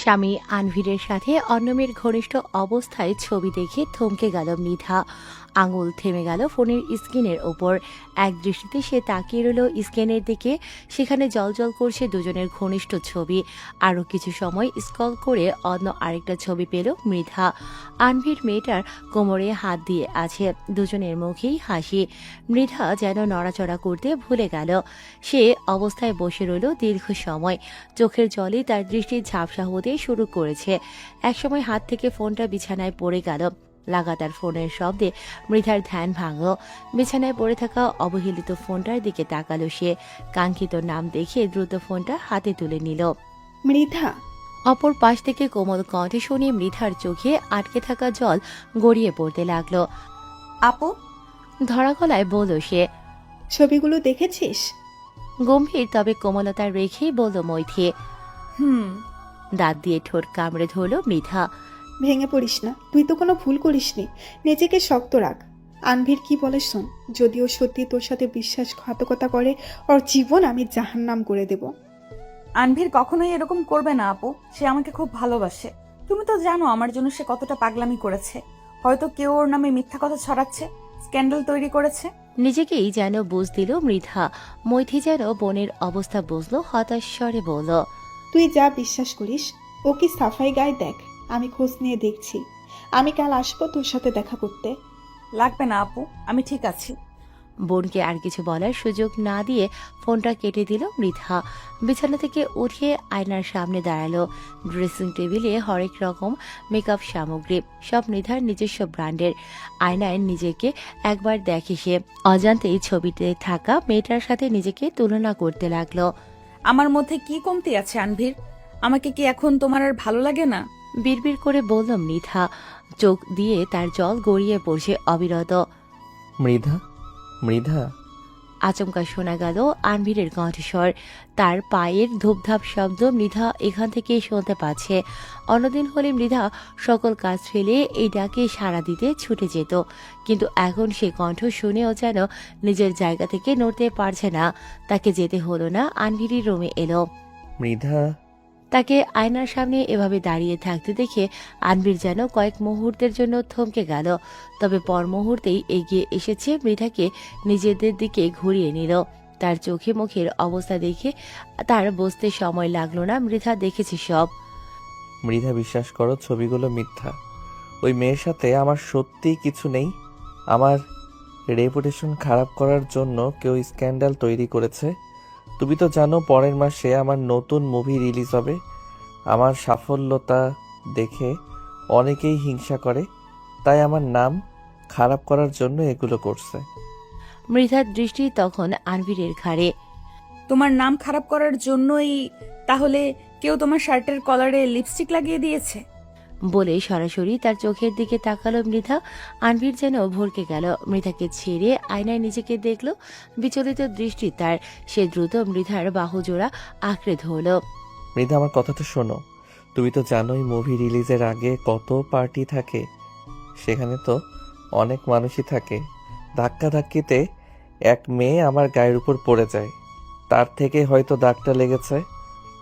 স্বামী আনভিরের সাথে অন্য মেয়ের ঘনিষ্ঠ অবস্থায় ছবি দেখে থমকে গেল মৃধা। আঙুল থেমে গেল ফোনের স্ক্রিনের ওপর। এক দৃষ্টিতে সে তাকিয়ে রইল স্ক্রিনের দিকে। সেখানে জ্বলজ্বল করছে দুজনের ঘনিষ্ঠ ছবি। আরও কিছু সময় স্ক্রল করে অন্য আরেকটা ছবি পেল মৃধা। আনভির মেয়েটার কোমরে হাত দিয়ে আছে, দুজনের মুখেই হাসি। মৃধা যেন নড়াচড়া করতে ভুলে গেল। সে অবস্থায় বসে রইল দীর্ঘ সময়। চোখের জলে তার দৃষ্টি ঝাপসা হতে শুরু করেছে। একসময় হাত থেকে ফোনটা বিছানায় পড়ে গেল। লাগাতার ফোনের শব্দে মৃধার ধ্যান ভাঙল। বিছানায় পড়ে থাকা অবহেলিত ফোনটার দিকে তাকালো সে। কাঙ্ক্ষিত নাম দেখে দ্রুত ফোনটা হাতে তুলে নিল। মৃধা। অপর পাশ থেকে কোমল কণ্ঠে শুনে মৃধার চোখে আটকে থাকা জল গড়িয়ে পড়তে লাগলো। আপু, ধরা গলায় বলল সে। ছবিগুলো দেখেছিস? গম্ভীর তবে কোমলতা রেখেই বলল মৈথি। হুম। দাঁত দিয়ে ঠোঁট কামড়ে ধরল মৃধা। ভেঙে পড়িস না, তুই তো কোনো ভুল করিসনি। নিজেকে শক্ত রাখ। আনভির কি বলে শোন, যদিও সত্যি তোর সাথে বিশ্বাসঘাতকতা করে, ওর জীবন আমি জাহান্নাম করে দেব। আনভির কখনোই এরকম করবে না আপু, সে আমাকে খুব ভালোবাসে। তুমি তো জানো আমার জন্য সে কতটা পাগলামি করেছে। হয়তো কেউ ওর নামে মিথ্যা কথা ছড়াচ্ছে, স্ক্যান্ডাল তৈরি করেছে। নিজেকেই যেন বুঝ দিল মৃধা। মৈথি যেন বোনের অবস্থা বুঝলো, হতাশ স্বরে বলল। তুই যা বিশ্বাস করিস, ও কি সাফাই গায়ে দেখ, আমি খোঁজ নিয়ে দেখছি। আমি কাল আসবো তোর সাথে দেখা করতে। লাগবে না আপু, আমি ঠিক আছি। বোনকে আর কিছু বলার সুযোগ না দিয়ে ফোনটা কেটে দিল মৃধা। বিছানা থেকে উঠে আয়নার সামনে দাঁড়ালো। ড্রেসিং টেবিলে হরেক রকম মেকআপ সামগ্রী, সব মৃধার নিজস্ব ব্র্যান্ডের। আয়নায় নিজেকে একবার দেখে সে। অজান্তেই ছবিতে থাকা মেয়েটার সাথে নিজেকে তুলনা করতে লাগলো। আমার মধ্যে কি কমতি আছে আনভির? আমাকে কি এখন তোমার আর ভালো লাগে না? বিড়বিড় করে বলল মৃধা। চোখ দিয়ে তার জল গড়িয়ে পড়ছে অবিরত। মৃধা, মৃধা। আচমকা শোনা গেল আনভিরের কণ্ঠস্বর। তার পায়ের ধূপধাপ শব্দ মৃধা এখান থেকে শুনতে পাচ্ছে। অন্যদিন হলে মৃধা সকল কাজ ফেলে এই ডাকে সাড়া দিতে ছুটে যেত, কিন্তু এখন সে কণ্ঠ শুনেও যেন নিজের জায়গা থেকে নড়তে পারছে না। তাকে যেতে হলো না, আনভিরের রুমে এলো। মৃধা। তাকে আয়নার সামনে এভাবে দাঁড়িয়ে থাকতে দেখে আনভির যেন কয়েক মুহূর্তের জন্য থমকে গেল। তবে পর মুহূর্তেই এগিয়ে এসেছে মৃধাকে নিজেদের দিকে ঘুরিয়ে নিল। তার চোখে মুখের অবস্থা দেখে তার বুঝতে সময় লাগলো না, মৃধা দেখেছে সব। মৃধা, বিশ্বাস করো, ছবিগুলো মিথ্যা। ওই মেয়ের সাথে আমার সত্যিই কিছু নেই। আমার রেপুটেশন খারাপ করার জন্য কেউ স্ক্যান্ডাল তৈরি করেছে। তুমি তো জানো পরের মাসে আমার নতুন মুভি রিলিজ হবে। আমার সাফল্যতা দেখে অনেকেই হিংসা করে, তাই আমার নাম খারাপ করার জন্য এগুলো করছে। মৃধার দৃষ্টি তখন আনভিরের ঘাড়ে। তোমার নাম খারাপ করার জন্যই তাহলে কেউ তোমার শার্টের কলারে লিপস্টিক লাগিয়ে দিয়েছে? বলে সরাসরি তার চোখের দিকে তাকালো মৃধা। আনভির যেন ভরকে গেল। মৃধাকে ছেড়ে আয়নায় নিজেকে দেখলো। বিচলিত দৃষ্টি তার। সে দ্রুত মৃধার বাহুজোড়া আঁকড়ে ধরল। মৃধা, আমার কথাটা শোনো। তুমি তো জানোই মুভি রিলিজের আগে কত পার্টি থাকে। সেখানে তো অনেক মানুষই থাকে। ধাক্কাধাক্কিতে এক মেয়ে আমার গায়ের উপর পড়ে যায়। তার থেকে হয়তো দাগটা লেগেছে,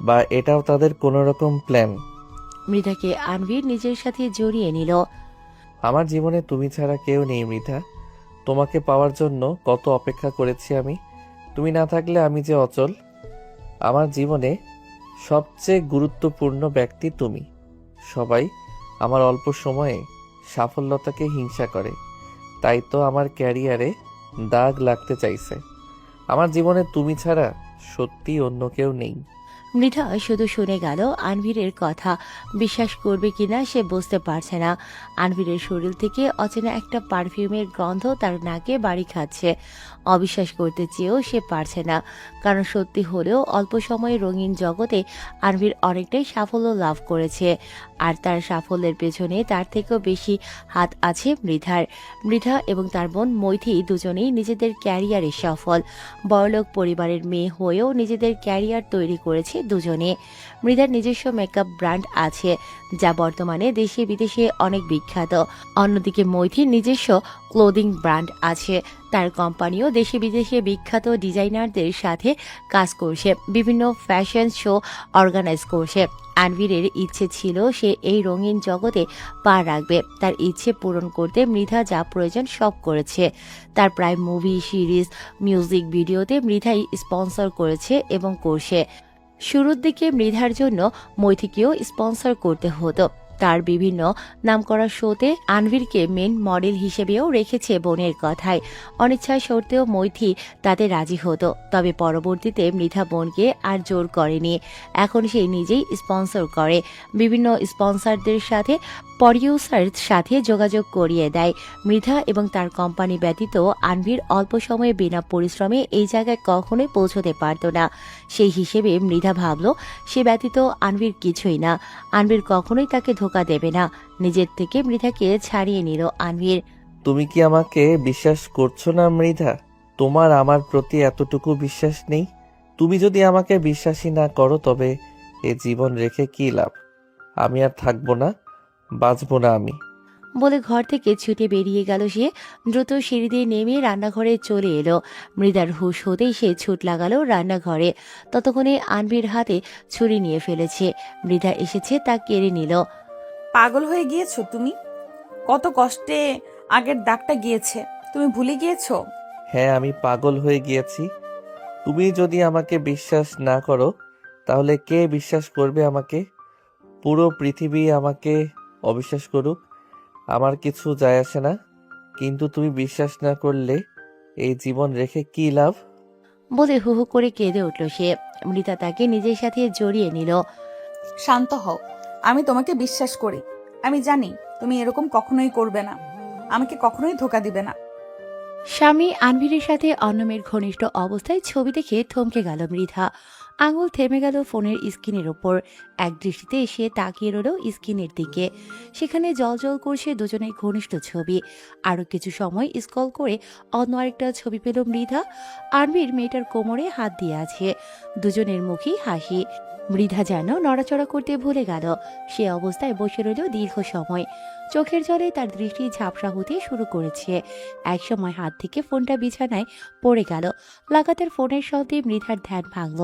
বা এটাও তাদের কোনো রকম প্ল্যান। মৃধাকে আনভির নিজের সাথে জড়িয়ে নিল। আমার জীবনে তুমি ছাড়া কেউ নেই মৃধা। তোমাকে পাওয়ার জন্য কত অপেক্ষা করেছি আমি। তুমি না থাকলে আমি যে অচল। আমার জীবনে সবচেয়ে গুরুত্বপূর্ণ ব্যক্তি তুমি। সবাই আমার অল্প সময়ে সাফল্যতাকে হিংসা করে, তাই তো আমার ক্যারিয়ারে দাগ লাগতে চাইছে। আমার জীবনে তুমি ছাড়া সত্যি অন্য কেউ নেই। মৃধা শুধু শুনে গেল আনভিরের কথা। বিশ্বাস করবে কিনা সে বুঝতে পারছে না। আনভিরের শরীর থেকে অচেনা একটা পারফিউমের গন্ধ তার নাকে বাড়ি খাচ্ছে। অবিশ্বাস করতে চেয়েও সে পারছে না, কারণ সত্যি হলেও অল্প সময়ে রঙিন জগতে আনভির অনেকটাই সাফল্য লাভ করেছে। আর তার সাফল্যের পেছনে তার থেকেও বেশি হাত আছে মৃধার। মৃধা এবং তার বোন মৈথি দুজনেই নিজেদের ক্যারিয়ারে সফল। বড়লোক পরিবারের মেয়ে হয়েও নিজেদের ক্যারিয়ার তৈরি করেছে দুজনে। মৃধার নিজস্ব মেকআপ ব্র্যান্ড আছে, যা বর্তমানে দেশে বিদেশে অনেক বিখ্যাত। অন্যদিকে মৈথির নিজস্ব ক্লোদিং ব্র্যান্ড আছে। তার কোম্পানিও দেশে বিদেশে বিখ্যাত ডিজাইনারদের সাথে কাজ করছে, বিভিন্ন ফ্যাশন শো অর্গানাইজ করছে। আনভীরের ইচ্ছে ছিল সে এই রঙিন জগতে পা রাখবে। তার ইচ্ছে পূরণ করতে মৃধা যা প্রয়োজন সব করেছে। তার প্রায় মুভি, সিরিজ, মিউজিক ভিডিওতে মৃধাই স্পন্সর করেছে এবং করছে। শুরুর দিকে মৃধার জন্য মৈথিকেও স্পন্সর করতে হতো। তার বিভিন্ন নামকরা শোতে আনভীরকে মেন মডেল হিসেবেও রেখেছে বোনের কথায়। অনিচ্ছা সত্ত্বেও মৈথি তাতে রাজি হতো, তবে পরবর্তীতে মৃধা বোনকে আর জোর করেনি। এখন সে নিজেই স্পন্সর করে, বিভিন্ন স্পন্সরদের সাথে প্রডিউসার সাথে যোগাযোগ করিয়ে দেয়। মৃধা এবং তার কোম্পানি ব্যতীত আনভীর অল্প সময়ে বিনা পরিশ্রমে এই জায়গায় কখনোই পৌঁছতে পারত না। সেই হিসেবে মৃধা ভাবল সে ব্যতীত আনভীর কিছুই না। আনভীর কখনোই তাকে ধোকা দেবে না। নিজের থেকে মৃধাকে ছাড়িয়ে নিল আনভীর। তুমি কি আমাকে বিশ্বাস করছো না মৃধা? তোমার আমার প্রতি এতটুকু বিশ্বাস নেই? তুমি যদি আমাকে বিশ্বাসই না করো তবে এ জীবন রেখে কি লাভ? আমি আর থাকবো না, বাঁচবো না আমি। বলে ঘর থেকে ছুটে বেরিয়ে গেল সে। দ্রুত সিঁড়ি দিয়ে নেমে রান্নাঘরে চলে এলো। মৃধার হুঁশ হতেই সে ছুট লাগালো রান্নাঘরে। ততক্ষণে আনভীর হাতে ছুরি নিয়ে ফেলেছে। মৃধা এসেছে, তা কেড়ে নিল। পাগল হয়ে গিয়েছো তুমি? কত কষ্টে আগের দাগটা গিয়েছে, তুমি ভুলে গিয়েছো? হ্যাঁ, আমি পাগল হয়ে গিয়েছি। তুমি যদি আমাকে বিশ্বাস না করো তাহলে কে বিশ্বাস করবে আমাকে? পুরো পৃথিবী আমাকে অবিশ্বাস করুক, আমার কিছু যায় আসে না। কিন্তু তুমি বিশ্বাস না করলে এই জীবন রেখে কি লাভ? বলে হু হু করে কেঁদে উঠল সে। মৃধা তাকে নিজের সাথে জড়িয়ে নিল। শান্ত হও, আমি তোমাকে বিশ্বাস করি। আমি জানি তুমি এরকম কখনোই করবে না, আমাকে কখনোই ধোকা দিবে না। স্বামী আনভীরের সাথে অন্যমের ঘনিষ্ঠ অবস্থায় ছবি দেখে থমকে গেল মৃধা। আঙুল থেমে গেল ফোনের স্ক্রিনের ওপর। এক দৃষ্টিতে এসে তাকিয়ে রইল স্ক্রিনের দিকে। সেখানে জলজল করছে দুজনের ঘনিষ্ঠ ছবি। আরো কিছু সময় স্ক্রল করে অন্য আরেকটা ছবি পেল মৃধা। আনভীর মেয়েটার কোমরে হাত দিয়ে আছে। দুজনের মুখেই হাসি। মৃধা যেন নড়াচড়া করতে ভুলে গেল। সে অবস্থায় বসে রইল দীর্ঘ সময়। চোখের জলে তার দৃষ্টি ঝাপসা হতে শুরু করেছে। একসময় হাত থেকে ফোনটা বিছানায় পড়ে গেল। লাগাতার ফোনের শব্দে মৃধার ধ্যান ভাঙল।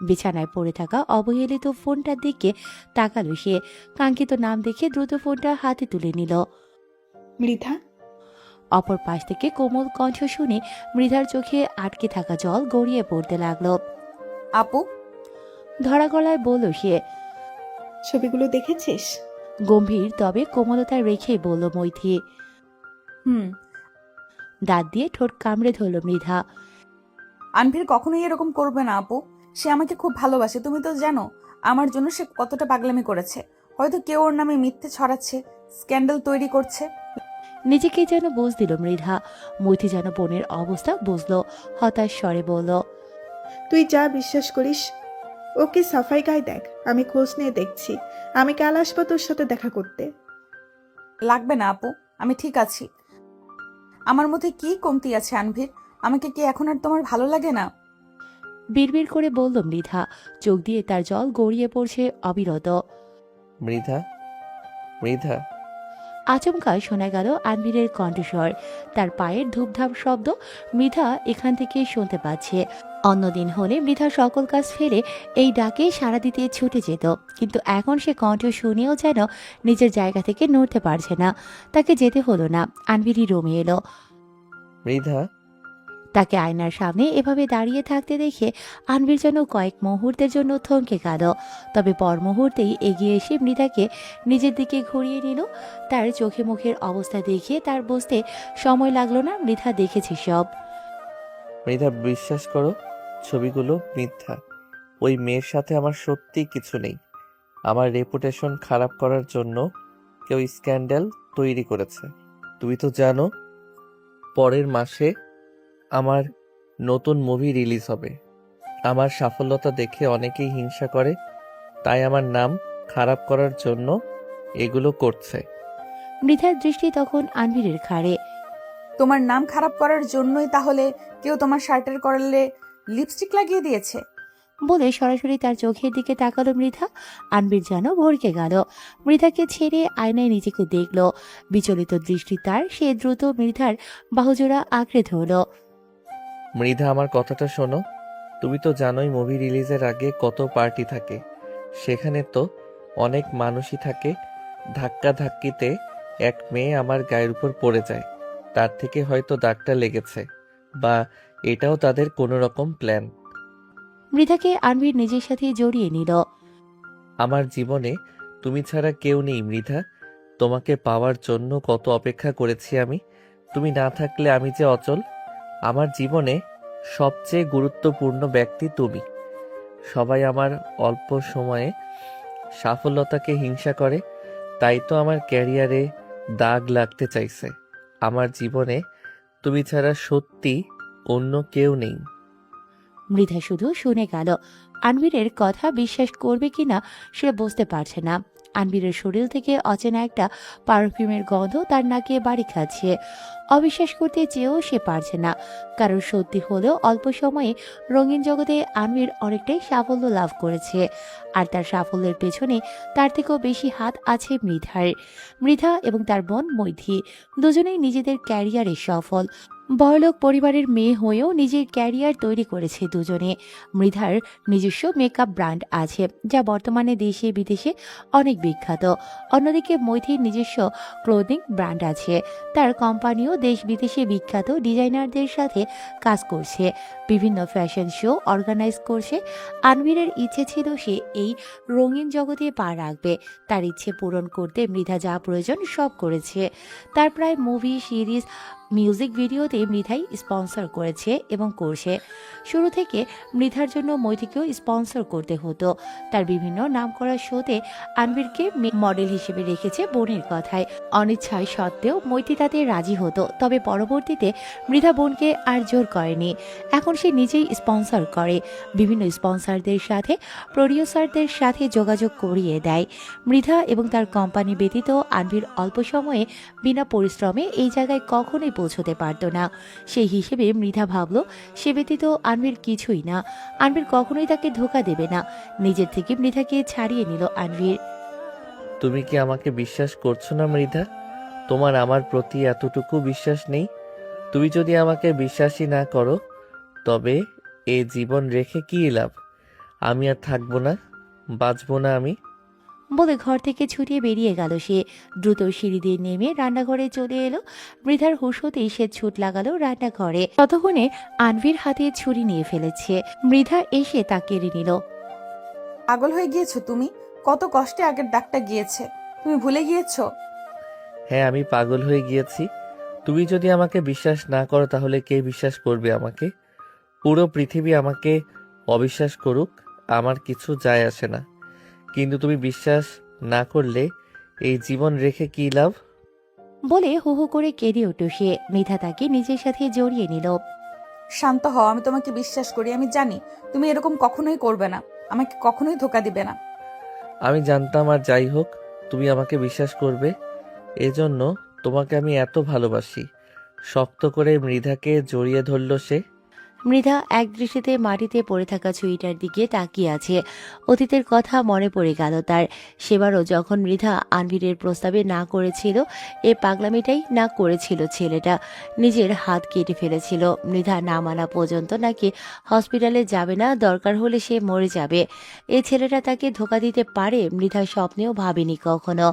বিছানায় পড়ে থাকা অবহেলিত ফোনটার দিকে তাকালো সে। কাঙ্ক্ষিত নাম দেখে দ্রুত ফোনটা হাতে তুলে নিল। মৃধা। অপর পাশ থেকে কোমল কণ্ঠ শুনে মৃধার চোখে আটকে থাকা জল গড়িয়ে পড়তে লাগলো। আপু, ধরা গলায় বলল সে। ছবিগুলো দেখেছিস? গম্ভীর তবে কোমলতা রেখেই বলল মৈথি। হুম। দাঁত দিয়ে ঠোঁট কামড়ে ধরল মৃধা। আনভীর কখনোই এরকম করবে না আপু। সে আমাকে খুব ভালোবাসে, তুমি তো জানো আমার জন্য সে কতটা পাগলামি করেছে। হয়তো কেউ ওর নামে মিথ্যে ছড়াচ্ছে, স্ক্যান্ডাল তৈরি করছে। নিজেকে যেন বুঝ দিল মৃধা। মৈথি যেন বোনের অবস্থা বুঝলো। হতাশ স্বরে বলল। তুই যা বিশ্বাস করিস। ওকে সাফাই গায়ে দেখ, আমি খোঁজ নিয়ে দেখছি। আমি কাল আসবো তোর সাথে দেখা করতে। লাগবে না আপু, আমি ঠিক আছি। আমার মধ্যে কি কমতি আছে আনভীর? আমাকে কি এখন আর তোমার ভালো লাগে না? বিড়বিড় করে বলল মৃধা। চোখ দিয়ে তার জল গড়িয়ে পড়ছে অবিরত। মৃধা, মৃধা। আচমকা শোনা গেল আনবীরের কণ্ঠস্বর। তার পায়ের ধূপধাপ শব্দ মৃধা এখান থেকে শুনতে পাচ্ছে। অন্যদিন হলে মৃধা সকল কাজ ফেলে এই ডাকে সাড়া দিতে ছুটে যেত, কিন্তু এখন সে কণ্ঠ শুনেও যেন নিজের জায়গা থেকে নড়তে পারছে না। তাকে যেতে হলো না। আনবীরই রমে এলো। মৃধা, তাকে আয়নার সামনে এভাবে দাঁড়িয়ে থাকতে দেখে আনবীর যেন কয়েক মুহূর্তের জন্য থমকে গেল। তবে পর মুহূর্তেই এগিয়ে এসে মৃধাকে নিজের দিকে ঘুরিয়ে নিল। তার চোখে মুখের অবস্থা দেখে তার বুঝতে সময় লাগলো না মৃধা দেখেছে সব। মৃধা, বিশ্বাস করো, ছবিগুলো মিথ্যা। ওই মেয়ের সাথে আমার সত্যি কিছু নেই। আমার রেপুটেশন খারাপ করার জন্য কেউ স্ক্যান্ডাল তৈরি করেছে। তুমি তো জানো পরের মাসে আমার নতুন মুভি রিলিজ হবে। আমার সাফল্যতা দেখে অনেকেই হিংসা করে, তাই আমার নাম খারাপ করার জন্য এগুলো করছে। মৃধার দৃষ্টি তখন আনবীরের ঘাড়ে। তোমার নাম খারাপ করার জন্যই তাহলে কেউ তোমার শার্টের করালে লিপস্টিক লাগিয়ে দিয়েছে? বলে সরাসরি তার চোখের দিকে তাকালো মৃধা। আনবির যেন ভরকে গেল। মৃধাকে ছেড়ে আয়নায় নিজেকে দেখল। বিচলিত দৃষ্টি তার। সে দ্রুত মৃধার বাহুজোড়া আঁকড়ে ধরল। মৃধা, আমার কথাটা শোনো। তুমি তো জানোই মুভি রিলিজের আগে কত পার্টি থাকে। সেখানে তো অনেক মানুষই থাকে। ধাক্কা ধাক্কিতে এক মেয়ে আমার গায়ের উপর পড়ে যায়। তার থেকে হয়তো দাগটা লেগেছে, বা এটাও তাদের কোনো রকম প্ল্যান। মৃধাকে আনবির নিজের সাথে জড়িয়ে নিল। আমার জীবনে তুমি ছাড়া কেউ নেই মৃধা। তোমাকে পাওয়ার জন্য কত অপেক্ষা করেছি আমি। তুমি না থাকলে আমি যে অচল। আমার জীবনে সবচেয়ে গুরুত্বপূর্ণ ব্যক্তি তুমি। সবাই আমার অল্প সময়ে সাফল্যতাকে হিংসা করে, তাই তো আমার ক্যারিয়ারে দাগ লাগতে চাইছে। আমার জীবনে তুমি ছাড়া সত্যি অন্য কেউ নেই। মৃধা শুধু শুনে গেল। আনবীরের কথা বিশ্বাস করবে কিনা সে বুঝতে পারছে না। আনবীরের শরীর থেকে অচেনা একটা পারফিউমের গন্ধ তার নাকে বাড়ি খাচ্ছে। অবিশ্বাস করতে চেয়েও সে পারছে না, কারণ সত্যি হলেও অল্প সময়ে রঙিন জগতে আনবীর অনেকটাই সাফল্য লাভ করেছে। আর তার সাফল্যের পেছনে তার থেকেও বেশি হাত আছে মৃধার। মৃধা এবং তার বোন মৈথি দুজনেই নিজেদের ক্যারিয়ারে সফল। বড়লোক পরিবারের মেয়ে হয়েও নিজের ক্যারিয়ার তৈরি করেছে দুজনে। মৃধার নিজস্ব মেকআপ ব্র্যান্ড আছে, যা বর্তমানে দেশে বিদেশে অনেক বিখ্যাত। অন্যদিকে মৈথির নিজস্ব ক্লোদিং ব্র্যান্ড আছে। তার কোম্পানিও দেশ বিদেশে বিখ্যাত ডিজাইনারদের সাথে কাজ করছে, বিভিন্ন ফ্যাশন শো অর্গানাইজ করছে। আনবীরের ইচ্ছে ছিল সে এই রঙিন জগতে পা রাখবে। তার ইচ্ছে পূরণ করতে মৃধা যা প্রয়োজন সব করেছে। তার প্রায় মুভি, সিরিজ, মিউজিক ভিডিওতে মৃধাই স্পন্সর করেছে এবং করছে। শুরু থেকে মৃধার জন্য মৈথিকেও স্পন্সর করতে হতো। তার বিভিন্ন নামকরা শোতে আনবীরকে মডেল হিসেবে রেখেছে বোনের কথায়। অনিচ্ছায় সত্ত্বেও মৈথি তাতে রাজি হতো, তবে পরবর্তীতে মৃধা বোনকে আর জোর করেনি। এখন সে নিজেই স্পন্সর করে, বিভিন্ন স্পন্সরদের সাথে, প্রডিউসারদের সাথে যোগাযোগ করিয়ে দেয়। মৃধা এবং তার কোম্পানি ব্যতীত আনবীর অল্প সময়ে বিনা পরিশ্রমে এই জায়গায় কখনোই পৌঁছতে পারত না। সেই হিসেবে মৃধা ভাবল সে ব্যতীত আনবীর কিছুই না। আনবীর কখনোই তাকে ধোঁকা দেবে না। নিজের থেকে মৃধাকে ছাড়িয়ে নিল আনবীর। তুমি কি আমাকে বিশ্বাস করছো না মৃধা? তোমার আমার প্রতি এতটুকু বিশ্বাস নেই? তুমি যদি আমাকে বিশ্বাসই না করো, তবে এ জীবন রেখে কি লাভ? আমি আর থাকবো না, বাঁচবো না আমি। বলে ঘর থেকে ছুটিয়ে বেরিয়ে গেল সে। দ্রুত সিঁড়ি দিয়ে নেমে রান্নাঘরে চলে এলো। মৃধার হুঁশ হতেই সে ছুট লাগালো রান্নাঘরে। ততক্ষণে আনবীর হাতে ছুরি নিয়ে ফেলেছে। মৃধা এসে তা কেড়ে নিল। পাগল হয়ে গিয়েছো তুমি? কত কষ্টে আগের ডাকটা গিয়েছে, তুমি ভুলে গিয়েছো? হ্যাঁ, আমি পাগল হয়ে গিয়েছি। তুমি যদি আমাকে বিশ্বাস না করো, তাহলে কে বিশ্বাস করবে আমাকে? পুরো পৃথিবী আমাকে অবিশ্বাস করুক, আমার কিছু যায় আসে না। কিন্তু তুমি বিশ্বাস না করলে এই জীবন রেখে কি লাভ? বলে হু হু করে কেঁদে উঠল সে। মৃধা তাকে নিজের সাথে জড়িয়ে নিল। শান্ত হও, আমি তোমাকে বিশ্বাস করি। আমি জানি তুমি এরকম কখনোই করবে না, আমাকে কখনোই ধোকা দিবে না। আমি জানতাম, আর যাই হোক তুমি আমাকে বিশ্বাস করবে। এজন্য তোমাকে আমি এত ভালোবাসি। শক্ত করে মৃধাকে জড়িয়ে ধরল সে। মৃধা এক দৃষ্টিতে মাটিতে পড়ে থাকা ছুরিটার দিকে তাকিয়ে আছে। অতীতের কথা মনে পড়ে গেল তার। সেবারও যখন মৃধা আনবীরের প্রস্তাবে না করেছিল, এ পাগলামিটাই না করেছিল ছেলেটা। নিজের হাত কেটে ফেলেছিল। মৃধা না মানা পর্যন্ত নাকি হসপিটালে যাবে না, দরকার হলে সে মরে যাবে। এই ছেলেটা তাকে ধোকা দিতে পারে মৃধা স্বপ্নেও ভাবেনি কখনো।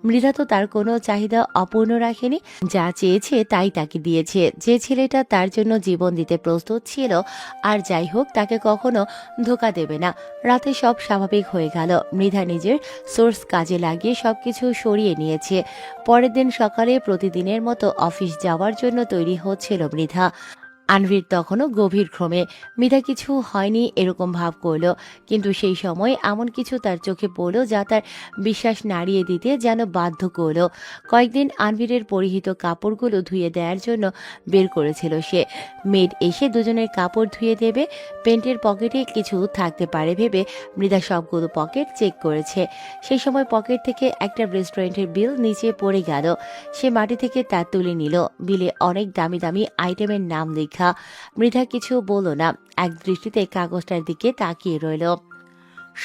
মৃধা তো তার কোনো চাহিদা অপূর্ণ রাখেনি। যা চেয়েছে তাই তাকে দিয়েছে। যে ছেলেটা তার জন্য জীবন দিতে প্রস্তুত ছিল, আর যাই হোক তাকে কখনো ধোকা দেবে না। রাতে সব স্বাভাবিক হয়ে গেল। মৃধা নিজের সোর্স কাজে লাগিয়ে সবকিছু সরিয়ে নিয়েছে। পরের দিন সকালে প্রতিদিনের মতো অফিস যাওয়ার জন্য তৈরি হচ্ছিল মৃধা। আনভীর তখনও গভীর ঘুমে। মৃধা কিছু হয়নি এরকম ভাব করল, কিন্তু সেই সময় এমন কিছু তার চোখে পড়ল যা তার বিশ্বাস নাড়িয়ে দিতে যেন বাধ্য করল। কয়েকদিন আনভীরের পরিহিত কাপড়গুলো ধুয়ে দেওয়ার জন্য বের করেছিল সে। মেড এসে দুজনের কাপড় ধুয়ে দেবে। প্যান্টের পকেটে কিছু থাকতে পারে ভেবে মৃধা সবগুলো পকেট চেক করেছে। সেই সময় পকেট থেকে একটা রেস্টুরেন্টের বিল নিচে পড়ে গেল। সে মাটি থেকে তা তুলে নিল। বিলে অনেক দামি দামি আইটেমের নাম লেখা। মৃধা। মৃধা কিছু বলল না, এক দৃষ্টিতে কাগজটার দিকে তাকিয়ে রইল।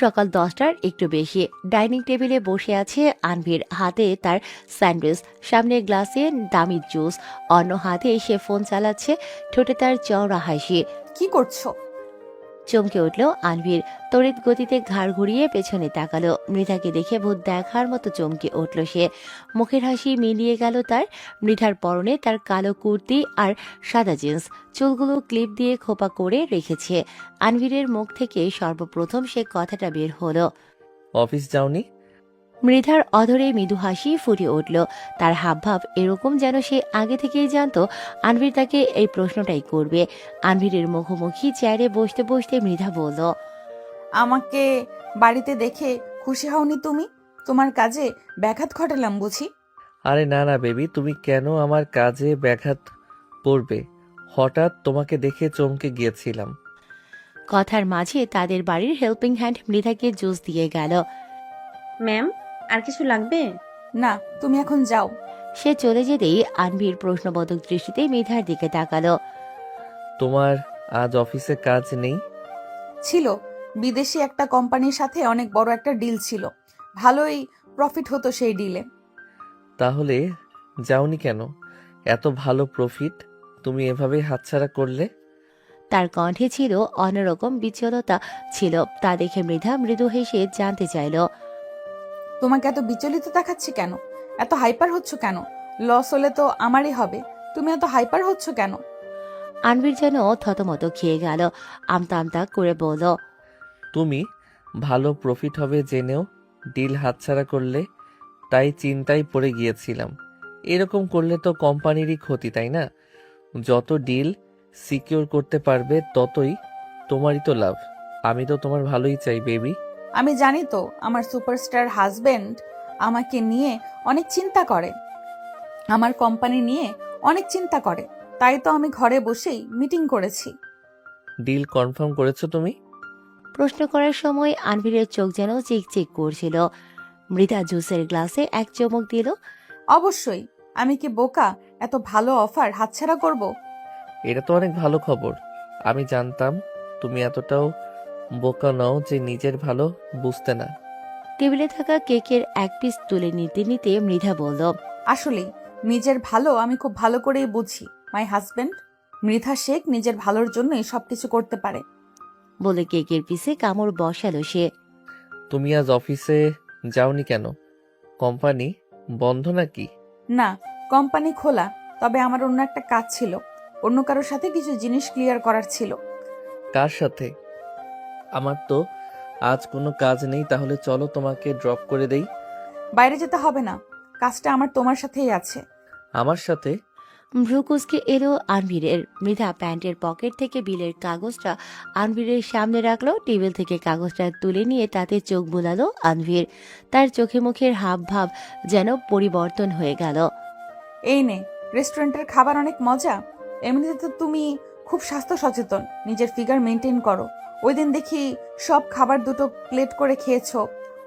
সকাল 10টার একটু বেশি। ডাইনিং টেবিলে বসে আছে আনভির, হাতে তার স্যান্ডউইচ, সামনে গ্লাসে দামি জুস, অন্য হাতে সে ফোন চালাচ্ছে, ঠোঁটে তার চওড়া হাসি। কি করছো? চমকে উঠল আনভির, তড়িৎ গতিতে ঘাড় ঘুরিয়ে পেছনে তাকালো। মৃধাকে দেখে ভূত দেখার মতো চমকে উঠল সে। মুখের হাসি মিলিয়ে গেল তার। মৃধার পরনে তার কালো কুর্তি আর সাদা জিন্স, চুলগুলো ক্লিপ দিয়ে খোপা করে রেখেছে। আনভিরের মুখ থেকে সর্বপ্রথম সে কথাটা বের হলো। অফিস যাওনি? মৃধার অধরে মৃদু হাসি ফুটে উঠল। তার হাবভাব এরকম যেন সে আগে থেকেই জানতো আনভির তাকে এই প্রশ্নটাই করবে। আনভিরের মুখোমুখি চেয়ারে বসতে বসতে মৃধা বলল, আমাকে বাড়িতে দেখে খুশি হওনি তুমি? তোমার কাজে ব্যাঘাত ঘটালাম বুঝি? আরে না না বেবি, তুমি কেন আমার কাজে ব্যাঘাত পড়বে? হঠাৎ তোমাকে দেখে চমকে গিয়েছিলাম। কথার মাঝে তাদের বাড়ির হেল্পিং হ্যান্ড মৃধাকে জুস দিয়ে গেল। ম্যাম, আর কিছু লাগবে? না, তুমি এখন যাও। সে চলে যেতেই আনভির প্রশ্নবোধক দৃষ্টিতে মৃধার দিকে তাকালো। তোমার আজ অফিসে কাজ নেই? ছিল, বিদেশি একটা কোম্পানির সাথে অনেক বড় একটা ডিল ছিল, ভালোই প্রফিট হতো সেই ডিলে। তাহলে যাওনি কেন? এত ভালো প্রফিট, তুমি এভাবে হাতছাড়া করলে? তার কণ্ঠে ছিল অন্যরকম বিচলতা ছিল। তা দেখে মৃধা মৃদু হেসে জানতে চাইল, তোমাকে এত বিচলিত দেখাচ্ছে কেন? এত হাইপার হচ্ছ কেন? লস হলে তো আমারই হবে, তুমি এত হাইপার হচ্ছ কেন? আনভির যেন থতমত খেয়ে গেল। আমতা আমতা করে বলল, তুমি ভালো প্রফিট হবে জেনেও ডিল হাতছাড়া করলে, তাই চিন্তায় পড়ে গিয়েছিলাম। এরকম করলে তো কোম্পানিরই ক্ষতি, তাই না? যত ডিল সিকিউর করতে পারবে ততই তোমারই তো লাভ। আমি তো তোমার ভালোই চাই বেবি। আমি জানি তো আমার সুপারস্টার হাজবেন্ড আমাকে নিয়ে অনেক চিন্তা করে, আমার কোম্পানি নিয়ে অনেক চিন্তা করে, তাই তো আমি ঘরে বসেই মিটিং করেছি। ডিল কনফার্ম করেছো তুমি? প্রশ্ন করার সময় আনভিরের চোখ যেন চিকচিক করছিল। মৃধা জুসের গ্লাসে এক চমক দিল। অবশ্যই, আমি কি বোকা এত ভালো অফার হাতছাড়া করব? এটা তো অনেক ভালো খবর। আমি জানতাম তুমি এতটাও বোকা নও যে নিজের ভালো বুঝতে না। টেবিলে থাকা কেকের এক পিস তুলে নিতে নিতে মৃধা বলল, আসলেই নিজের ভালো আমি খুব ভালো করেই বুঝি। মাই হাজবেন্ড মৃধা শেখ নিজের ভালোর জন্যই সবকিছু করতে পারে। বলে কেকের পিসে কামড় বসালো সে। তুমি আজ অফিসে যাওনি কেন? কোম্পানি বন্ধ নাকি? না, কোম্পানি খোলা, তবে আমার অন্য একটা কাজ ছিল, অন্য কারোর সাথে কিছু জিনিস ক্লিয়ার করার ছিল। কার সাথে? আমার তো আজ কোনো কাজ নেই, তাহলে চলো তোমাকে ড্রপ করে দেই। বাইরে যেতে হবে না, কাজটা আমার তোমার সাথেই আছে। আমার সাথে? ভ্রুকুসকে এলো আনভিরের। মৃধা প্যান্টের পকেট থেকে বিলের কাগজটা আনভিরের সামনে রাখলো। টেবিল থেকে কাগজটা তুলে নিয়ে তাতে চোখ বুলালো আনভির। তার চোখে মুখের হাব ভাব যেন পরিবর্তন হয়ে গেল। এই নে, রেস্টুরেন্টের খাবার অনেক মজা। এমনিতে তো তুমি খুব স্বাস্থ্য সচেতন, নিজের ফিগার মেনটেন করো। ওই দিন দেখি সব খাবার দুটো প্লেট করে খেয়েছো,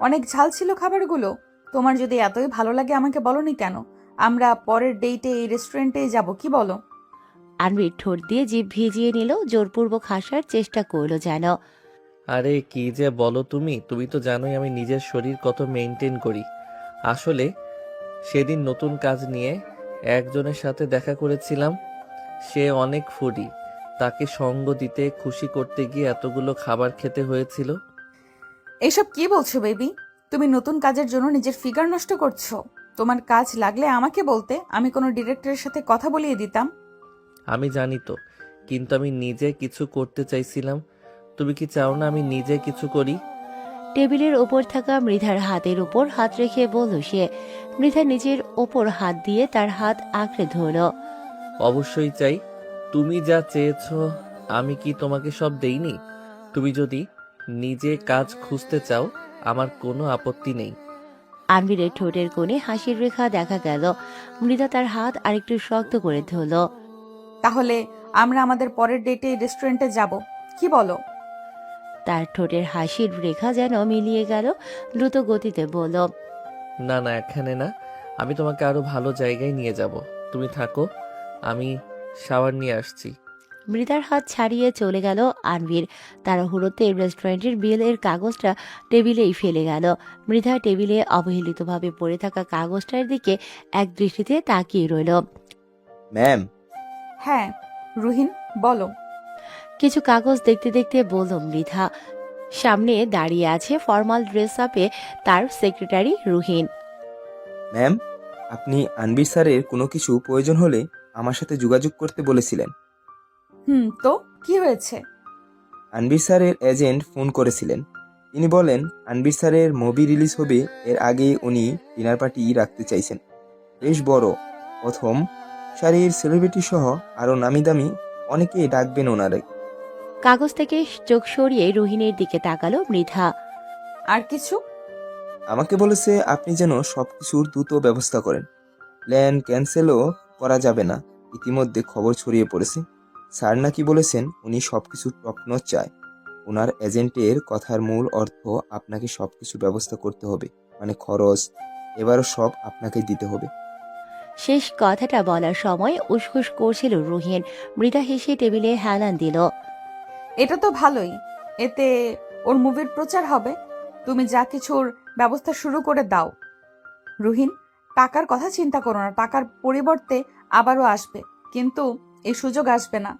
অনেক ঝাল ছিল খাবারগুলো। তোমার যদি এতই ভালো লাগে আমাকে বলনি কেন? আমরা পরের ডেটে এই রেস্টুরেন্টেই যাব, কি বলো? আনভির ঠোঁট দিয়ে জিভ ভিজিয়ে নিল, জোরপূর্বক হাসার চেষ্টা করলো যেন। আরে কি যে বলো তুমি! তুমি তো জানোই আমি নিজের শরীর কত মেনটেন করি। আসলে সেদিন নতুন কাজ নিয়ে একজনের সাথে দেখা করেছিলাম। সে অনেক ফুডি, তাকে সঙ্গ দিতে খুশি করতে গিয়ে এতগুলো খাবার খেতে হয়েছিল। এসব কি বলছো বেবি? তুমি নতুন কাজের জন্য নিজের ফিগার নষ্ট করছো। তোমার কাজ লাগলে আমাকে বলতে, আমি কোনো ডিরেক্টরের সাথে কথা বলিয়ে দিতাম। আমি জানি তো, কিন্তু আমি নিজে কিছু করতে চাইছিলাম। তুমি কি চাও না আমি নিজে কিছু করি? টেবিলের ওপর থাকা মৃধার হাতের উপর হাত রেখে বলল সে। মৃধা নিজের ওপর হাত দিয়ে তার হাত আঁকড়ে ধরল। অবশ্যই চাই। তুমি যা চেয়েছো আমি কি তোমাকে সব দেইনি? তুমি যদি নিজে কাজ খুঁজতে চাও আমার কোনো আপত্তি নেই। আনভিরের ঠোঁটের কোণে হাসির রেখা দেখা গেল। মৃধা তার হাত আরেকটু শক্ত করে ধরল। তাহলে আমরা আমাদের পরের ডেটে এই রেস্টুরেন্টে যাব, কি বলো? তার ঠোঁটের হাসির রেখা যেন মিলিয়ে গেল। দ্রুত গতিতে বলল, না না, এখানে না, আমি তোমাকে আরো ভালো জায়গায় নিয়ে যাব। তুমি থাকো, আমি শাওয়ার নিয়ে আসছি। মৃধার হাত ছাড়িয়ে চলে গেল আনভির। তাড়াহুড়োতে রেস্টুরেন্টের বিলের কাগজটা টেবিলেই ফেলে গেল। মৃধা টেবিলে অবহেলিতভাবে পড়ে থাকা কাগজটার দিকে এক দৃষ্টিতে তাকিয়ে রইল। ম্যাম, হ্যাঁ রুহিন, বলো। কিছু কাগজ দেখতে দেখতে বলল মৃধা। সামনে দাঁড়িয়ে আছে ফর্মাল ড্রেস আপে তার সেক্রেটারি রুহিন। ম্যাম, আপনি আনবির স্যারের কোনো কিছু প্রয়োজন হলে আমার সাথে যোগাযোগ করতে বলেছিলেন। তো কি হয়েছে? আনবির স্যারের এজেন্ট ফোন করেছিলেন। তিনি বলেন আনবির স্যারের মুভি রিলিজ হবে, এর আগে উনি ডিনার পার্টি রাখতে চাইছেন। বেশ বড়, প্রথম সারির সেলিব্রিটি সহ আরও নামি দামি অনেকেই ডাকবেন ওনারে। কাগজ থেকে চোখ সরিয়ে রুহিনের দিকে তাকালো মৃধা। আর কিছু? আমাকে বলেছে আপনি যেন সবকিছুর দ্রুত ব্যবস্থা করেন। প্ল্যান ক্যান্সেলও করা যাবে না। ইতিমধ্যে খবর ছড়িয়ে পড়েছে। স্যার নাকি বলেছেন উনি সবকিছু টপনচ চায়। ওনার এজেন্টের কথার মূল অর্থ আপনাকে সবকিছু ব্যবস্থা করতে হবে, মানে খরচ এবারও সব আপনাকে দিতে হবে। শেষ কথাটা বলার সময় উসখুস করছিল রুহিন। মৃধা হেসে টেবিলে হেলান দিল। এটা তো ভালোই, এতে ওর মুভির প্রচার হবে। তুমি যা কিছুর ব্যবস্থা শুরু করে দাও। রুহিন, টাকার কথা চিন্তা করো না, টাকার পরিবর্তে আবারও আসবে, কিন্তু এই সুযোগ আসবে না।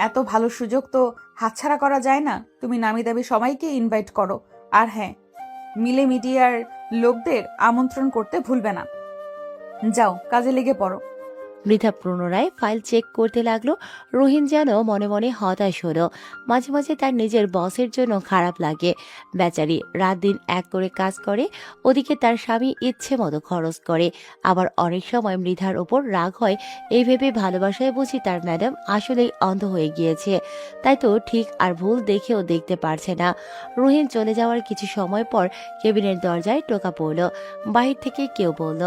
এত ভালো সুযোগ তো হাতছাড়া করা যায় না। তুমি নামি দামি সবাইকে ইনভাইট করো, আর হ্যাঁ, মিলে মিডিয়ার লোকদের আমন্ত্রণ করতে ভুলবে না। যাও, কাজে লেগে পড়ো। মৃধা পুনরায় ফাইল চেক করতে লাগলো। রুহিন যেন মনে মনে হতাশ হলো। মাঝে মাঝে তার নিজের বসের জন্য খারাপ লাগে। বেচারি রাত দিন এক করে কাজ করে, ওদিকে তার স্বামী ইচ্ছে মতো খরচ করে। আবার অনেক সময় মৃধার ওপর রাগ হয়, এই ভেবে ভালোবাসায় বুঝি তার ম্যাডাম আসলেই অন্ধ হয়ে গিয়েছে, তাই তো ঠিক আর ভুল দেখেও দেখতে পারছে না। রুহিন চলে যাওয়ার কিছু সময় পর কেবিনের দরজায় টোকা পড়ল। বাহির থেকে কেউ বলল,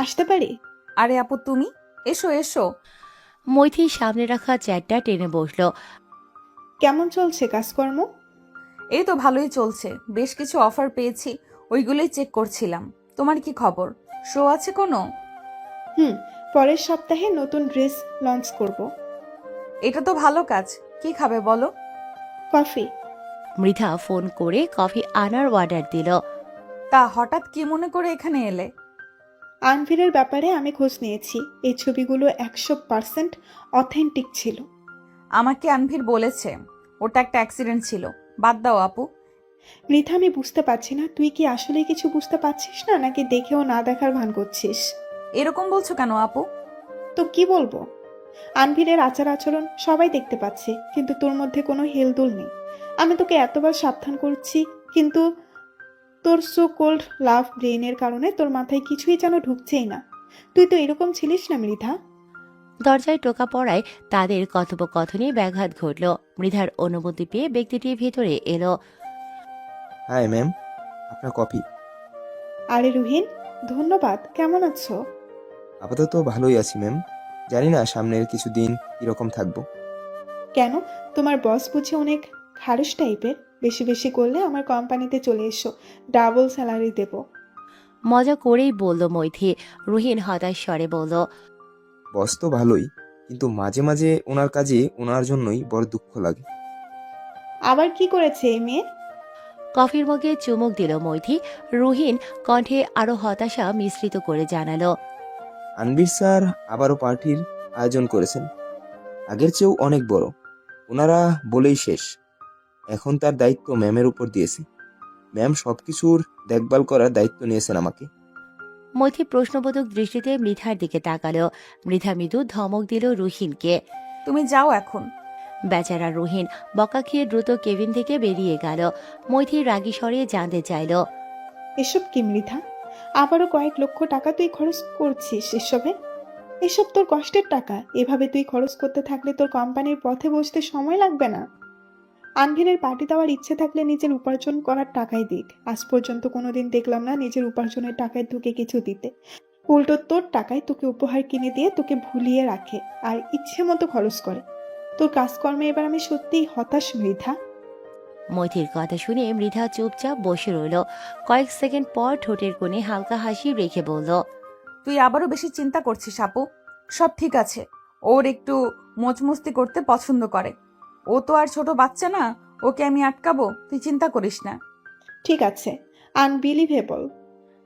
আসতে পারি? আরে আপু, তুমি এসো এসো। মৈথি সামনে রাখা চেয়ারটা টেনে বসলো। কেমন চলছে কাজকর্ম? এই তো ভালোই চলছে, বেশ কিছু অফার পেয়েছি, ওইগুলোই চেক করছিলাম। তোমার কি খবর? শো আছে কোনো? পরের সপ্তাহে নতুন ড্রেস লঞ্চ করব। এটা তো ভালো কাজ। কি খাবে বলো? কফি। মৃধা ফোন করে কফি আনার অর্ডার দিল। তা হঠাৎ কি মনে করে এখানে এলে? আনভিরের ব্যাপারে আমি খোঁজ নিয়েছি। এই ছবিগুলো 100% অথেন্টিক ছিল। আমাকে আনভির বলেছে ওটা একটা অ্যাক্সিডেন্ট ছিল। বাদ দাও আপু। মৃথা, আমি বুঝতে পারছি না তুই কি আসলে কিছু বুঝতে পারছিস না, নাকি দেখেও না দেখার ভান করছিস? এরকম বলছো কেন আপু? তো কি বলবো? আনভিরের আচার আচরণ সবাই দেখতে পাচ্ছে, কিন্তু তোর মধ্যে কোনো হেলদোল নেই। আমি তোকে এতবার সাবধান করছি, কিন্তু তোর সো কোল্ড লাভ ব্রেনের কারণে তোর মাথায় কিছুই যেন ঢুকছেই না। তুই তো এরকম ছিলিস না মৃধা। দরজায় টোকা পড়ায় তাদের কথোপকথনে ব্যাঘাত ঘটল। মৃধার অনুমতি পেয়ে ব্যক্তিটি ভেতরে এলো। হাই ম্যাম, আপনার কফি। আরে রুহিন, ধন্যবাদ। কেমন আছো? আপাতত ভালোই আছি ম্যাম। জানি না সামনের কিছুদিন কিরকম থাকবো। কেন, তোমার বস বুঝি অনেক খারস টাইপের? বেশি বেশি করলে আমার কোম্পানিতে চলে এসো, ডাবল স্যালারি দেব। মজা করেই বলল মৈথি। রুহিন হতাশ স্বরে বলল, বস তো ভালোই, কিন্তু মাঝে মাঝে ওনার কাজে ওনার জন্যই বড় দুঃখ লাগে। আবার কি করেছে এই মেয়ে? কফির মগে চুমুক দিল মৈথি। রুহিন কণ্ঠে আরো হতাশা মিশ্রিত করে জানালো, আনবির স্যার আবারও পার্টির আয়োজন করেছেন, আগের চেয়েও অনেক বড়। ওনারা বলেই শেষ। এখন তার দায়িত্ব ম্যামের উপর দিয়েছে। ম্যাম সবকিছুর দেখভাল করার দায়িত্ব নিয়েছেন আমাকে। মৈথি প্রশ্নবোধক দৃষ্টিতে মৃধার দিকে তাকালো। মৃধা মৃদু ধমক দিল রুহিনকে। তুমি যাও এখন। বেচারা রুহিন বকা খেয়ে দ্রুত কেবিন থেকে বেরিয়ে গেল। মৈথি রাগী স্বরে জানতে চাইল, এসব কি মৃধা? আবারও কয়েক লক্ষ টাকা তুই খরচ করছিস এসবে? এসব তোর কষ্টের টাকা। এভাবে তুই খরচ করতে থাকলে তোর কোম্পানির পথে বসতে সময় লাগবে না। আনভিরের পার্টি দেওয়ার ইচ্ছে থাকলে নিজের উপার্জন করার টাকাই দিক। আজ পর্যন্ত কোনোদিন দেখলাম না নিজের উপার্জনের টাকায় তোকে কিছু দিতে। উল্টো তোর টাকায় তোকে উপহার কিনে দিয়ে তোকে ভুলিয়ে রাখে আর ইচ্ছে মতো খরচ করে। তোর কাজকর্মে এবার আমি সত্যিই হতাশ মৃধা। মৈথির কথা শুনে মৃধা চুপচাপ বসে রইল। কয়েক সেকেন্ড পর ঠোঁটের কোণে হালকা হাসি রেখে বলল, তুই আবারও বেশি চিন্তা করছিস আপু। সব ঠিক আছে, ওর একটু মোচমস্তি করতে পছন্দ করে। ও তো আর ছোট বাচ্চা না, ওকে আমি আটকাবো, তুই চিন্তা করিস না। ঠিক আছে, আনবিলিভেবল।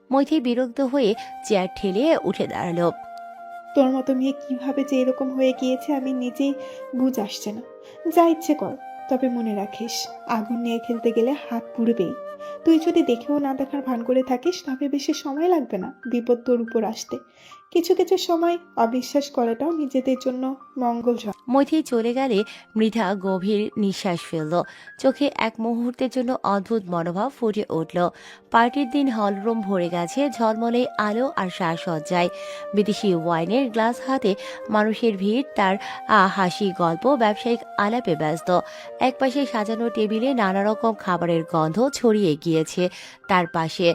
মৈথি বিরক্ত হয়ে চেয়ার ঠেলে উঠে দাঁড়ালো। তোর মতো মেয়ে কিভাবে যে এরকম হয়ে গিয়েছে আমি নিজেই বুঝ আসছে না। যা ইচ্ছে কর, তবে মনে রাখিস আগুন নিয়ে খেলতে গেলে হাত পুড়বেই। তুই যদি দেখেও না দেখার ভান করে থাকিস তবে বেশি সময় লাগবে না বিপদ তোর উপর আসতে। কিছু কিছু সময় অবিশ্বাস করাটাও নিজেদের জন্য মঙ্গল। মৈথি চলে গেলে মৃধা গভীর নিঃশ্বাস ফেলল। চোখে এক মুহূর্তের জন্য অদ্ভুত মনোভাব ফুটে উঠল। পার্টির দিন হলরুম ভরে গেছে ঝলমলে আলো আর সাজসজ্জায়। বিদেশি ওয়াইনের গ্লাস হাতে মানুষের ভিড়, তার হাসি, গল্প, ব্যবসায়িক আলাপে ব্যস্ত। একপাশে সাজানো টেবিলে নানা রকম খাবারের গন্ধ ছড়িয়ে গিয়েছে। তার পাশে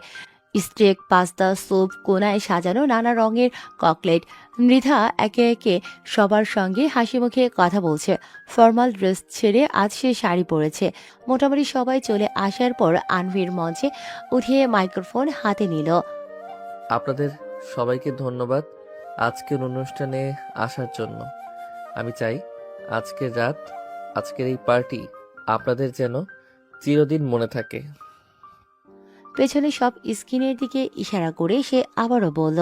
স্টেক, পাস্তা, স্যুপ, কোনায় সাজানো নানা রঙের ককলেট। মৃধা একে একে সবার সঙ্গে হাসি মুখে কথা বলছে। ফর্মাল ড্রেস ছেড়ে আজ সে শাড়ি পরেছে। মোটামুটি সবাই চলে আসার পর আনভির মঞ্চে উঠিয়ে মাইক্রোফোন হাতে নিল। আপনাদের সবাইকে ধন্যবাদ আজকের অনুষ্ঠানে আসার জন্য। আমি চাই আজকের রাত, আজকের এই পার্টি আপনাদের যেন চিরদিন মনে থাকে। পেছনে সব স্ক্রিনের দিকে ইশারা করে সে আবারও বলল,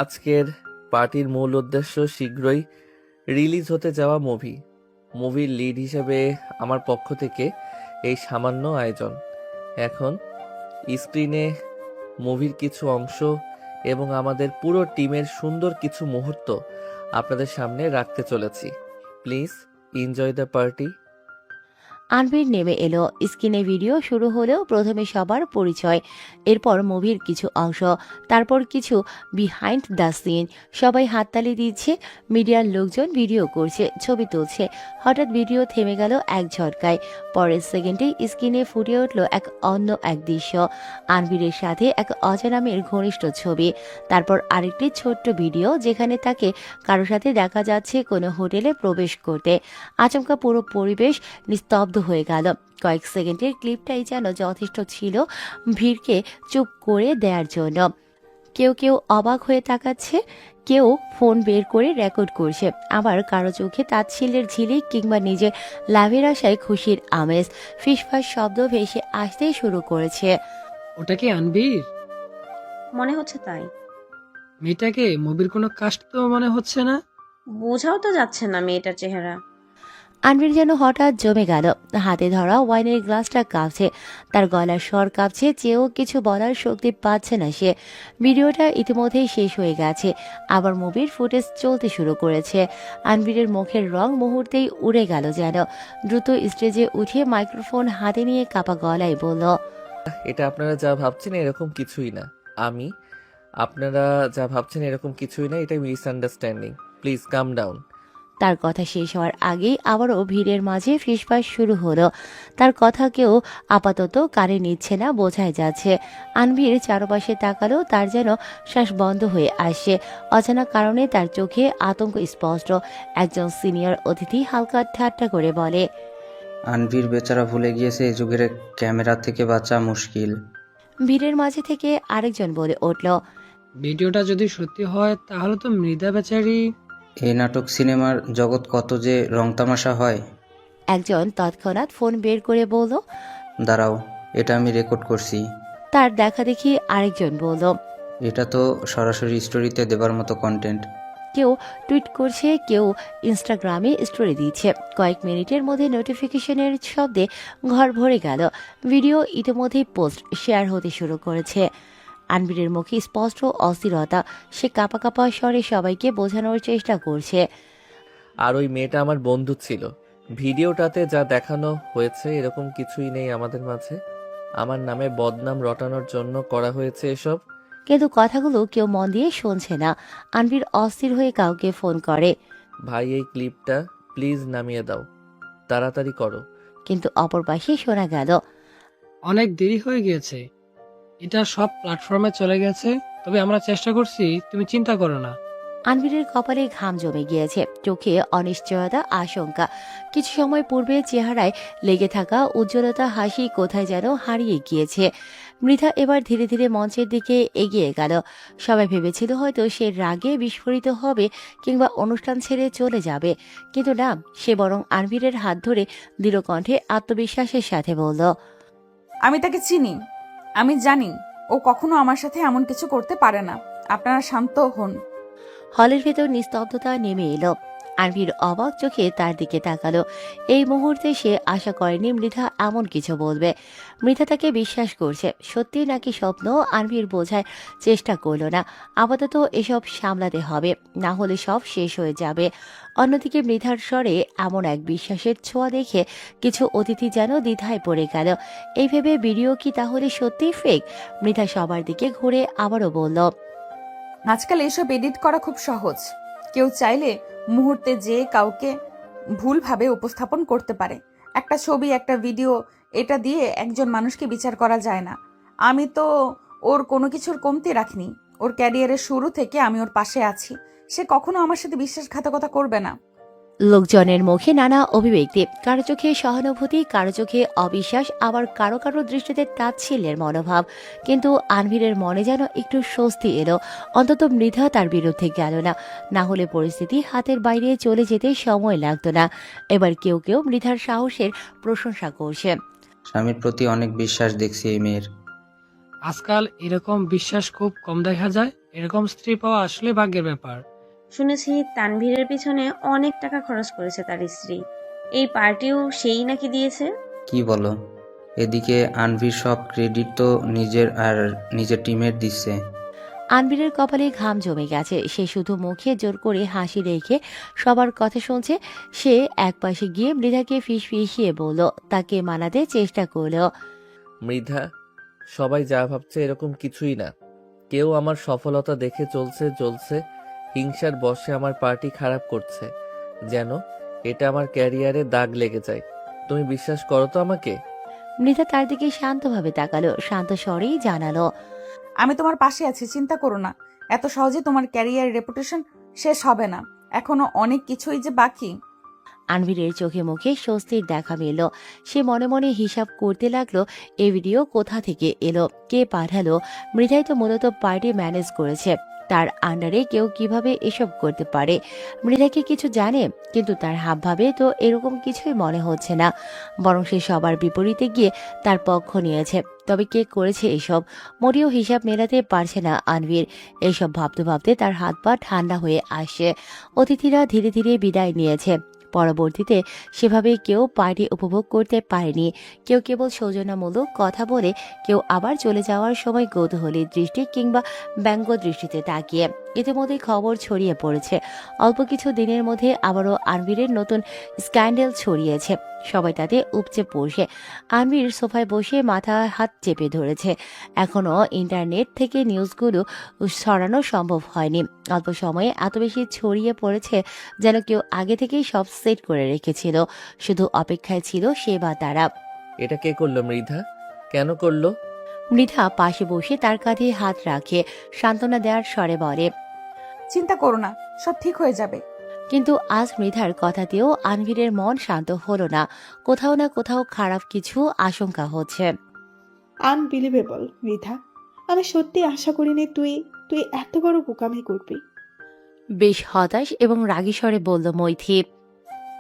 আজকের পার্টির মূল উদ্দেশ্য শীঘ্রই রিলিজ হতে যাওয়া মুভির লিড হিসেবে আমার পক্ষ থেকে এই সামান্য আয়োজন। এখন স্ক্রিনে মুভির কিছু অংশ এবং আমাদের পুরো টিমের সুন্দর কিছু মুহূর্ত আপনাদের সামনে রাখতে চলেছি। Please enjoy the party. Anvir নেমে এলো। স্ক্রিনে ভিডিও শুরু হলেও প্রথমে সবার পরিচয়, এরপর মুভির কিছু অংশ, তারপর কিছু বিহাইন্ড দ্য সিন। সবাই হাততালি দিচ্ছে, মিডিয়ার লোকজন ভিডিও করছে, ছবি তুলছে। হঠাৎ ভিডিও থেমে গেল এক ঝটকায়। পরের সেকেন্ডে স্ক্রিনে ফুটে উঠল অন্য এক দৃশ্য। আনভিরের সাথে এক অজানা মেয়ের ঘনিষ্ঠ ছবি। তারপর আরেকটি ছোট্ট ভিডিও যেখানে তাকে কারোর সাথে দেখা যাচ্ছে কোনো হোটেলে প্রবেশ করতে। আচমকা পুরো পরিবেশ নিস্তব্ধ হয়ে গেল। কয়েক সেকেন্ডের ক্লিপটাই যেন যথেষ্ট ছিল ভিড়কে চুপ করে দেওয়ার জন্য। কেউ কেউ অবাক হয়ে তাকাচ্ছে, কেউ ফোন বের করে রেকর্ড করছে, আবার কারো চোখে তাচ্ছিল্যের ঝিলিক কিংবা নিজের লাভের আশায় খুশির আমেজ। ফিসফাস শব্দ ভেসে আসতেই শুরু করেছে। ওটা কি আনবীর? মনে হচ্ছে তাই। মেয়েটাকে মুভির কোনো কাস্ট তো মনে হচ্ছে না। বোঝাও তো যাচ্ছে না মেয়েটার চেহারা। আনভির যেন হঠাৎ জমে গেল। হাতে ধরা ওয়াইনের গ্লাসটা কাঁপছে, তার গলার স্বর কাঁপছে, চেয়েও কিছু বলার শক্তি পাচ্ছে না সে। ভিডিওটা ইতিমধ্যেই শেষ হয়ে গেছে, আবার মুভির ফুটেজ চলতে শুরু করেছে। আনভিরের মুখের রং মুহূর্তেই উড়ে গেল যেন। দ্রুত স্টেজে উঠে মাইক্রোফোন হাতে নিয়ে কাঁপা গলায় বলল, এটা আপনারা যা ভাবছেন এরকম কিছুই না। আপনারা যা ভাবছেন এরকম কিছুই না, এটা মিসআন্ডারস্ট্যান্ডিং। Please come down. তার কথা শেষ হওয়ার আগেই আবারও ভিড়ের মাঝে ফিসফাস শুরু হলো। তার কথা কেউ আপাতত কানে নিচ্ছে না বোঝাই যাচ্ছে। আনভির চারপাশে তাকালো, তার যেন শ্বাস বন্ধ হয়ে আসছে। অজানা কারণে তার চোখে আতঙ্ক স্পষ্ট। একজন সিনিয়র অতিথি হালকা ঠাট্টা করে বলে, আনভির বেচারা ভুলে গিয়েছে এই যুগের ক্যামেরা থেকে বাঁচা মুশকিল। ভিড়ের মাঝে থেকে আরেকজন বলে উঠল, ভিডিওটা যদি সত্যি হয় তাহলে তো মৃধা বেচারি। এই নাটক সিনেমার জগৎ কত যে রং তামাশা হয়। একজন তৎক্ষণাৎ ফোন বের করে বলল, দাঁড়াও, এটা আমি রেকর্ড করছি। তার দেখা দেখি আরেকজন বলল, এটা তো সরাসরি স্টোরিতে দেবার মতো কন্টেন্ট। কেউ টুইট করছে, কেউ ইনস্টাগ্রামে স্টোরি দিচ্ছে। কয়েক মিনিটের মধ্যে নোটিফিকেশনের শব্দে ঘর ভরে গেল। ভিডিও ইতিমধ্যেই পোস্ট শেয়ার হতে শুরু করেছে। আনভিরের মুখে স্পষ্ট অস্থিরতা। সে কাঁপা কাঁপা স্বরে সবাইকে বোঝানোর চেষ্টা করছে। আর ওই মেয়েটা আমার বন্ধু ছিল। ভিডিওটাতে যা দেখানো হয়েছে এরকম কিছুই নেই আমাদের মাঝে। আমার নামে বদনাম রটানোর জন্য করা হয়েছে এসব। কিন্তু কথাগুলো কেউ মন দিয়ে শুনছে না। আনভির অস্থির হয়ে কাউকে ফোন করে, ভাই এই ক্লিপটা প্লিজ নামিয়ে দাও, তাড়াতাড়ি করো। কিন্তু অপর পাশে শোনা গেল, অনেক দেরি হয়ে গিয়েছে, এটা সব প্ল্যাটফর্মে চলে গেছে, তবে আমরা চেষ্টা করছি, তুমি চিন্তা করো না। আনভিরের কপালে ঘাম জমে গিয়েছে, চোখে অনিশ্চয়তা, আশঙ্কা। কিছু সময় পূর্বে চেহারায় লেগে থাকা উজ্জ্বলতা, হাসি কোথায় যেন হারিয়ে গিয়েছে। মৃধা এবার ধীরে ধীরে মঞ্চের দিকে এগিয়ে গেল। সবাই ভেবেছিল হয়তো সে রাগে বিস্ফোরিত হবে কিংবা অনুষ্ঠান ছেড়ে চলে যাবে, কিন্তু না, সে বরং আনভিরের হাত ধরে দৃঢ় কণ্ঠে আত্মবিশ্বাসের সাথে বলল, আমি তাকে চিনি, আমি জানি ও কখনো আমার সাথে এমন কিছু করতে পারে না। আপনারা শান্ত হন। হলের ভেতর নিস্তব্ধতা নেমে এলো। আনভির অবাক চোখে তার দিকে তাকালো। এই মুহূর্তে সে আশা করেনি মৃধা এমন কিছু বলবে। মৃধা তাকে বিশ্বাস করছে, সত্যি নাকি স্বপ্ন আনভির বোঝার চেষ্টা করলো না। আপাতত এসব সামলাতে হবে, না হলে সব শেষ হয়ে যাবে। অন্যদিকে মৃধার স্বরে এমন এক বিশ্বাসের ছোঁয়া দেখে কিছু অতিথি যেন দ্বিধায় পড়ে গেল। এই ভেবে ভিডিও কি তাহলে সত্যিই ফেক? মৃধা সবার দিকে ঘুরে আবারও বলল, আজকাল এসব এডিট করা খুব সহজ। কেউ চাইলে মুহূর্তে যে কাউকে ভুলভাবে উপস্থাপন করতে পারে। একটা ছবি, একটা ভিডিও, এটা দিয়ে একজন মানুষকে বিচার করা যায় না। আমি তো ওর কোনো কিছুর কমতি রাখিনি। ওর ক্যারিয়ারের শুরু থেকে আমি ওর পাশে আছি। সে কখনো আমার সাথে বিশ্বাসঘাতকতা করবে না। লোকজনের মুখে নানা অভিব্যক্তি, কারো চোখে সহানুভূতি, কারো চোখে অবিশ্বাস, আবার কারো কারো দৃষ্টিতে তাচ্ছিল্যের মনোভাব। কিন্তু আনভিরের মনে যেন একটু স্বস্তি এলো। অন্তত মৃধা তার বিরুদ্ধে গেল না, না হলে পরিস্থিতি হাতের বাইরে চলে যেতে সময় লাগতো না। এবার কেউ কেউ মৃধার সাহসের প্রশংসা করছে। স্বামীর প্রতি অনেক বিশ্বাস দেখছি এই মেয়ের। আজকাল এরকম বিশ্বাস খুব কম দেখা যায়। এরকম স্ত্রী পাওয়া আসলে ভাগ্যের ব্যাপার। শুনেছি তানভীরের পিছনে অনেক টাকা খরচ করেছে তার স্ত্রী। এই পার্টিও সেই নাকি দিয়েছে। কি বলো? এদিকে আনভির সব ক্রেডিট তো নিজের আর নিজের টিমের দিচ্ছে। আনভিরের কপালে ঘাম জমে গেছে। সে শুধু মুখে জোর করে হাসি রেখে সবার কথা শুনছে। সে একপাশে গিয়ে মৃধাকে ফিসফিসিয়ে বলল, তাকে মানাতে চেষ্টা করলো। মৃধা, সবাই যা ভাবছে এরকম কিছুই না। কেউ আমার সফলতা দেখে চলছে, হিংসার বশে আমার পার্টি খারাপ করছে, যেন এটা আমার ক্যারিয়ারে দাগ লেগে যায়। তুমি বিশ্বাস করো তো আমাকে? মৃধা তার দিকে শান্তভাবে তাকালো, শান্ত স্বরেই জানালো, আমি তোমার পাশে আছি, চিন্তা করো না। এত সহজে তোমার ক্যারিয়ার রেপুটেশন শেষ হবে না। এখনো অনেক কিছুই যে বাকি। আনভিরের চোখে মুখে স্বস্তির দেখা মিলল। সে মনে মনে হিসাব করতে লাগলো, এই ভিডিও কোথা থেকে এলো, কে পাঠালো। মৃধাই তো মূলত পার্টি ম্যানেজ করেছে। তার আন্ডারে কেউ কিভাবে এসব করতে পারে? মৃধা কি কিছু জানে? কিন্তু তার হাবভাবে তো এরকম কিছুই মনে হচ্ছে না, বরং সে সবার বিপরীতে গিয়ে তার পক্ষ নিয়েছে। তবে কে করেছে এসব? মোটেও হিসাব মেলাতে পারছে না আনভির। এইসব ভাবতে ভাবতে তার হাত পা ঠান্ডা হয়ে আসছে। অতিথিরা ধীরে ধীরে বিদায় নিয়েছে। পরবর্তীতে সেভাবে কেউ পার্টি উপভোগ করতে পারেনি। কেউ কেবল সৌজন্যমূলক কথা বলে, কেউ আবার চলে যাওয়ার সময় কৌতূহলী দৃষ্টি কিংবা ব্যঙ্গ দৃষ্টিতে তাকিয়ে। ইতিমধ্যে খবর ছড়িয়ে পড়েছে। অল্প কিছু দিনের মধ্যে আবারও আনভিরের নতুন স্ক্যান্ডেল ছড়িয়েছে। সবাই তাতে উপচে পড়ছে। আনভির সোফায় বসে মাথা হাত চেপে ধরেছে। এখনও ইন্টারনেট থেকে নিউজগুলো ছড়ানো সম্ভব হয়নি। অল্প সময়ে এত বেশি ছড়িয়ে পড়েছে যেন কেউ আগে থেকেই সব সেট করে রেখেছিল। শুধু অপেক্ষায় ছিল সে বা তারা। এটা কে করলো মৃধা? কেন করলো? মৃধা পাশে বসে তার কাঁধে হাত রাখে সান্ত্বনা দেওয়ার স্বরে বলে, চিন্তা করো না, সব ঠিক হয়ে যাবে। কিন্তু আজ মৃধার কথাতেও আনভিরের মন শান্ত হলো না। কোথাও না কোথাও খারাপ কিছু আশঙ্কা হচ্ছে। আনবিলিভেবল মৃধা, আমি সত্যি আশা করিনি তুই তুই এত বড় বোকামি করবি। বেশ হতাশ এবং রাগী স্বরে বলল মৈথি,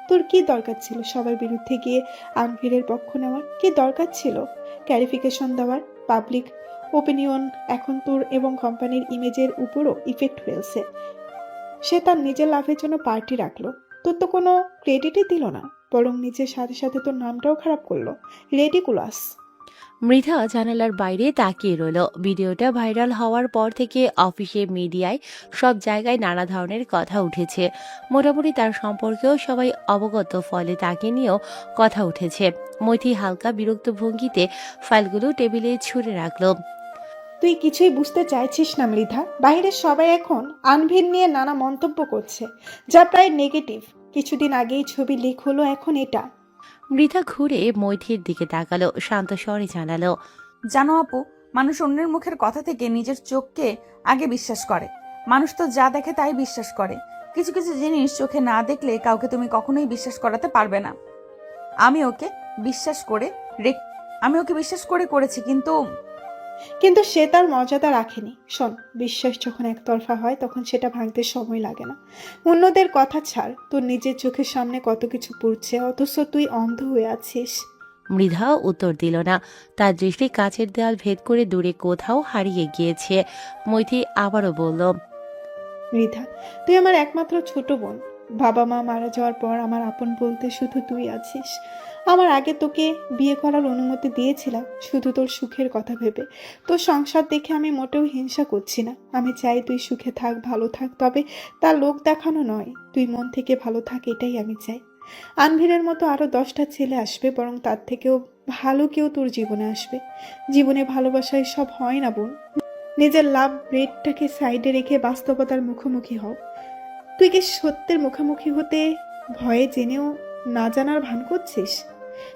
তোর কি দরকার ছিল সবার বিরুদ্ধে গিয়ে আনভিরের পক্ষ নেওয়ার? কি দরকার ছিল ক্যারিফিকেশন দেওয়ার? পাবলিক ওপিনিয়ন এখন তোর এবং কোম্পানির ইমেজের উপরও ইফেক্ট ফেলছে। সে তার নিজের লাভের জন্য পার্টি রাখলো, তোর তো কোনো ক্রেডিটই দিল না, বরং নিজের সাথে সাথে তোর নামটাও খারাপ করলো। রেডিকুলাস। মৃধা জানালার বাইরে তাকিয়ে রইল। ভিডিওটা ভাইরাল হওয়ার পর থেকে অফিসে, মিডিয়ায়, সব জায়গায় নানা ধরনের কথা উঠেছে। মোটামুটি তার সম্পর্কেও সবাই অবগত, ফলে তাকে নিয়েও কথা উঠেছে। মৈথি হালকা বিরক্ত ভঙ্গিতে ফাইলগুলো টেবিলে ছুঁড়ে রাখল। তুই কিছুই বুঝতে চাইছিস না মৃধা। বাইরের সবাই এখন আনভির নিয়ে নানা মন্তব্য করছে, যা প্রায় নেগেটিভ। কিছুদিন আগেই ছবি লিক হলো, এখন এটা। মৃধা ঘুরে মৈথির দিকে তাকালো, শান্ত স্বরে জানালো, জানো আপু, মানুষ অন্যের মুখের কথা থেকে নিজের চোখকে আগে বিশ্বাস করে। মানুষ তো যা দেখে তাই বিশ্বাস করে। কিছু কিছু জিনিস চোখে না দেখলে কাউকে তুমি কখনোই বিশ্বাস করাতে পারবে না। আমি ওকে বিশ্বাস করে করেছি, কিন্তু কিন্তু সে তার মর্যাদা রাখেনি। শোন, বিশ্বাস যখন একতরফা হয় তখন সেটা ভাঙতে সময় লাগে না। অন্যদের কথা ছাড়, তোর নিজের চোখের সামনে কত কিছু পড়ছে, অথচ তুই অন্ধ হয়ে আছিস। মৃধা উত্তর দিল না। তার দৃষ্টি কাচের দেয়াল ভেদ করে দূরে কোথাও হারিয়ে গিয়েছে। মৈথি আবারও বলল, মৃধা, তুই আমার একমাত্র ছোট বোন। বাবা মা মারা যাওয়ার পর আমার আপন বলতে শুধু তুই আছিস। আমার আগে তোকে বিয়ে করার অনুমতি দিয়েছিলাম শুধু তোর সুখের কথা ভেবে। তোর সংসার দেখে আমি মোটেও হিংসা করছি না। আমি চাই তুই সুখে থাক, ভালো থাক, তবে তার লোক দেখানো নয়। তুই মন থেকে ভালো থাক, এটাই আমি চাই। আনভিরের মতো আরো 10টা ছেলে আসবে, বরং তার থেকেও ভালো কেউ তোর জীবনে আসবে। জীবনে ভালোবাসায় সব হয় না বোন। নিজের লাভ রেটটাকে সাইডে রেখে বাস্তবতার মুখোমুখি হও। তুই কি সত্যের মুখোমুখি হতে ভয়ে জেনেও না জানার ভান করছিস?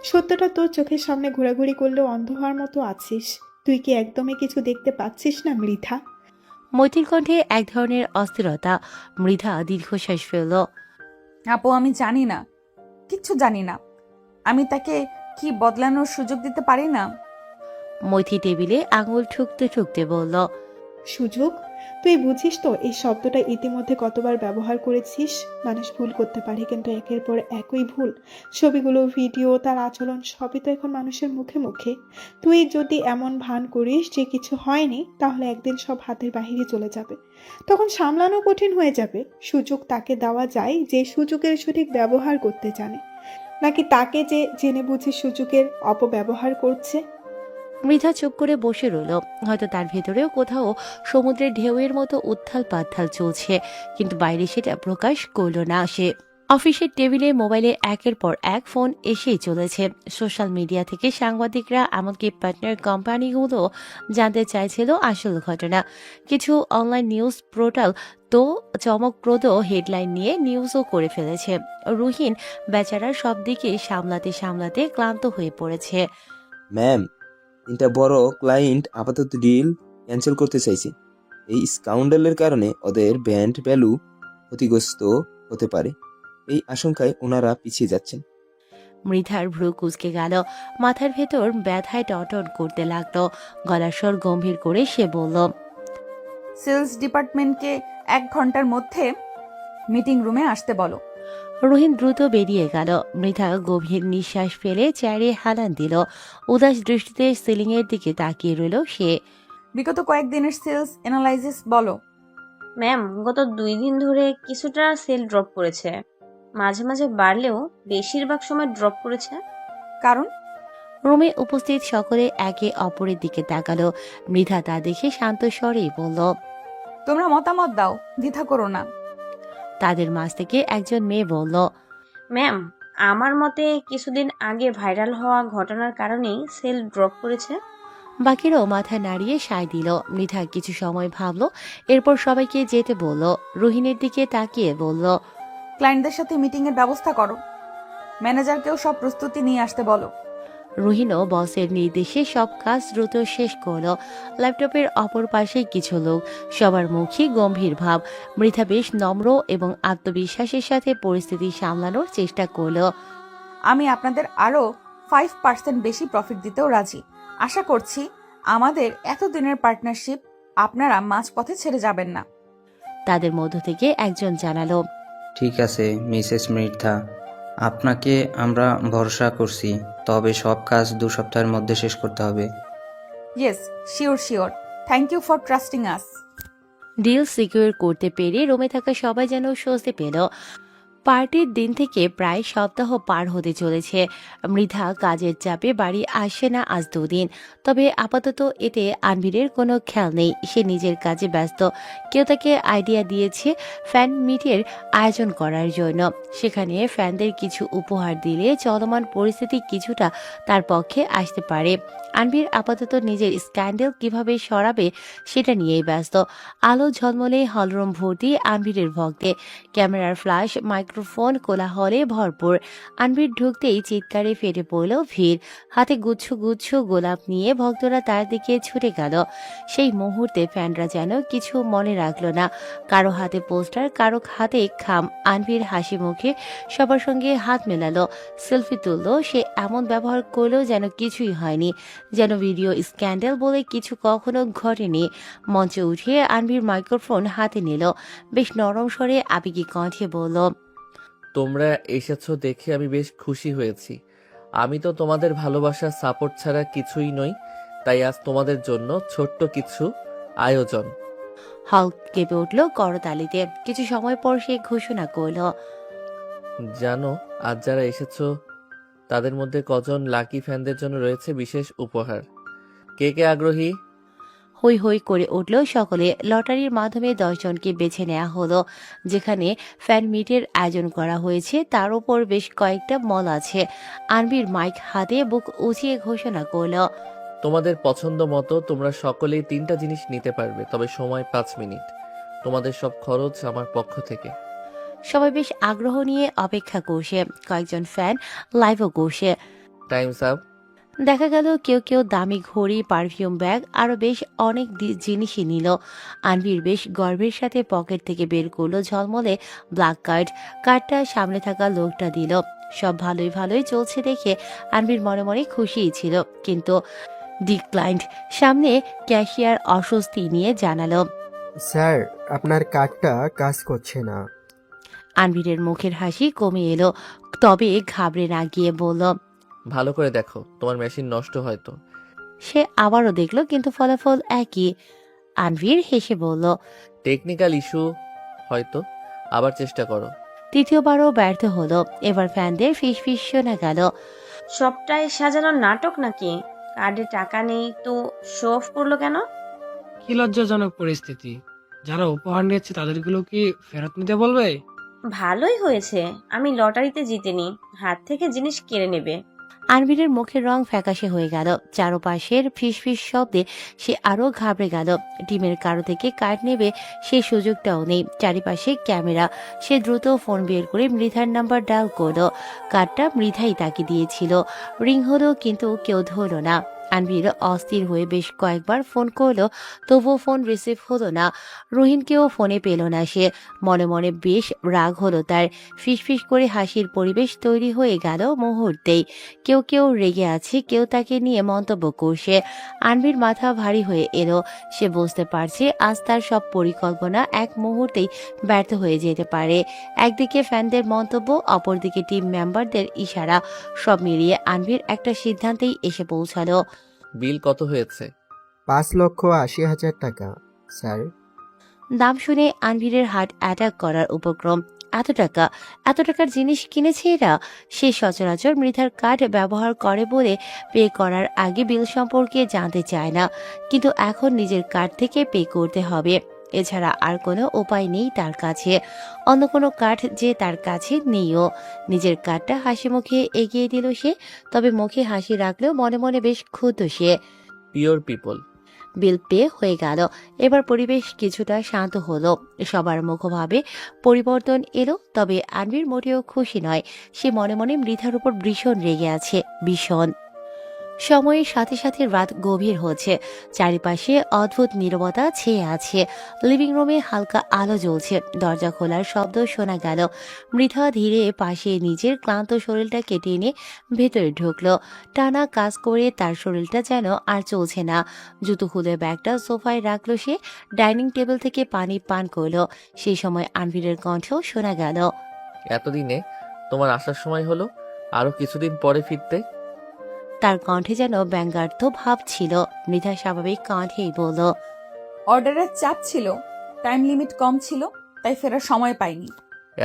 সত্যটা তোর চোখের সামনে ঘোরাঘুরি করলেও অন্ধ হওয়ার মতো আছিস। তুই কি একদমই কিছু দেখতে পাচ্ছিস না মৃধা? মৈথির কণ্ঠে এক ধরনের অস্থিরতা। মৃধা দীর্ঘশ্বাস ফেলল। আপু, আমি জানি না, কিচ্ছু জানি না। আমি তাকে কি বদলানোর সুযোগ দিতে পারি না? মৈথি টেবিলে আঙুল ঠুকতে ঠুকতে বলল, সুযোগ? তুই বুঝিস তো এই শব্দটা ইতিমধ্যে কতবার ব্যবহার করেছিস? মানুষ ভুল করতে পারে, কিন্তু একের পর একই ভুল। ছবিগুলো, ভিডিও, তার আচরণ সবই তো এখন মানুষের মুখে মুখে। তুই যদি এমন ভান করিস যে কিছু হয়নি, তাহলে একদিন সব হাতের বাহিরে চলে যাবে। তখন সামলানো কঠিন হয়ে যাবে। সুযোগ তাকে দেওয়া যায় যে সুযোগের সঠিক ব্যবহার করতে জানে, নাকি তাকে যে জেনে বুঝে সুযোগের অপব্যবহার করছে। মৃধা চুপ করে বসে রইল। হয়তো তার ভেতরেও কোথাও সমুদ্রের ঢেউয়ের মতো উত্থাল পাত্থাল চলছে, কিন্তু বাইরে সেটা প্রকাশ করল না সে। অফিসের টেবিলে মোবাইলে একের পর এক ফোন এসেই চলেছে। সোশ্যাল মিডিয়া থেকে সাংবাদিকরা, এমনকি পার্টনার কোম্পানিগুলো জানতে চাইছিল আসল ঘটনা। কিছু অনলাইন নিউজ পোর্টাল তো চমকপ্রদ হেডলাইন নিয়ে নিউজও করে ফেলেছে। রুহিন বেচারার সব দিকে সামলাতে সামলাতে ক্লান্ত হয়ে পড়েছে। ম্যাম, 3টা বড় ক্লায়েন্ট আপাতত ডিল ক্যান্সেল করতে চাইছে। এই স্কাউন্ডালের কারণে ওদের ব্র্যান্ড ভ্যালু ক্ষতিগ্রস্ত হতে পারে। এই আশঙ্কায় ওনারা পিছিয়ে যাচ্ছেন। মৃধার ভ্রু কুঁচকে গেল। মাথার ভেতর ব্যথায় টনটন করতে লাগলো। গলার স্বর গম্ভীর করে সে বলল, সেলস ডিপার্টমেন্টকে 1 ঘন্টার মধ্যে মিটিং রুমে আসতে বলো। রুহিন দ্রুত বেরিয়ে গেল। মৃধা গভীর নিঃশ্বাস ফেলে চেয়ারে হেলান দিল। উদাস দৃষ্টিতে সিলিং এর দিকে তাকিয়ে রইল সে। বিগত কয়েকদিনের সেলস অ্যানালাইসিস বলো। ম্যাম, গত 2 দিন ধরে কিছুটা সেল ড্রপ করেছে। মাঝে মাঝে বাড়লেও বেশিরভাগ সময় ড্রপ করেছে। কারণ? রুমে উপস্থিত সকলে একে অপরের দিকে তাকালো। মৃধা তা দেখে শান্ত স্বরেই বলল, তোমরা মতামত দাও, দ্বিধা করো না। তাদের মাঝ থেকে একজন মেয়ে বলল, ম্যাম, আমার মতে কিছুদিন আগে ভাইরাল হওয়া ঘটনার কারণেই সেল ড্রপ করেছে। বাকিরাও মাথা নাড়িয়ে সায় দিল। মৃধা কিছু সময় ভাবলো, এরপর সবাইকে যেতে বলল। রুহিনের দিকে তাকিয়ে বলল, ক্লায়েন্টদের সাথে মিটিং এর ব্যবস্থা করো। ম্যানেজারকেও সব প্রস্তুতি নিয়ে আসতে বলো। রুহিনও বসের নির্দেশে সব কাজ দ্রুত শেষ করল। ল্যাপটপের অপর পাশে কিছু লোক, সবার মুখে গম্ভীর ভাব। মৃধা বেশ নম্র এবং আত্মবিশ্বাসের সাথে পরিস্থিতি সামলানোর চেষ্টা করল। আমি আপনাদের আরো 5% বেশি প্রফিট দিতেও রাজি। আশা করছি আমাদের এতদিনের পার্টনারশিপ আপনারা মাঝপথে ছেড়ে যাবেন না। তাদের মধ্য থেকে একজন জানালো, ঠিক আছে মিসেস মৃধা, আপনাকে আমরা ভরসা করছি, তবে সব কাজ 2 সপ্তাহের মধ্যে শেষ করতে হবে। Yes, sure sure. Thank you for trusting us. Deal secure করতে পেরে রুমে থাকা সবাই যেন স্বস্তি পেল। পার্টির দিন থেকে প্রায় সপ্তাহ পার হতে চলেছে। মৃধা কাজের চাপে বাড়ি আসে না আজ 2 দিন। তবে আপাতত এতে আনভিরের কোনো খেয়াল নেই। সে নিজের কাজে ব্যস্ত। কেউ তাকে আইডিয়া দিয়েছে ফ্যান মিটের আয়োজন করার জন্য। সেখানে ফ্যানদের কিছু উপহার দিলে চলমান পরিস্থিতি কিছুটা তার পক্ষে আসতে পারে। আনভির আপাতত নিজের স্ক্যান্ডেল কিভাবে সরাবে সেটা নিয়েই ব্যস্ত। আলো ঝলমলে হলরুম ভর্তি আনভিরের ভক্তে। ক্যামেরার ফ্ল্যাশ, মাইক্রো মাইক্রোফোন কোলাহলে ভরপুর। আনভির ঢুকতেই চিৎকারে ফেটে পড়ল ভিড়। হাতে গুচ্ছ গুচ্ছ গোলাপ নিয়ে ভক্তরা তার দিকে ছুটে গেল। সেই মুহূর্তে ফ্যানরা যেন কিছু মনে রাখলো না। কারো হাতে পোস্টার, কারো হাতে খাম। আনভির হাসি মুখে সবার সঙ্গে হাত মেলালো, সেলফি তুললো। সে এমন ব্যবহার করলো যেন কিছুই হয়নি, যেন ভিডিও স্ক্যান্ডাল বলে কিছু কখনো ঘটেনি। মঞ্চে উঠে আনভির মাইক্রোফোন হাতে নিল, বেশ নরম স্বরে আবেগী কণ্ঠে বলল, তোমরা এসেছো দেখে আমি বেশ খুশি হয়েছি। আমি তো তোমাদের ভালোবাসার সাপোর্ট ছাড়া কিছুই নই, তাই আজ তোমাদের জন্য ছোট্ট কিছু আয়োজন। হল কেঁপে উঠল করতালিতে। কিছু সময় পর সে ঘোষণা করল, জানো আজ যারা এসেছো তাদের মধ্যে কজন লাকি ফ্যানদের জন্য রয়েছে বিশেষ উপহার। কে কে আগ্রহী? হই হই করে উঠল সকলে। লটারির মাধ্যমে 10 জনকে বেছে নেওয়া হলো। যেখানে ফ্যান মিটের আয়োজন করা হয়েছে তার উপর বেশ কয়েকটা মল আছে। আনভির মাইক হাতে বুক উঁচিয়ে ঘোষণা করল, তোমাদের পছন্দ মতো তোমরা সকলেই 3টা জিনিস নিতে পারবে, তবে সময় 5 মিনিট। তোমাদের সব খরচ আমার পক্ষ থেকে। সবাই বেশ আগ্রহ নিয়ে অপেক্ষা করছে। কয়েকজন ফ্যান লাইভও করছে। Times up. দেখা গেল কেউ কেউ দামি ঘড়ি, পারফিউম ব্যাগ, আরো বেশ অনেক জিনিসই নিল। আনভির বেশ গর্বের সাথে পকেট থেকে বের করলো ঝলমলে ব্ল্যাক কার্ড। কার্ডটা সামনে থাকা লোকটা দিল। সব ভালোই ভালোই চলছে দেখে আনভির মনে মনে খুশিই ছিল, কিন্তু ডিক্লাইন্ড। সামনে ক্যাশিয়ার অস্বস্তি নিয়ে জানালো, স্যার, আপনার কার্ডটা কাজ করছে না। আনভিরের মুখের হাসি কমে এলো, তবে ঘাবড়ে না গিয়ে বলল, ভালো করে দেখো, তোমার মেশিন নষ্ট হয়তো। সে আবারও দেখলো, কিন্তু ফলাফল একই। আনভির হেসে বলল, টেকনিক্যাল ইস্যু হয়তো, আবার চেষ্টা করো। তৃতীয়বারও ব্যর্থ হলো। এবার ফ্যানদের ফিসফিস শোনা গেল, সবটাই সাজানো নাটক নাকি? কার্ডে টাকা নেই তো শো অফ করলো কেন? কি লজ্জাজনক পরিস্থিতি। যারা উপহার নিয়েছে তাদেরগুলো কি ফেরত নিতে বলবে? ভালোই হয়েছে আমি লটারিতে জিতেনি, হাত থেকে জিনিস কেড়ে নেবে। আনভিরের মুখের রং ফ্যাকাশে হয়ে গেল। চারপাশের ফিসফিস শব্দে সে আরো ঘাবড়ে গেল। টিমের কারো থেকে কার্ড নেবে সেই সুযোগটাও নেই। চারিপাশে ক্যামেরা। সে দ্রুত ফোন বের করে মৃধার নাম্বার ডায়াল করলো। কার্ডটা মৃধাই তাকে দিয়েছিল। রিং হলো, কিন্তু কেউ ধরল না। আনভির অস্থির হয়ে বেশ কয়েকবার ফোন করলো, তবুও ফোন রিসিভ হলো না। রহিমকেও ফোনে পেল না সে। মনে মনে বেশ রাগ হলো তার। ফিসফিস করে হাসির পরিবেশ তৈরি হয়ে গেল মুহূর্তেই। কেউ কেউ রেগে আছে, কেউ তাকে নিয়ে মন্তব্য করছে। আনভির মাথা ভারী হয়ে এলো। সে বুঝতে পারছে আজ তার সব পরিকল্পনা এক মুহূর্তেই ব্যর্থ হয়ে যেতে পারে। একদিকে ফ্যানদের মন্তব্য, অপরদিকে টিম মেম্বারদের ইশারা। সব মিলিয়ে আনভির একটা সিদ্ধান্তেই এসে পৌঁছালো। বিল কত হয়েছে? 5,80,000 টাকা, স্যার। দাম শুনে আনভিরের হার্ট অ্যাটাক করার উপক্রম। এত টাকা, এত টাকার জিনিস কিনেছে এরা? সে সচরাচর মৃধার কার্ড ব্যবহার করে বলে পে করার আগে বিল সম্পর্কে জানতে চায় না, কিন্তু এখন নিজের কার্ড থেকে পে করতে হবে। এছাড়া আর কোনো উপায় নেই তার কাছে। অন্য কোনো কার্ড যে তার কাছে নেইও। নিজের কার্ডটা হাসি মুখে এগিয়ে দিল সে, তবে মুখে হাসি রাখলেও মনে মনে বেশ ক্ষুব্ধ সে। Pure people. বিল পে হয়ে গেল। এবার পরিবেশ কিছুটা শান্ত হলো। সবার মুখভাবে পরিবর্তন এলো, তবে আনভির মোটেও খুশি নয়। সে মনে মনে মৃধার উপর ভীষণ রেগে আছে, ভীষণ। সময়ের সাথে সাথে রাত গভীর হচ্ছে। চারিপাশে অদ্ভুত নীরবতা ছেয়ে আছে। লিভিং রুমে হালকা আলো জ্বলছে। দরজা খোলার শব্দ শোনা গেল। মৃধা ধীরে পাশে নিজের ক্লান্ত শরীরটাকে টেনে ভেতরে ঢুকলো। টানা কাজ করে তার শরীরটা যেন আর চলছে না। জুতো খুলে ব্যাগটা সোফায় রাখলো সে। ডাইনিং টেবিল থেকে পানি পান করলো। সেই সময় আনভিরের কণ্ঠেও শোনা গেল, এতদিনে তোমার আসার সময় হলো, আরো কিছুদিন পরে ফিরতে। তার কণ্ঠে যেন ব্যঙ্গার্থ ভাব ছিল। মৃধা স্বাভাবিক কণ্ঠেই বলল, অর্ডারের চাপ ছিল, টাইম লিমিট কম ছিল, তাই ফেরার সময় পাইনি।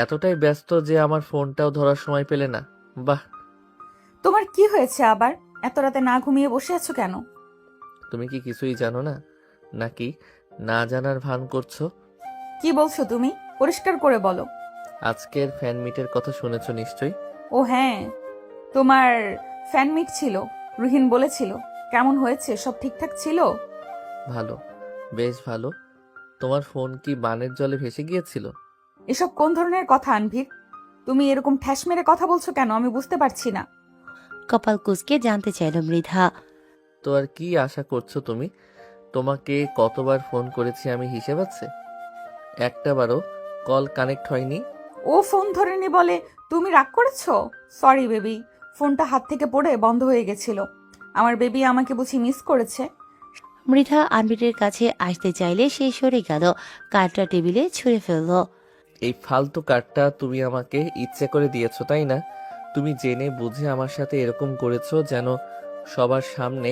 এতটাই ব্যস্ত যে আমার ফোনটাও ধরার সময় পেলে না। বাহ। তোমার কি হয়েছে আবার? এত রাতে না ঘুমিয়ে বসে আছো কেন? তুমি কি কিছুই জানো না, নাকি না জানার ভান করছো? কি বলছো তুমি? পরিষ্কার করে বলো। আজকের ফ্যান মিটের কথা শুনেছো নিশ্চয়ই। ও হ্যাঁ, তোমার ফ্যান মিট ছিল, রুহিন বলেছিল। কেমন হয়েছে? সব ঠিকঠাক ছিল? ভালো, বেশ ভালো। তোমার ফোন কি বানের জলে ভেসে গিয়েছিল? এসব কোন ধরনের কথা আনভির? তুমি এরকম ঠ্যাস মেরে কথা বলছো কেন আমি বুঝতে পারছি না। কপাল কুঁচকে জানতে চাইল মৃধা। তো আর কি আশা করছো তুমি? তোমাকে কতবার ফোন করেছি আমি হিসেব আছে? একটাবারও কল কানেক্ট হয়নি। ও ফোন ধরেনি বলে তুমি রাগ করেছো? সরি বেবি, ফোনটা হাত থেকে পড়ে বন্ধ হয়ে গেছিল। আমার বেবি আমাকে বুঝি মিস করেছে। মৃধা আনবিরের কাছে আসতে চাইলে সে সরে গেল, কার্ডটা টেবিলে ছুঁড়ে ফেলল। এই ফালতু কার্ডটা তুমি আমাকে ইচ্ছে করে দিয়েছো তাই না? তুমি জেনে বুঝে আমার সাথে এরকম করেছো যেন সবার সামনে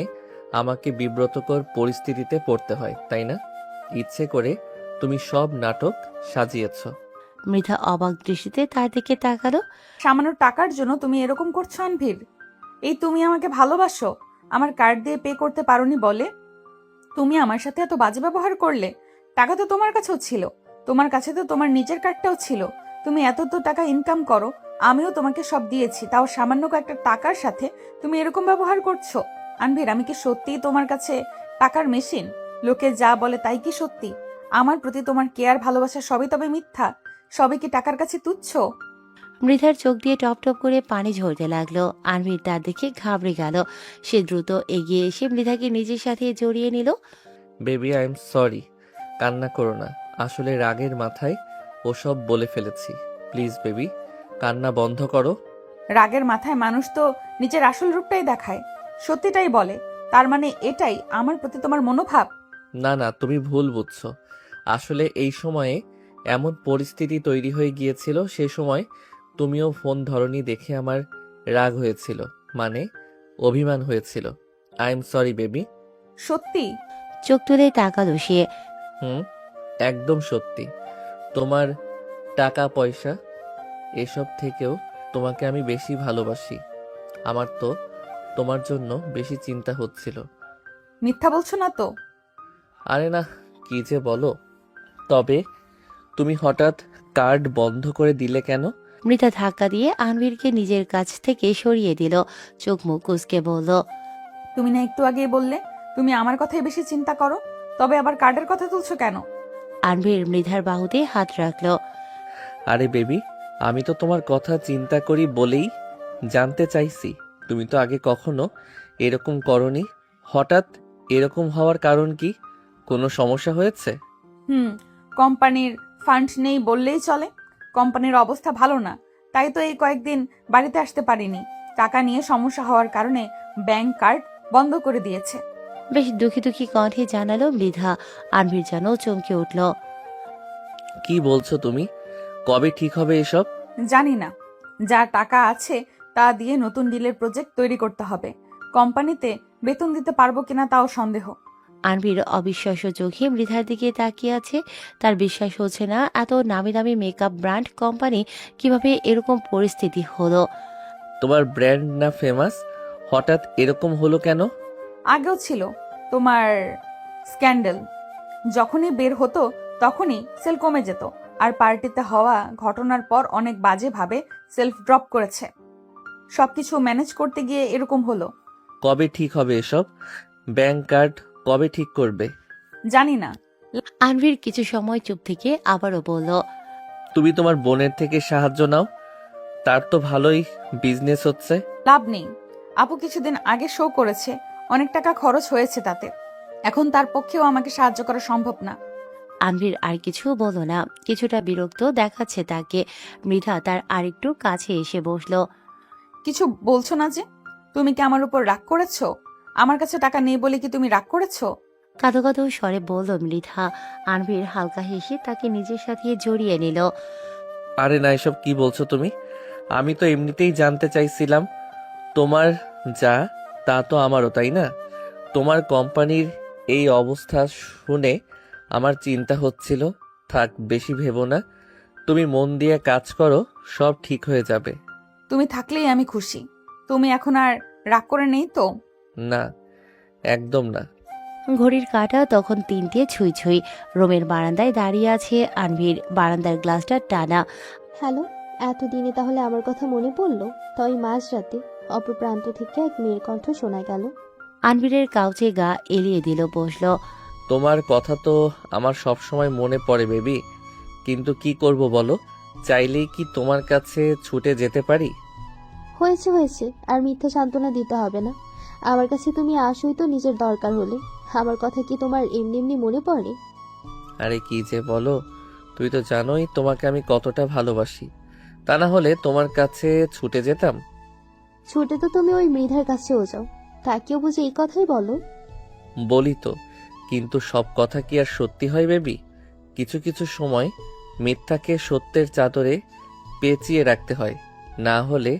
আমাকে বিব্রতকর পরিস্থিতিতে পড়তে হয় তাই না? ইচ্ছে করে তুমি সব নাটক সাজিয়েছো। মৃধা অবাক দৃষ্টিতে তার দিকে তাকালো। সামান্য টাকার জন্য তুমি এরকম করছো আনভির? এই তুমি আমাকে ভালোবাসো, আমার কার্ড দিয়ে পে করতে পারোনি বলে তুমি আমার সাথে এত বাজে ব্যবহার করলে? টাকা তো তোমার কাছেও ছিল, তোমার কাছে তো তোমার নিজের কার্ডটাও ছিল। তুমি এত তো টাকা ইনকাম করো, আমিও তোমাকে সব দিয়েছি, তাও সামান্য কয়েকটা টাকার সাথে তুমি এরকম ব্যবহার করছো। আনভির, আমি কি সত্যিই তোমার কাছে টাকার মেশিন? লোকে যা বলে তাই কি সত্যি? আমার প্রতি তোমার কেয়ার ভালোবাসা সবই তবে মিথ্যা? সবই কি টাকার কাছে তুচ্ছ? মৃধার চোখ দিয়ে টপ টপ করে পানি ঝরতে লাগলো। আনভির তার দেখে ঘাবড়ে গেল। সে দ্রুত এগিয়ে এসে মৃধাকে নিজের সাথে জড়িয়ে নিল। বেবি আই এম সরি, কান্না করো না। আসলে রাগের মাথায় ওসব বলে ফেলেছি। প্লিজ বেবি, কান্না বন্ধ করো। রাগের মাথায় মানুষ তো নিজের আসল রূপটাই দেখায়, সত্যিটাই বলে। তার মানে এটাই আমার প্রতি তোমার মনোভাব? না না, তুমি ভুল বুঝছো। আসলে এই সময়ে এমন পরিস্থিতি তৈরি হয়ে গিয়েছিল, সে সময় তুমিও ফোন ধরনি দেখে আমার রাগ হয়েছিল, মানে অভিমান হয়েছিল। I am sorry baby. সত্যি? চোখ তুলে তাকালো সে। হুম, একদম সত্যি। তোমার টাকা পয়সা এসব থেকেও তোমাকে আমি বেশি ভালোবাসি। আমার তো তোমার জন্য বেশি চিন্তা হচ্ছিল। মিথ্যা বলছো না তো? আরে না, কি যে বলো। তবে তুমি হঠাৎ কার্ড বন্ধ করে দিলে কেন? মৃধা ধাক্কা দিয়ে আনভিরকে নিজের কাছ থেকে সরিয়ে দিল। চোখ মুখ কুঁচকে বলল। তুমি না একটু আগেই বললে তুমি আমার কথাই বেশি চিন্তা করো, তবে আবার কার্ডের কথা তুলছো কেন? আনভির মৃধার বাহুতে হাত রাখলো। আরে বেবি, আমি তো তোমার কথা চিন্তা করি বলেই জানতে চাইছি। তুমি তো আগে কখনো এরকম করনি, হঠাৎ এরকম হওয়ার কারণ কি? কোনো সমস্যা হয়েছে? কোম্পানির ফান্ড নেই বললেই চলে। কোম্পানির অবস্থা ভালো না, তাই তো এই কয়েকদিন বাড়িতে আসতে পারিনি। টাকা নিয়ে সমস্যা হওয়ার কারণে ব্যাংক কার্ড বন্ধ করে দিয়েছে। বেশ দুঃখী দুঃখী কণ্ঠে জানালো মৃধা। আনভির যেন চমকে উঠল। কি বলছো তুমি? কবে ঠিক হবে এসব? জানি না, যা টাকা আছে তা দিয়ে নতুন ডিলের প্রজেক্ট তৈরি করতে হবে। কোম্পানিতে বেতন দিতে পারবো কিনা তাও সন্দেহ। আনভির অবিশ্বাস্য চোখে মৃধার দিকে তাকিয়ে আছে। তার বিশ্বাস হচ্ছে না, এত নামি দামি মেকআপ ব্র্যান্ড কোম্পানি কিভাবে এরকম পরিস্থিতি হলো। তোমার ব্র্যান্ড না ফেমাস, হঠাৎ এরকম হলো কেন? আগেও ছিল তোমার স্ক্যান্ডেল, যখনই বের হতো তখনই সেল কমে যেত। আর পার্টিতে হওয়া ঘটনার পর অনেক বাজে ভাবে সেলফ ড্রপ করেছে। সবকিছু ম্যানেজ করতে গিয়ে এরকম হলো। কবে ঠিক হবে এসব? ব্যাংক কার্ড কবে ঠিক করবে? জানি না। আনভির কিছু সময় চুপ থেকে আবারও বলল। তুমি তোমার বোনের থেকে সাহায্য নাও, তার তো ভালোই বিজনেস হচ্ছে। লাভ নেই, আপু কিছুদিন আগে শো করেছে, অনেক টাকা খরচ হয়েছে তাতে। এখন তার পক্ষেও আমাকে সাহায্য করা সম্ভব না। আনভির আর কিছু বলল না, কিছুটা বিরক্ত দেখাচ্ছে তাকে। মৃধা তার আরেকটু কাছে এসে বসলো। কিছু বলছো না যে? তুমি কি আমার উপর রাগ করেছো? আমার কাছে টাকা নেই বলে কি তুমি রাগ করেছো? কাঁদো কাঁদো স্বরে বলল মৃধা। আনভির হালকা হেসে তাকে নিজের সাথে জড়িয়ে নিল। আরে না, এসব কি বলছো তুমি? আমি তো এমনিতেই জানতে চাইছিলাম। তোমার যা তা তো আমারও, তাই না? তোমার কোম্পানির এই অবস্থা শুনে আমার চিন্তা হচ্ছিল। থাক, বেশি ভেবো না। তুমি মন দিয়ে কাজ করো, সব ঠিক হয়ে যাবে। তুমি থাকলেই আমি খুশি। তুমি এখন আর রাগ করে নেই তো? না, একদম না। ঘড়ির কাঁটা তখন 3টে ছুঁই ছুঁই। রুমের বারান্দায় দাঁড়িয়ে আছে আনভির, বারান্দার গ্লাসটা টানা। হ্যালো, এতদিনে তাহলে আমার কথা মনে পড়লো? তাই মাঝরাতে অপর প্রান্ত থেকে এক মেয়ের কণ্ঠ শোনা গেল। আনভিরের কাউচে গা এলিয়ে দিল, বসলো। তোমার কথা তো আমার সব সময় মনে পড়ে বেবি, কিন্তু কি করব বলো? চাইলেই কি তোমার কাছে ছুটে যেতে পারি? হয়েছে হয়েছে, আর মিথ্যা সান্ত্বনা দিতে হবে না। আমার কাছে তুমি আসোই তো নিজের দরকার হলে। আমার কথা কি তোমার এমনি এমনি মনে পড়ে? আরে কি যে বলো, তুই তো জানোই তোমাকে আমি কতটা ভালোবাসি। তা না হলে তোমার কাছে ছুটে যেতাম? ছুটে তো তুমি ওই মৃধার কাছেও যাও, তাকেও বুঝে এই কথাই বলো? বলি তো, কিন্তু সব কথা কি আর সত্যি হয় বেবি? কিছু কিছু সময় মিথ্যাকে সত্যের চাদরে পেঁচিয়ে রাখতে হয়, না হলে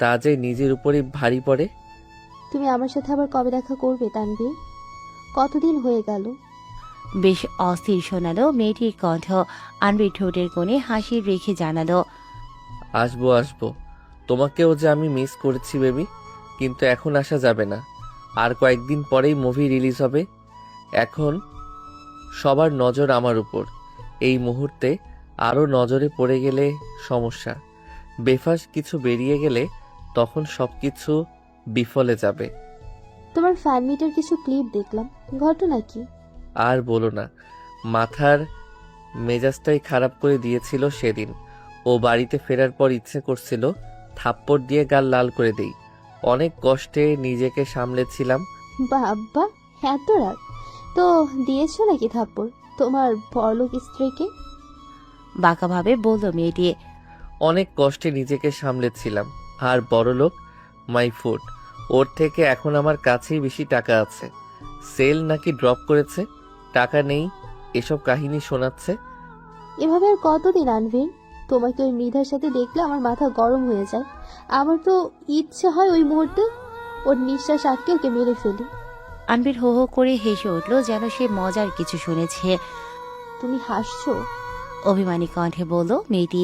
তা যে নিজের উপরই ভারী পড়ে। তুমি আমার সাথে আবার কবে দেখা করবে তানভীর? কতদিন হয়ে গেল? বেশ অস্থির শোনালো মেয়েটির কণ্ঠ। আনবির ঠোঁটের কোণে হাসি রেখে জানালো, আসবো আসবো, তোমাকেও যে আমি মিস করেছি বেবি, কিন্তু এখন আসা যাবে না। আর কয়েকদিন পরেই মুভি রিলিজ হবে। এখন সবার নজর আমার উপর। এই মুহূর্তে আরও নজরে পড়ে গেলে সমস্যা। বেফাস কিছু বেরিয়ে গেলে তখন সবকিছু বিফলে যাবে। তোমার ফ্যান মিটের কিছু ক্লিপ দেখলাম, ঘটনা কি? আর বলো না, মাথার মেজাজটাই খারাপ করে দিয়েছিল সেদিন। ও বাড়িতে ফেরার পর ইচ্ছে করছিল থাপ্পড় দিয়ে গাল লাল করে দেই। অনেক কষ্টে নিজেকে সামলেছিলাম। বাবা, এত রাগ! তো দিয়েছো নাকি থাপ্পড় তোমার বড়লোক স্ত্রীকে? বাঁকাভাবে বলল মেয়েটি। অনেক কষ্টে নিজেকে সামলেছিলাম। আর বড়লোক মাই ফুড, ওর থেকে এখন আমার কাছেই বেশি টাকা আছে। সেল নাকি ড্রপ করেছে, টাকা নেই, এসব কাহিনী শোনাচ্ছে। এভাবে আর কতদিন আনভীর? তোমাকে ওই মৃধার সাথে দেখলে আমার মাথা গরম হয়ে যায়। আমার তো ইচ্ছে হয় ওই মুহূর্তে ওর নিঃশ্বাস আটকে ওকে মেরে ফেলি। আনবির হো হো করে হেসে উঠল, যেন সে মজার কিছু শুনেছে। তুমি হাসছো? অভিমানী কণ্ঠে বলল মেয়েটি।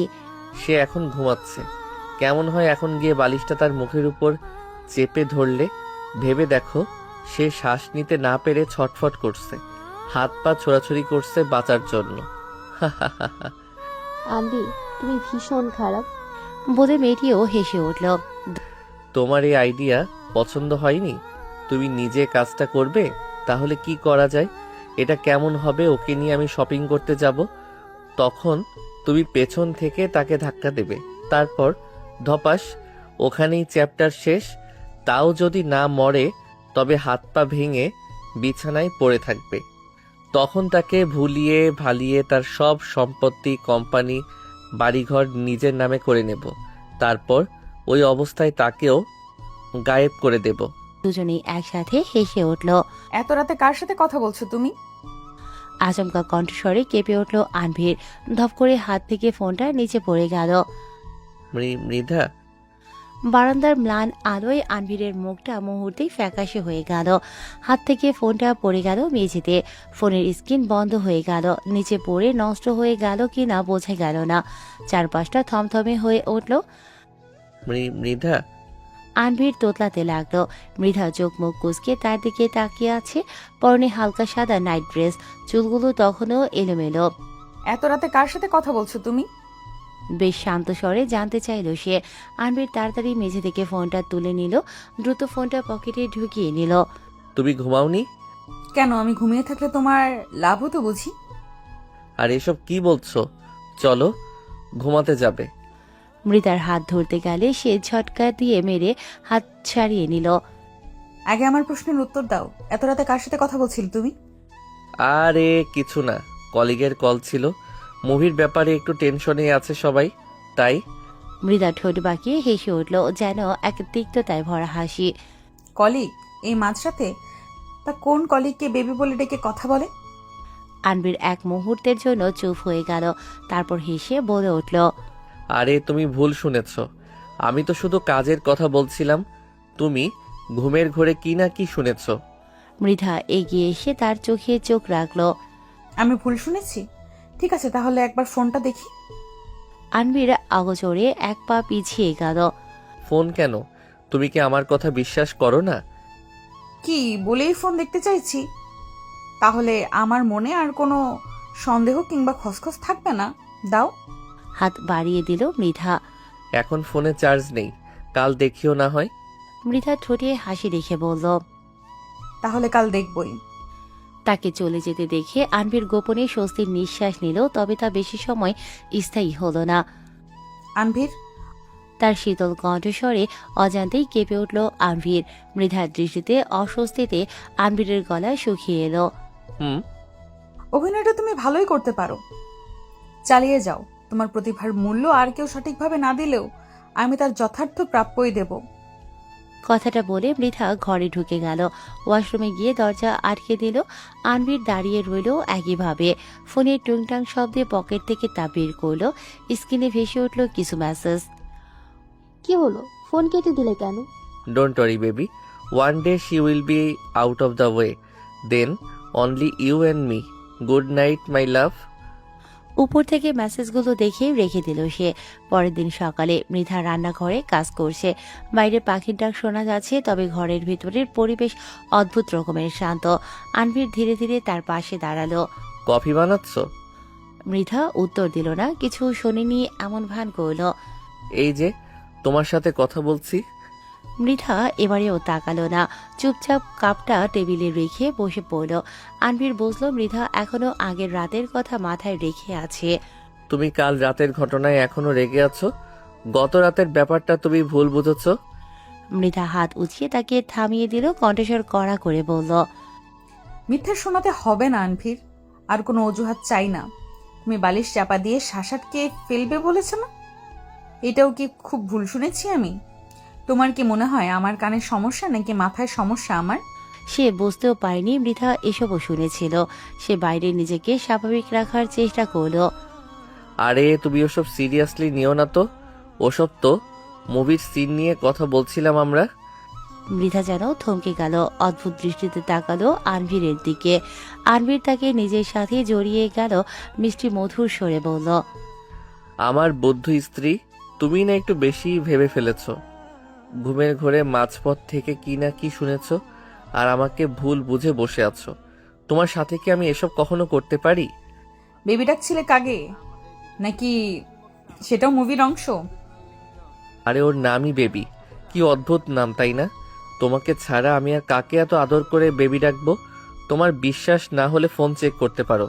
সে এখন ঘুমাচ্ছে। কেমন হয় এখন গিয়ে বালিশটা তার মুখের উপর চেপে ধরলে? ভেবে দেখো, সে শ্বাস নিতে না পেরে ছটফট করছে, হাত পা ছোড়াছুড়ি করছে বাঁচার জন্য। আনভীর, তুমি ভীষণ খারাপ। বলে মেয়েটিও হেসে উঠল। তোমার এই আইডিয়া পছন্দ হয়নি? তুমি নিজে কাজটা করবে? তাহলে কি করা যায়? এটা কেমন হবে, ওকে নিয়ে আমি শপিং করতে যাব, তখন তুমি পেছন থেকে তাকে ধাক্কা দেবে, তারপর ধপাস, ওখানেই চ্যাপ্টার শেষ। তাও যদি না মরে তবে হাত পা ভেঙে বিছানায় পড়ে থাকবে। তখন তাকে ভুলিয়ে ভালিয়ে তার সব সম্পত্তি, কোম্পানি, বাড়িঘর নিজের নামে করে নেব। তারপর ওই অবস্থায় তাকেও গায়েব করে দেব। দুজনেই একসাথে হেসে উঠল। এত রাতে কার সাথে কথা বলছো তুমি? আচমকা কণ্ঠস্বরে কেঁপে উঠল আনভির। ধপ করে হাত থেকে ফোনটা নিচে পড়ে গেল। মৃধা, বারান্দার ম্লান আলোয় আনভিরের মুখটা মুহূর্তেই ফ্যাকাশে হয়ে গেল। হাত থেকে ফোনটা পড়ে গেল মেঝেতে। ফোনের স্ক্রিন বন্ধ হয়ে গেল। নিচে পড়ে নষ্ট হয়ে গেল কিনা বোঝা গেল না। চারপাশটা থমথমে হয়ে উঠল। মৃধা। আনভির তোতলাতে লাগলো। মৃধা চোখ মুখ কুঁচকে তার দিকে তাকিয়ে আছে। পরনে হালকা সাদা নাইট ড্রেস, চুলগুলো তখনও এলোমেলো। এত রাতে কার সাথে কথা বলছো তুমি? বেশ শান্ত স্বরে জানতে চাইল সে। আনভির তাড়াতাড়ি মেঝে থেকে ফোনটা তুলে নিল, দ্রুত ফোনটা পকেটে ঢুকিয়ে নিল। তুমি ঘুমাওনি? কেন, আমি ঘুমিয়ে থাকলে তোমার লাভ হতো বুঝি? আর এসব কি বলছো? চলো, ঘুমাতে যাবে। মৃতার হাত ধরতে গেলে সে ঝটকা দিয়ে মেরে হাত ছাড়িয়ে নিল। আগে আমার প্রশ্নের উত্তর দাও, এত রাতে কার সাথে কথা বলছিলে তুমি? আরে কিছু না, কলিগের কল ছিল। মুভির ব্যাপারে একটু টেনশনে আছে সবাই, তাই। মৃদা ঠোঁট বাঁকিয়ে হেসে উঠল, যেন এক তিক্ততায় ভরা হাসি। কলিগ? এই মাঝরাতে? তা কোন কলিগকে বেবি বলে ডেকে কথা বলে? আনবির এক মুহূর্তের জন্য চুপ হয়ে গেল, তারপর হেসে বলে উঠল, আরে তুমি ভুল শুনেছ, আমি তো শুধু কাজের কথা বলছিলাম। তুমি ঘুমের ঘোরে কি না কি শুনেছ। মৃধা এগিয়ে এসে তার চোখে চোখ রাখল। আমি ভুল শুনেছি? ঠিক আছে, তাহলে একবার ফোনটা দেখি। আনবির আগোচরে এক পা পিছিয়ে গেল। ফোন কেন? তুমি কি আমার কথা বিশ্বাস করো না? কি বলেই ফোন দেখতে চাইছি? তাহলে আমার মনে আর কোনো সন্দেহ কিংবা খসখস থাকবে না। দাও। হাত বাড়িয়ে দিল মৃধা। এখন ফোনে চার্জ নেই, কাল দেখিও না হয়। মৃধা ঠোঁটে হাসি রেখে বলল, তাহলে কাল দেখবই। তাকে চলে যেতে দেখে আনবির গোপনে স্বস্তির নিঃশ্বাস নিল, তবে তা বেশি সময় স্থায়ী হলো না। আনভির। তার শীতল কণ্ঠস্বরে অজান্তেই কেঁপে উঠল আনভির। মৃধার দৃষ্টিতে অস্বস্তিতে আনভিরের গলা শুকিয়ে এলো। হুম। অভিনয়টা তুমি ভালোই করতে পারো, চালিয়ে যাও। তোমার প্রতিভার মূল্য আর কেউ সঠিকভাবে না দিলেও আমি তার যথার্থ প্রাপ্যই দেব। কথাটা বলে মৃধা ঘরে ঢুকে গেল। ওয়াশরুমে গিয়ে দরজা আটকে দিল। আনভির দাঁড়িয়ে রইল একইভাবে। ফোনের টুংটাং শব্দে পকেট থেকে তা বের করলো। স্ক্রিনে ভেসে উঠল কিছু মেসেজ। কি হলো, ফোন কেটে দিলে কেন? Don't worry baby, one day she will be out of the way, then only you and me. Good night my love. উপর থেকে মেসেজগুলো দেখে রেখে দিল সে। পরের দিন সকালে মৃধা রান্নাঘরে কাজ করছে। বাইরে পাখির ডাক শোনা যাচ্ছে, তবে ঘরের ভিতরের পরিবেশ অদ্ভুত রকমের শান্ত। আনভির ধীরে ধীরে তার পাশে দাঁড়ালো। কফি বানাচ্ছ? মৃধা উত্তর দিল না, কিছু শোনেনি এমন ভান করল। এই যে তোমার সাথে কথা বলছি। মৃধা এবারেও তাকালো না, চুপচাপ কাপটা টেবিলে রেখে বসে পড়ল। আনভির বুঝলো মৃধা এখনো আগের রাতের কথা মাথায় রেখে আছে। তুমি কাল রাতের ঘটনায় এখনো রেগে আছো? গত রাতের ব্যাপারটা তুমি ভুল বুঝেছ। মৃধা হাত উঁচিয়ে তাকে থামিয়ে দিল, কণ্ঠস্বর কড়া করে বলল। মিথ্যে শোনাতে হবে না আনভির, আর কোনো অজুহাত চাই না। তুমি বালিশ চাপা দিয়ে শাসাটকে ফেলবে বলেছ না? এটাও কি খুব ভুল শুনেছি আমি? তোমার কি মনে হয় আমার কানের সমস্যা নাকি মাথায় সমস্যা আমার? সে বুঝতেও পারেনি মৃধা এসবও শুনেছিল। সে বাইরে নিজেকে স্বাভাবিক রাখার চেষ্টা করলো। আরে তুমি ওসব সিরিয়াসলি নিও না তো, ওসব তো মুভির সিন নিয়ে কথা বলছিলাম আমরা। মৃধা যেন থমকে গেল, অদ্ভুত দৃষ্টিতে তাকালো আনভিরের দিকে। আনভির তাকে নিজের সাথে জড়িয়ে গেল, মিষ্টি মধুর স্বরে বলল। আমার বৌদ্ধ স্ত্রী, তুমি না একটু বেশি ভেবে ফেলেছ। ঘুমের ঘোরে মাঝপথ থেকে কি না কি শুনেছ, আর আমাকে ভুল বুঝে বসে আছো। তোমার সাথে কি আমি এসব কখনো করতে পারি? বেবি ডাকছিলে কাগে, নাকি সেটাও মুভির অংশ? আরে ওর নামই বেবি, কি অদ্ভুত নাম তাই না? তোমাকে ছাড়া আমি আর কাকে এত আদর করে বেবি ডাকবো? তোমার বিশ্বাস না হলে ফোন চেক করতে পারো।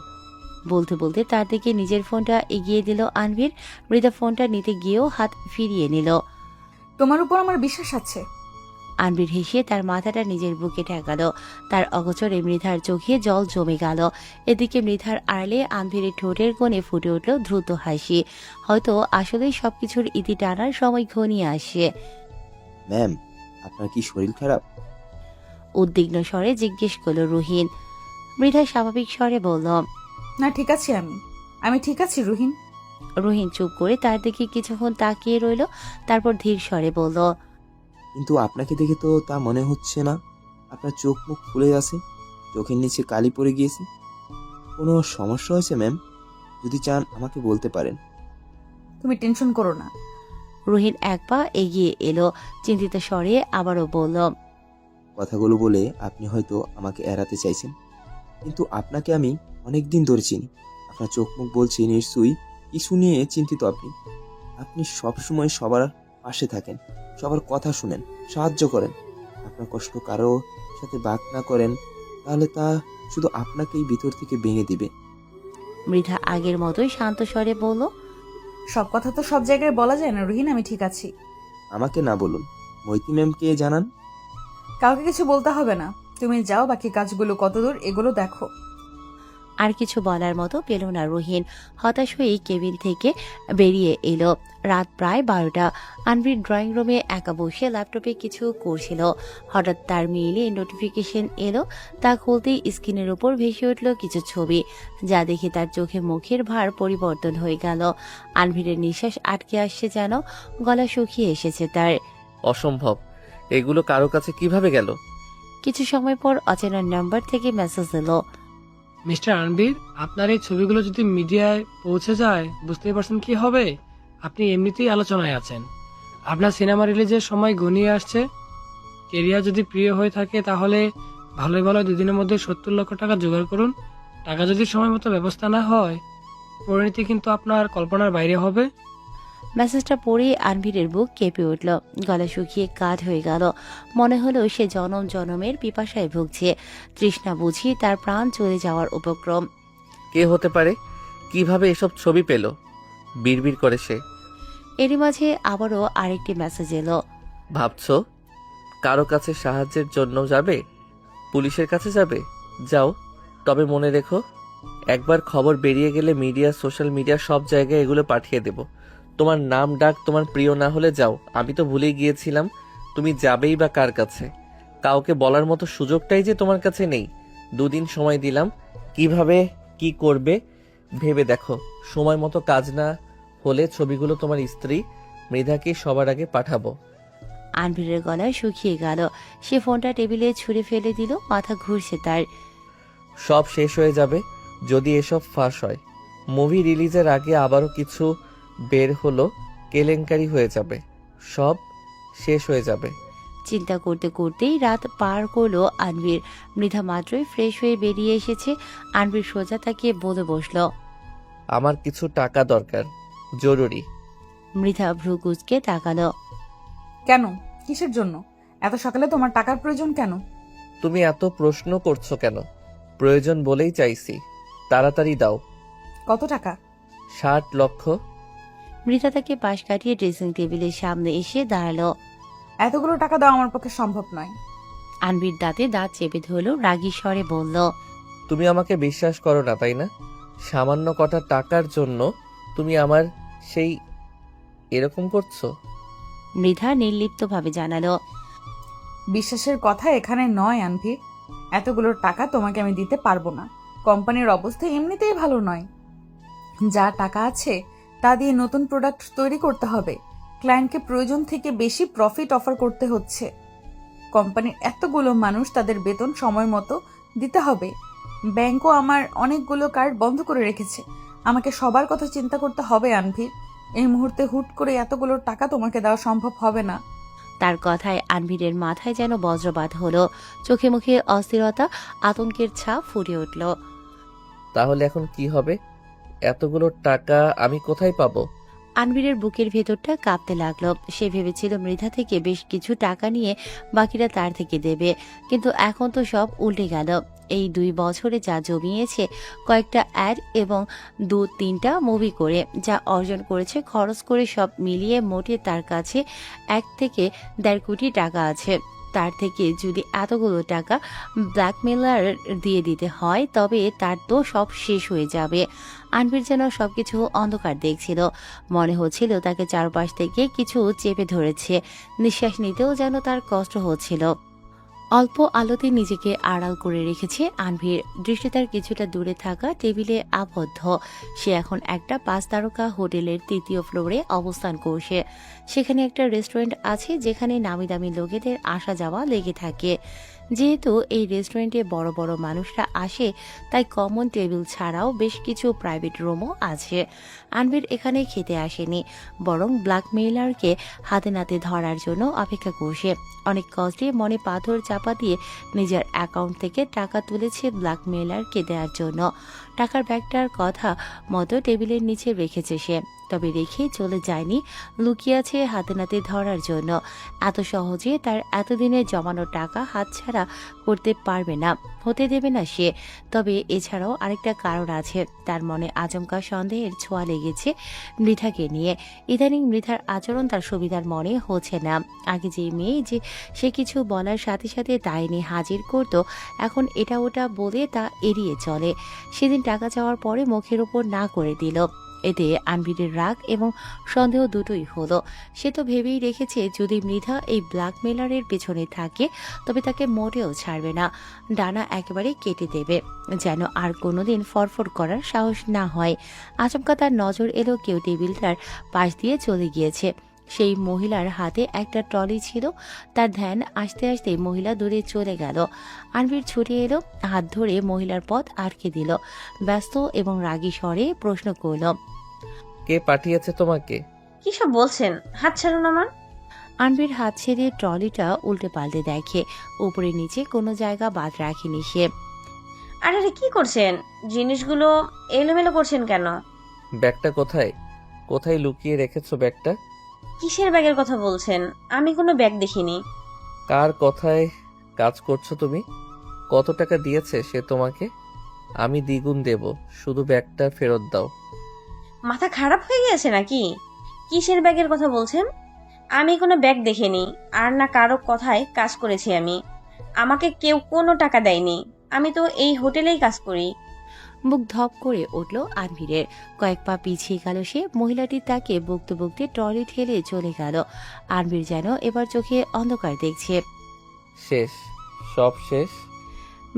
বলতে বলতে তার দিকে নিজের ফোনটা এগিয়ে দিল আনভির। মৃধা ফোনটা নিতে গিয়েও হাত ফিরিয়ে নিল। তোমার উপর আমার বিশ্বাস আছে। আনভির হেসে তার মাথাটা নিজের বুকে ঠেকালো। তার অগোচরে মৃধার চোখে জল জমে গেল। এদিকে মৃধার আড়ালে আনভিরের ঠোঁটের কোণে ফুটে উঠল দ্রুত হাসি। হয়তো আসলেই সবকিছুর ইতি টানার সময় ঘনিয়ে আসে। ম্যাম, আপনার কি শরীর খারাপ? উদ্বিগ্ন স্বরে জিজ্ঞেস করল রুহিন। মৃধা স্বাভাবিক স্বরে বলল, না, ঠিক আছি আমি ঠিক আছি রুহিন। রুহিন চুপ করে তার দিকে কিছুক্ষণ তাকিয়ে রইল, তারপর ধীর স্বরে বলল, কিন্তু আপনাকে দেখে তো তা মনে হচ্ছে না। আপনার চোখ মুখ ফুলে আছে, চোখের নিচে কালি পড়ে গিয়েছে। কোনো সমস্যা হয়েছে ম্যাম? যদি চান আমাকে বলতে পারেন। তুমি টেনশন করো না। রুহিন এক পা এগিয়ে এলো, চিন্তিত স্বরে আবারও বলল, কথাগুলো বলে আপনি হয়তো আমাকে এড়াতে চাইছেন, কিন্তু আপনাকে আমি অনেক দিন ধরে চিনি। আপনার চোখ মুখ বলছি নিশ্চয়ই কিছু নিয়ে চিন্তিত। আপনি সবসময় সবার পাশে থাকেন, সবার কথা শুনেন, সাহায্য করেন। আপনার কষ্ট কারো সাথে ভাগ না করেন, তাহলে তা শুধু আপনাকেই ভিতর থেকে ভেঙে দিবে। মৃধা আগের মতোই শান্ত স্বরে বলল, সব কথা তো সব জায়গায় বলা যায় না রুহিন, আমি ঠিক আছি। আমাকে না বলুন, মৈত্রী ম্যামকে জানান। কাউকে কিছু বলতে হবে না, তুমি যাও, বাকি কাজগুলো কতদূর এগুলো দেখো। আর কিছু বলার মতো পেল না রুহিন। হতাশ হয়ে কেবিন থেকে বেরিয়ে এলো। রাত প্রায় 12টা। আনভির ড্রয়িং রুমে একা বসে ল্যাপটপে কিছু করছিল। হঠাৎ তার মেইলে নোটিফিকেশন এলো। তা খুলতেই স্ক্রিনের উপর ভেসে উঠল কিছু ছবি, যা দেখে তার চোখে মুখের ভার পরিবর্তন হয়ে গেল। আনভিরের নিঃশ্বাস আটকে আসছে, যেন গলা শুকিয়ে এসেছে তার। অসম্ভব, এগুলো কারো কাছে কিভাবে গেল? কিছু সময় পর অচেনা নাম্বার থেকে মেসেজ এলো। মিস্টার আনবির, আপনার এই ছবিগুলো যদি মিডিয়ায় পৌঁছে যায় বুঝতেই পারছেন কি হবে। আপনি এমনিতেই আলোচনায় আছেন। আপনার সিনেমা রিলিজের সময় ঘনিয়ে আসছে। কেরিয়ার যদি প্রিয় হয়ে থাকে তাহলে ভালোই ভালো 2 দিনের মধ্যে 70 লক্ষ টাকা জোগাড় করুন। টাকা যদি সময় মতো ব্যবস্থা না হয়, পরিণতি কিন্তু আপনার কল্পনার বাইরে হবে। মেসেজটা পড়ে আনভিরের বুক কেঁপে উঠল, গলা শুকিয়ে কাঠ হয়ে গেল। মনে হলো সে জনম জনমের পিপাসায় ভুগছে, তৃষ্ণা বুঝি তার প্রাণ চলে যাওয়ার উপক্রম। কে হতে পারে? কিভাবে এসব ছবি পেল? বিড়বিড় করে সে। এরই মাঝে আবারও আরেকটি মেসেজ এলো। ভাবছো কারো কাছে সাহায্যের জন্য যাবে? পুলিশের কাছে যাবে? যাও, তবে মনে রেখো একবার খবর বেরিয়ে গেলে মিডিয়া, সোশ্যাল মিডিয়া সব জায়গায় এগুলো পাঠিয়ে দেব। তোমার নাম ডাক তোমার প্রিয় না হলে যাও। আমি তো ভুলেই গিয়েছিলাম তুমি যাবেই বা কার কাছে। কাউকে বলার মতো সুযোগটাই যে তোমার কাছে নেই। 2 দিন সময় দিলাম, কিভাবে কি করবে ভেবে দেখো। সময় মতো কাজ না হলে ছবিগুলো তোমার স্ত্রী মৃধাকে সবার আগে পাঠাবো। আনভিরের গলায় শুকিয়ে গেল। সে ফোনটা টেবিলে ছুঁড়ে ফেলে দিল। মাথা ঘুরছে তার। সব শেষ হয়ে যাবে যদি এসব ফাঁস হয়। মুভি রিলিজের আগে আবারও কিছু বের হলো, কেলেঙ্কারি হয়ে যাবে, সব শেষ হয়ে যাবে। চিন্তা করতে করতেই রাত পার করলো আনভির। মৃধা মাত্রই ফ্রেশ হয়ে বেরিয়ে এসেছে। আনভির সোজা তাকিয়ে বলে বসলো। আমার কিছু টাকা দরকার, জরুরি। মৃধা ভ্রু কুঁচকে তাকালো। কেন? কিসের জন্য? এত সকালে তোমার টাকার প্রয়োজন কেন? তুমি এত প্রশ্ন করছো কেন? প্রয়োজন বলেই চাইছি, তাড়াতাড়ি দাও। কত টাকা? 60 লক্ষ। মৃধা তাকে পাশ কাটিয়ে ড্রেসিং টেবিলের সামনে এসে দাঁড়ালো। এতগুলো টাকা দেওয়া আমার পক্ষে সম্ভব নয়। আনভির দাঁতে দাঁত চেপে ধরল, রাগী স্বরে বলল। তুমি আমাকে বিশ্বাস করো না তাই না? সামান্য কটা টাকার জন্য তুমি আমার সেই এরকম করছো? মৃধা নির্লিপ্তভাবে জানালো। বিশ্বাসের কথা এখানে নয় আনভির। এতগুলো টাকা তোমাকে আমি দিতে পারবো না। কোম্পানির অবস্থা এমনিতেই ভালো নয়। যা টাকা আছে তা দিয়ে নতুন প্রোডাক্ট তৈরি করতে হবে। ক্লায়েন্টকে প্রয়োজন থেকে বেশি প্রফিট অফার করতে হচ্ছে। কোম্পানির এতগুলো মানুষ, তাদের বেতন সময় মতো দিতে হবে। ব্যাংকও আমার অনেকগুলো কার্ড বন্ধ করে রেখেছে। আমাকে সবার কথা চিন্তা করতে হবে আনভির। এই মুহূর্তে হুট করে এতগুলো টাকা তোমাকে দেওয়া সম্ভব হবে না। তার কথায় আনভিরের মাথায় যেন বজ্রপাত হলো। চোখে মুখে অস্থিরতা, আতঙ্কের ছাপ ফুটে উঠল। তাহলে এখন কি হবে? এতগুলো টাকা আমি কোথায় পাবো? আনভিরের বুকের ভেতরটা কাঁপতে লাগলো। সে ভেবেছিল মৃধা থেকে বেশ কিছু টাকা নিয়ে বাকিরা তার থেকে দেবে, কিন্তু এখন তো সব উল্টে গেল। এই 2 বছরে যা জমিয়েছে, কয়েকটা অ্যাড এবং 2-3টা মুভি করে যা অর্জন করেছে, খরচ করে সব মিলিয়ে মোটে তার কাছে 1 থেকে 1.5 কোটি টাকা আছে। তার থেকে যদি এতগুলো টাকা ব্ল্যাকমেলার দিয়ে দিতে হয়, তবে তার তো সব শেষ হয়ে যাবে। আনভির যেন সবকিছু অন্ধকার দেখছিল। মনে হচ্ছিল তাকে চারপাশ থেকে কিছু চেপে ধরেছে। নিঃশ্বাস নিতেও যেন তার কষ্ট হচ্ছিল। অল্প আলোতে নিজেকে আড়াল করে রেখেছে আনভির। দৃষ্টি তার কিছুটা দূরে থাকা টেবিলে আবদ্ধ। সে এখন একটা 5 তারকা হোটেলের 3য় ফ্লোরে অবস্থান করছে। সেখানে একটা রেস্টুরেন্ট আছে যেখানে নামি দামি লোকেদের আসা যাওয়া লেগে থাকে। যেহেতু এই রেস্টুরেন্টে বড় বড় মানুষরা আসে, তাই কমন টেবিল ছাড়াও বেশ কিছু প্রাইভেট রুমও আছে। আনভির এখানে খেতে আসেনি, বরং ব্ল্যাকমেইলারকে হাতে নাতে ধরার জন্য অপেক্ষা করছে। অনেক কষ্টে মনে পাথর চাপা দিয়ে নিজের অ্যাকাউন্ট থেকে টাকা তুলেছে ব্ল্যাকমেইলারকে দেওয়ার জন্য। টাকার ব্যাগটার কথা মতো টেবিলের নিচে রেখেছে সে, তবে রেখে চলে যায়নি, লুকিয়ে আছে হাতে নাতে ধরার জন্য। এত সহজে তার এতদিনের জমানো টাকা হাতছাড়া করতে পারবে না, হতে দেবে না সে। তবে এছাড়াও আরেকটা কারণ আছে। তার মনে আচমকা সন্দেহের ছোঁয়া লেগেছে মৃধাকে নিয়ে। ইদানিং মৃধার আচরণ তার সুবিধার মনে হচ্ছে না। আগে যে মেয়ে যে সে কিছু বলার সাথে সাথে দায়নি হাজির করত, এখন এটা ওটা বলে তা এড়িয়ে চলে। সেদিন টাকা চাওয়ার পরে মুখের ওপর না করে দিল। এতে আনভিরের রাগ এবং সন্দেহ দুটোই হলো। সে তো ভেবেই রেখেছে যদি মৃধা এই ব্ল্যাকমেলারের পেছনে থাকে, তবে তাকে মোটেও ছাড়বে না, ডানা একেবারে কেটে দেবে, যেন আর কোনোদিন ফরফর করার সাহস না হয়। আচমকা তার নজর এলো কেউ টেবিলটার পাশ দিয়ে চলে গিয়েছে। সেই মহিলার হাতে একটা ট্রলি ছিল। তার ধ্যান আসতে আসতে মহিলা দূরে চলে গেল। আনভির ছুটে এলো, হাত ধরে মহিলার পথ আটকে দিল। ব্যস্ত এবং রাগী স্বরে প্রশ্ন করল, কে পাঠিয়েছে তোমাকে? কি সব বলছেন? হাত ছাড়ুন আমার। আনভির হাত ছেড়ে ট্রলিটা উল্টে পাল্টে দেখে উপরে নিচে কোনো জায়গা বাদ রাখেনি সে। আরে কি করছেন? জিনিসগুলো এলোমেলো করছেন কেন? ব্যাগটা কোথায়? কোথায় লুকিয়ে রেখেছো ব্যাগটা? কিসের ব্যাগের কথা বলছেন? আমি কোনো ব্যাগ দেখিনি। কার কথায় কাজ করছো তুমি? কত টাকা দিয়েছে সে তোমাকে? আমি দ্বিগুণ দেব, শুধু ব্যাগটা ফেরত দাও। মাথা খারাপ হয়ে গেছে নাকি? কিসের ব্যাগের কথা বলছেন? আমি কোনো ব্যাগ দেখিনি, আর না কারো কথায় কাজ করেছি আমি। আমাকে কেউ কোনো টাকা দেয়নি। আমি তো এই হোটেলেই কাজ করি। বুক ধপ করে উঠল আনভিরের। কয়েক পা পিছিয়ে গেল সে। মহিলাটি তাকে বকতে বকতে ট্রলি ঠেলে চলে গেল। আনভির যেন এবার চোখে অন্ধকার দেখছে। শেষ, সব শেষ।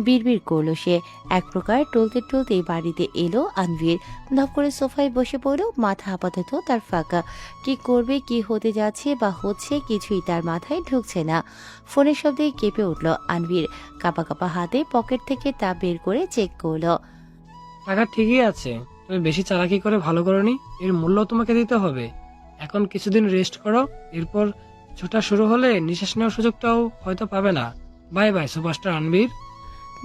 বিড়বিড় করলো সে। এক প্রকার টলতে টলতেই বাড়িতে এলো আনভির। ধপ করে সোফায় বসে পড়ল। মাথা আপাতত তার ফাঁকা। কি করবে, কি হতে যাচ্ছে বা হচ্ছে, কিছুই তার মাথায় ঢুকছে না। ফোনের শব্দে কেঁপে উঠল আনভির। কাঁপা কাঁপা হাতে পকেট থেকে তা বের করে চেক করলো। টাকা ঠিকই আছে, তুমি বেশি চালাকি করে ভালো করনি, এর মূল্য তোমাকে দিতে হবে। এখন কিছুদিন রেস্ট করো, এরপর ছোটা শুরু হলে নিঃশ্বাস নেওয়ার সুযোগটাও হয়তো পাবে না। Bye bye superstar Anvir.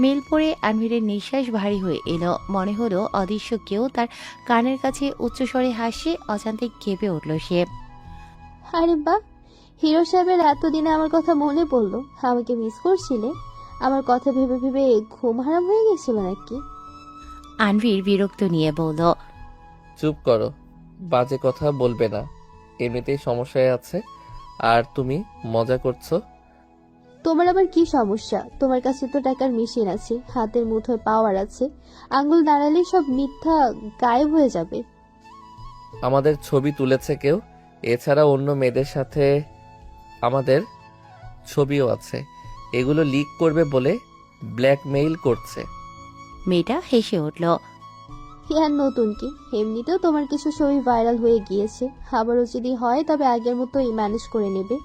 Mail পড়ে আনভিরের নিঃশ্বাস ভারী হয়ে এলো। মনে হলো অদৃশ্য কেউ তার কানের কাছে উচ্চস্বরে হাসে। অজান্তে কেঁপে উঠল সে। আরে বাহ, হিরো সাহেবের এতদিনে আমার কথা মনে পড়লো। আমাকে মিস করছিলে? আমার কথা ভেবে ভেবে ঘুম হারাম হয়ে গেছিল নাকি? আনভির বিরক্ত নিয়ে বলল, চুপ করো, বাজে কথা বলবে না। এমনিতেই সমস্যায় আছে, আর তুমি মজা করছো। তোমার আবার কি সমস্যা? তোমার কাছে তো টাকার মেশিন আছে, হাতের মুঠোয় পাওয়ার আছে, আঙ্গুল নাড়ালে সব মিথ্যা গায়েব হয়ে যাবে। আমাদের ছবি তুলেছে কেউ, এছাড়া অন্য মেয়েদের সাথে আমাদের ছবিও আছে। এগুলো লিক করবে বলে ব্ল্যাকমেইল করছে। মেয়েটা হেসে উঠল। আর নতুন কি? এমনিতেও তোমার কিছু ছবি ভাইরাল হয়ে গিয়েছে, আবারও যদি হয় তবে আগের মতোই ম্যানেজ করে নেবে।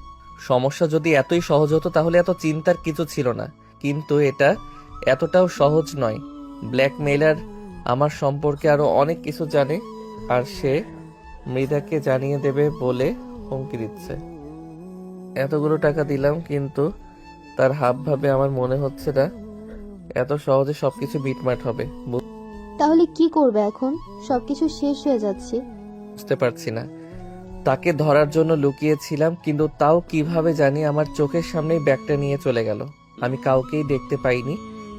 সমস্যা যদি এতই সহজ হতো তাহলে এত চিন্তার কিছু ছিল না, কিন্তু এটা এতটাও সহজ নয়। ব্ল্যাকমেইলার আমার সম্পর্কে আরো অনেক কিছু জানে, আর সে মৃধাকে জানিয়ে দেবে বলে হুমকি দিচ্ছে। এতগুলো টাকা দিলাম, কিন্তু তার হাব ভাবে আমার মনে হচ্ছে না এত সহজে সবকিছু মিটমাট হবে। তাহলে কি করবে এখন? সবকিছু শেষ হয়ে যাচ্ছে। বুঝতে পারছি না। তাকে ধরার জন্য লুকিয়েছিলাম, কিন্তু তাও কিভাবে জানি আমার চোখের সামনেই ব্যাগটা নিয়ে চলে গেল। আমি কাউকেই দেখতে পাইনি,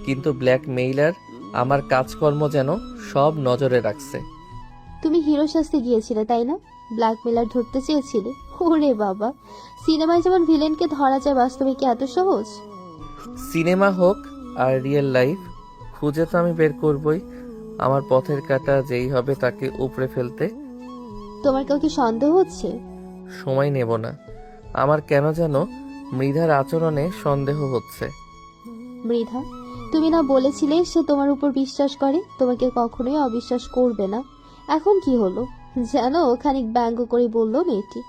কিন্তু ব্ল্যাকমেইলার আমার কাজকর্ম যেন সব নজরে রাখছে। তুমি হিরো শাস্তি গিয়েছিলে তাই না? ব্ল্যাকমেলার ধরতে চেয়েছিলে? ওরে বাবা, সিনেমায় যেমন ভিলেনকে ধরা যায়, বাস্তবে কি এত সহজ? সিনেমা হোক আর রিয়েল লাইফ, খুঁজে তো আমি বের করবই। আমার পথের কাঁটা যেই হবে তাকে উপড়ে ফেলতে। তোমার কাউকে সন্দেহ হচ্ছে? সময় নেব না। আমার কেন যেন মৃধার আচরণে সন্দেহ হচ্ছে। মৃধা, তুমি না বলেছিলে সে তোমার উপর বিশ্বাস করে, তোমাকে কখনোই অবিশ্বাস করবে না? এখন কি হলো জানো? খানিক ব্যঙ্গ করে বলল মেয়েটি।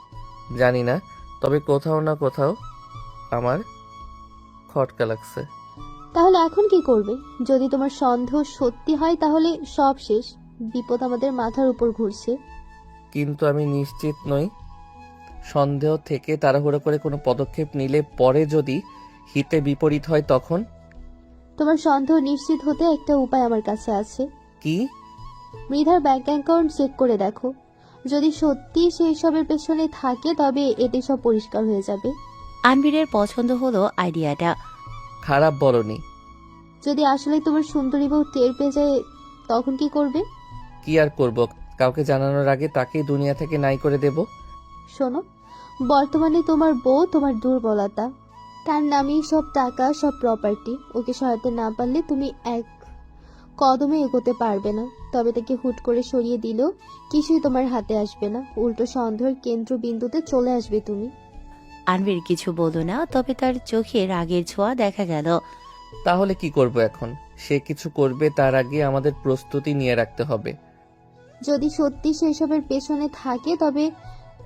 জানি না, তবে কোথাও না কোথাও আমার খটকা লাগছে। তাহলে এখন কি করবে? যদি তোমার সন্দেহ সত্যি হয় তাহলে সব শেষ, বিপদ আমাদের মাথার উপর ঘুরছে। কিন্তু আমি নিশ্চিত নই। সন্দেহ থেকে তাড়াহুড়ো করে কোনো পদক্ষেপ নিলে পরে যদি হিতে বিপরীত হয় তখন? তোমার সন্দেহ নিশ্চিত হতে একটা উপায় আমার কাছে আছে। কি? মৃধার ব্যাংক অ্যাকাউন্ট চেক করে দেখো। যদি সত্যি সে এসবের পেছনে থাকে তবে এতে সব পরিষ্কার হয়ে যাবে। আনভিরের পছন্দ হলো আইডিয়াটা। খারাপ বলনি। যদি আসলে তোমার সুন্দরী বউ টের পেয়ে যায় তখন কি করবে? কি আর করব, কাউকে জানানোর আগে তাকেই দুনিয়া থেকে নাই করে দেব। শোনো, বর্তমানে তোমার বউ তোমার দুর্বলতা, তার নামেই সব টাকা, সব প্রপার্টি। ওকে সহায়তা না পারলে তুমি এক কদমে এগোতে পারবে না। তবে তাকে হুট করে সরিয়ে দিলেও কিছুই তোমার হাতে আসবে না, উল্টো সন্দেহের কেন্দ্রবিন্দুতে চলে আসবে তুমি। আনভির কিছু বলল না, তবে তার চোখে রাগের ছোঁয়া দেখা গেল। তাহলে কি করব এখন? সে কিছু করবে তার আগে আমাদের প্রস্তুতি নিয়ে রাখতে হবে। যদি সত্যি সে এসবের পেছনে থাকে তবে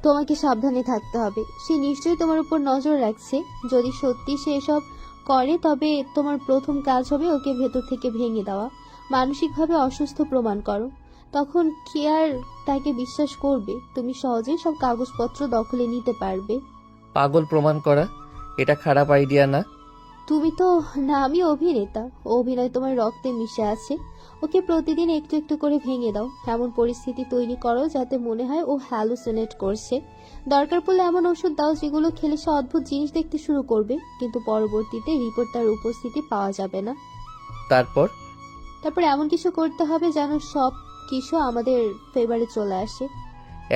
তোমাকে সাবধানে থাকতে হবে। সে নিশ্চয়ই তোমার উপর নজর রাখছে। যদি সত্যি সে এসব করে তবে তোমার প্রথম কাজ হবে ওকে ভেতর থেকে ভেঙে দেওয়া, মানসিকভাবে অসুস্থ প্রমাণ করো। তখন কে আর তাকে বিশ্বাস করবে? তুমি সহজেই সব কাগজপত্র দখলে নিতে পারবে। পাগল প্রমাণ করা, এটা খারাপ আইডিয়া না। তুমি তো নামই অভিনেতা, অভিনয় তোমার রক্তে মিশে আছে। ওকে প্রতিদিন একটু একটু করে ভেঙে দাও, এমন পরিস্থিতি তৈরি করো যাতে মনে হয় ও হ্যালুসিনেট করছে। দরকার পড়লে এমন ওষুধ দাও যেগুলো খেলে সে অদ্ভুত জিনিস দেখতে শুরু করবে, কিন্তু পরবর্তীতে রিপোর্ট তার উপস্থিতি পাওয়া যাবে না। তারপর তারপর এমন কিছু করতে হবে যেন সব কিছু আমাদের ফেভারে চলে আসে।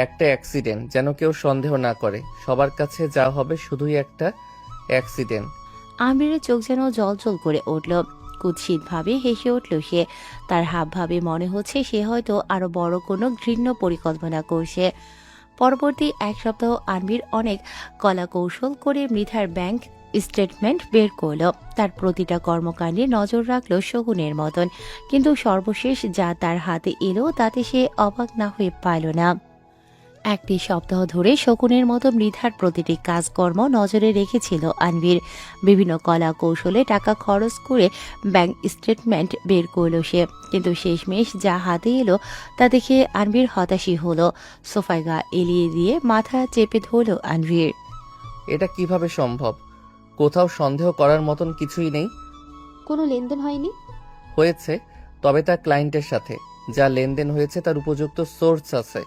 একটা অ্যাক্সিডেন্ট, যেন কেউ সন্দেহ না করে। সবার কাছে যা হবে শুধুই একটা অ্যাক্সিডেন্ট। আমিরের চোখ যেন জল করে উঠল। কুৎসিত ভাবে হেসে উঠল সে। তার হাবভাবে মনে হচ্ছে সে হয়তো আরো বড় কোনো ঘৃণ্য পরিকল্পনা করছে। পরবর্তী এক সপ্তাহ আনবির অনেক কলা কৌশল করে মৃধার ব্যাংক স্টেটমেন্ট বের করল। তার প্রতিটা কর্মকাণ্ডে নজর রাখল শকুনের মতন, কিন্তু সর্বশেষ যা তার হাতে এলো তাতে সে অবাক না হয়ে পারল না। একটি সপ্তাহ ধরে শকুনের মতো মৃধার প্রতিটি কাজকর্ম নজরে রেখেছিল আনবির। বিভিন্ন কলা কৌশলে টাকা খরচ করে ব্যাংক স্টেটমেন্ট বের করল সে, কিন্তু শেষমেশ যা হাতে এলো তা দেখে আনবির হতাশই হলো। সোফায় গা এলিয়ে দিয়ে মাথা চেপে ধরল আনবির। এটা কিভাবে সম্ভব? কোথাও সন্দেহ করার মতন কিছুই নেই। কোনো লেনদেন হয়নি? হয়েছে, তবে তার ক্লায়েন্টের সাথে। যা লেনদেন হয়েছে তার উপযুক্ত সোর্স আছে।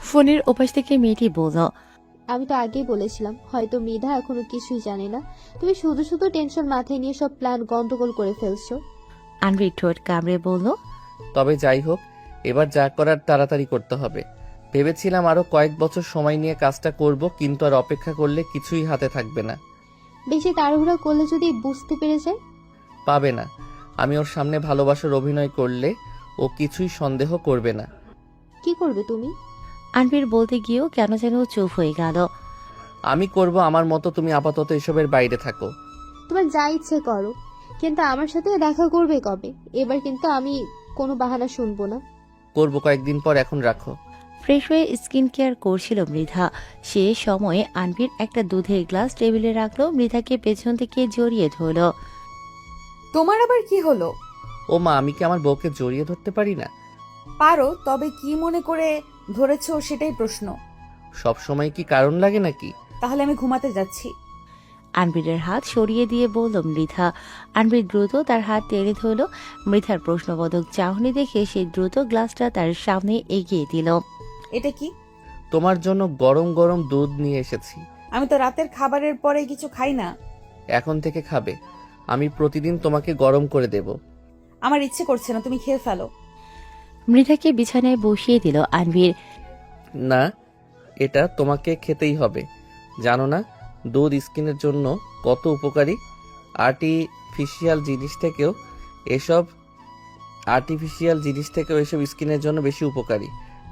ফোনের ওপাশ থেকে মেয়েটি বলল, আমি তো আগেই বলেছিলাম, হয়তো মৃধা এখনো কিছুই জানে না। তুমি শুধু শুধু টেনশন মাথায় নিয়ে সব প্ল্যান গন্ডগোল করে ফেলছো। আনবির ঠোঁট কামড়ে বলল, তবে যাই হোক, এবার যা করার তাড়াতাড়ি করতে হবে। ভেবেছিলাম আরো কয়েক বছর সময় নিয়ে কাজটা করব, কিন্তু আর অপেক্ষা করলে কিছুই হাতে থাকবে না। বেশি তাড়াহুড়া করলে যদি বুঝতে পেরে যায়? পাবে না। আমি ওর সামনে ভালোবাসার অভিনয় করলে ও কিছুই সন্দেহ করবে না। কি করবে তুমি? আনবির বলতে গিয়েও কেন যেন চুপ হয়ে গেল। আমি করব আমার মতো, তুমি আপাতত এসবের বাইরে থাকো। তোমার যা ইচ্ছে করো, কিন্তু আমার সাথে দেখা করবে কবে? এবার কিন্তু আমি কোনো বাহানা শুনবো না। করব কয়েকদিন পর, এখন রাখো। ফ্রেশ হয়ে স্কিন কেয়ার করছিল মৃধা। সে সময়ে আনবির একটা দুধের গ্লাস টেবিলে রাখলো, মৃধাকে পেছন থেকে জড়িয়ে ধরল। তোমার আবার কি হলো? ও মা, আমি কি আমার বউকে জড়িয়ে ধরতে পারি না? পারো, তবে কি মনে করে ধরেছো সেটাই প্রশ্ন। সব সময় কি কারণ লাগে নাকি? তাহলে আমি ঘুমাতে যাচ্ছি। আনবিরের হাত সরিয়ে দিয়ে বলল মৃধা। আনবির দ্রুত তার হাত টেনে ধরল। মৃধার প্রশ্নবোধক চাহনি দেখে সে দ্রুত গ্লাসটা তার সামনে এগিয়ে দিল। এটা কি? তোমার জন্য গরম গরম দুধ নিয়ে এসেছি। আমি তো রাতের খাবারের পরে কিছু খাই না। এখন থেকে খাবে। আমি প্রতিদিন তোমাকে গরম করে দেব। আমার ইচ্ছে করছে না, তুমি খেয়ে ফেলো। মৃধাকে বিছানায় বসিয়ে দিল আনবির। না, এটা তোমাকে খেতেই হবে। জানো না দুধ স্কিনের জন্য কত উপকারী? আর্টিফিশিয়াল জিনিস থেকেও এসব স্কিনের জন্য বেশি উপকারী।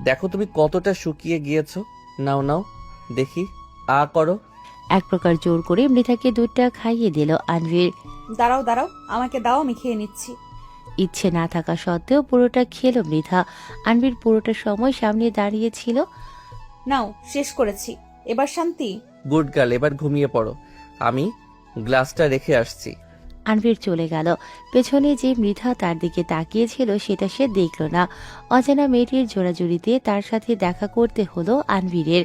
দেখো তুমি কতটা শুকিয়ে গিয়েছো। নাও নাও দেখি, করো। এক প্রকার জোর করে মৃধাকে দুধটা খাইয়ে দিল আনবির। দাঁড়াও দাঁড়াও, আমাকে দাও, আমি খেয়ে নিচ্ছি। ইচ্ছে না থাকা সত্ত্বেও পুরোটা খেলো মৃধা। আনবির পুরোটা সময় সামনে দাঁড়িয়েছিল। নাও, শেষ করেছি, এবার শান্তি। গুড গার্ল, এবার ঘুমিয়ে পড়ো। আমি গ্লাসটা রেখে আসছি। আনবির চলে গেল। পেছনে যে মৃধা তার দিকে তাকিয়েছিল সেটা সে দেখল না। অজানা মেয়েটির জোড়াজুড়িতে তার সাথে দেখা করতে হলো আনবিরের,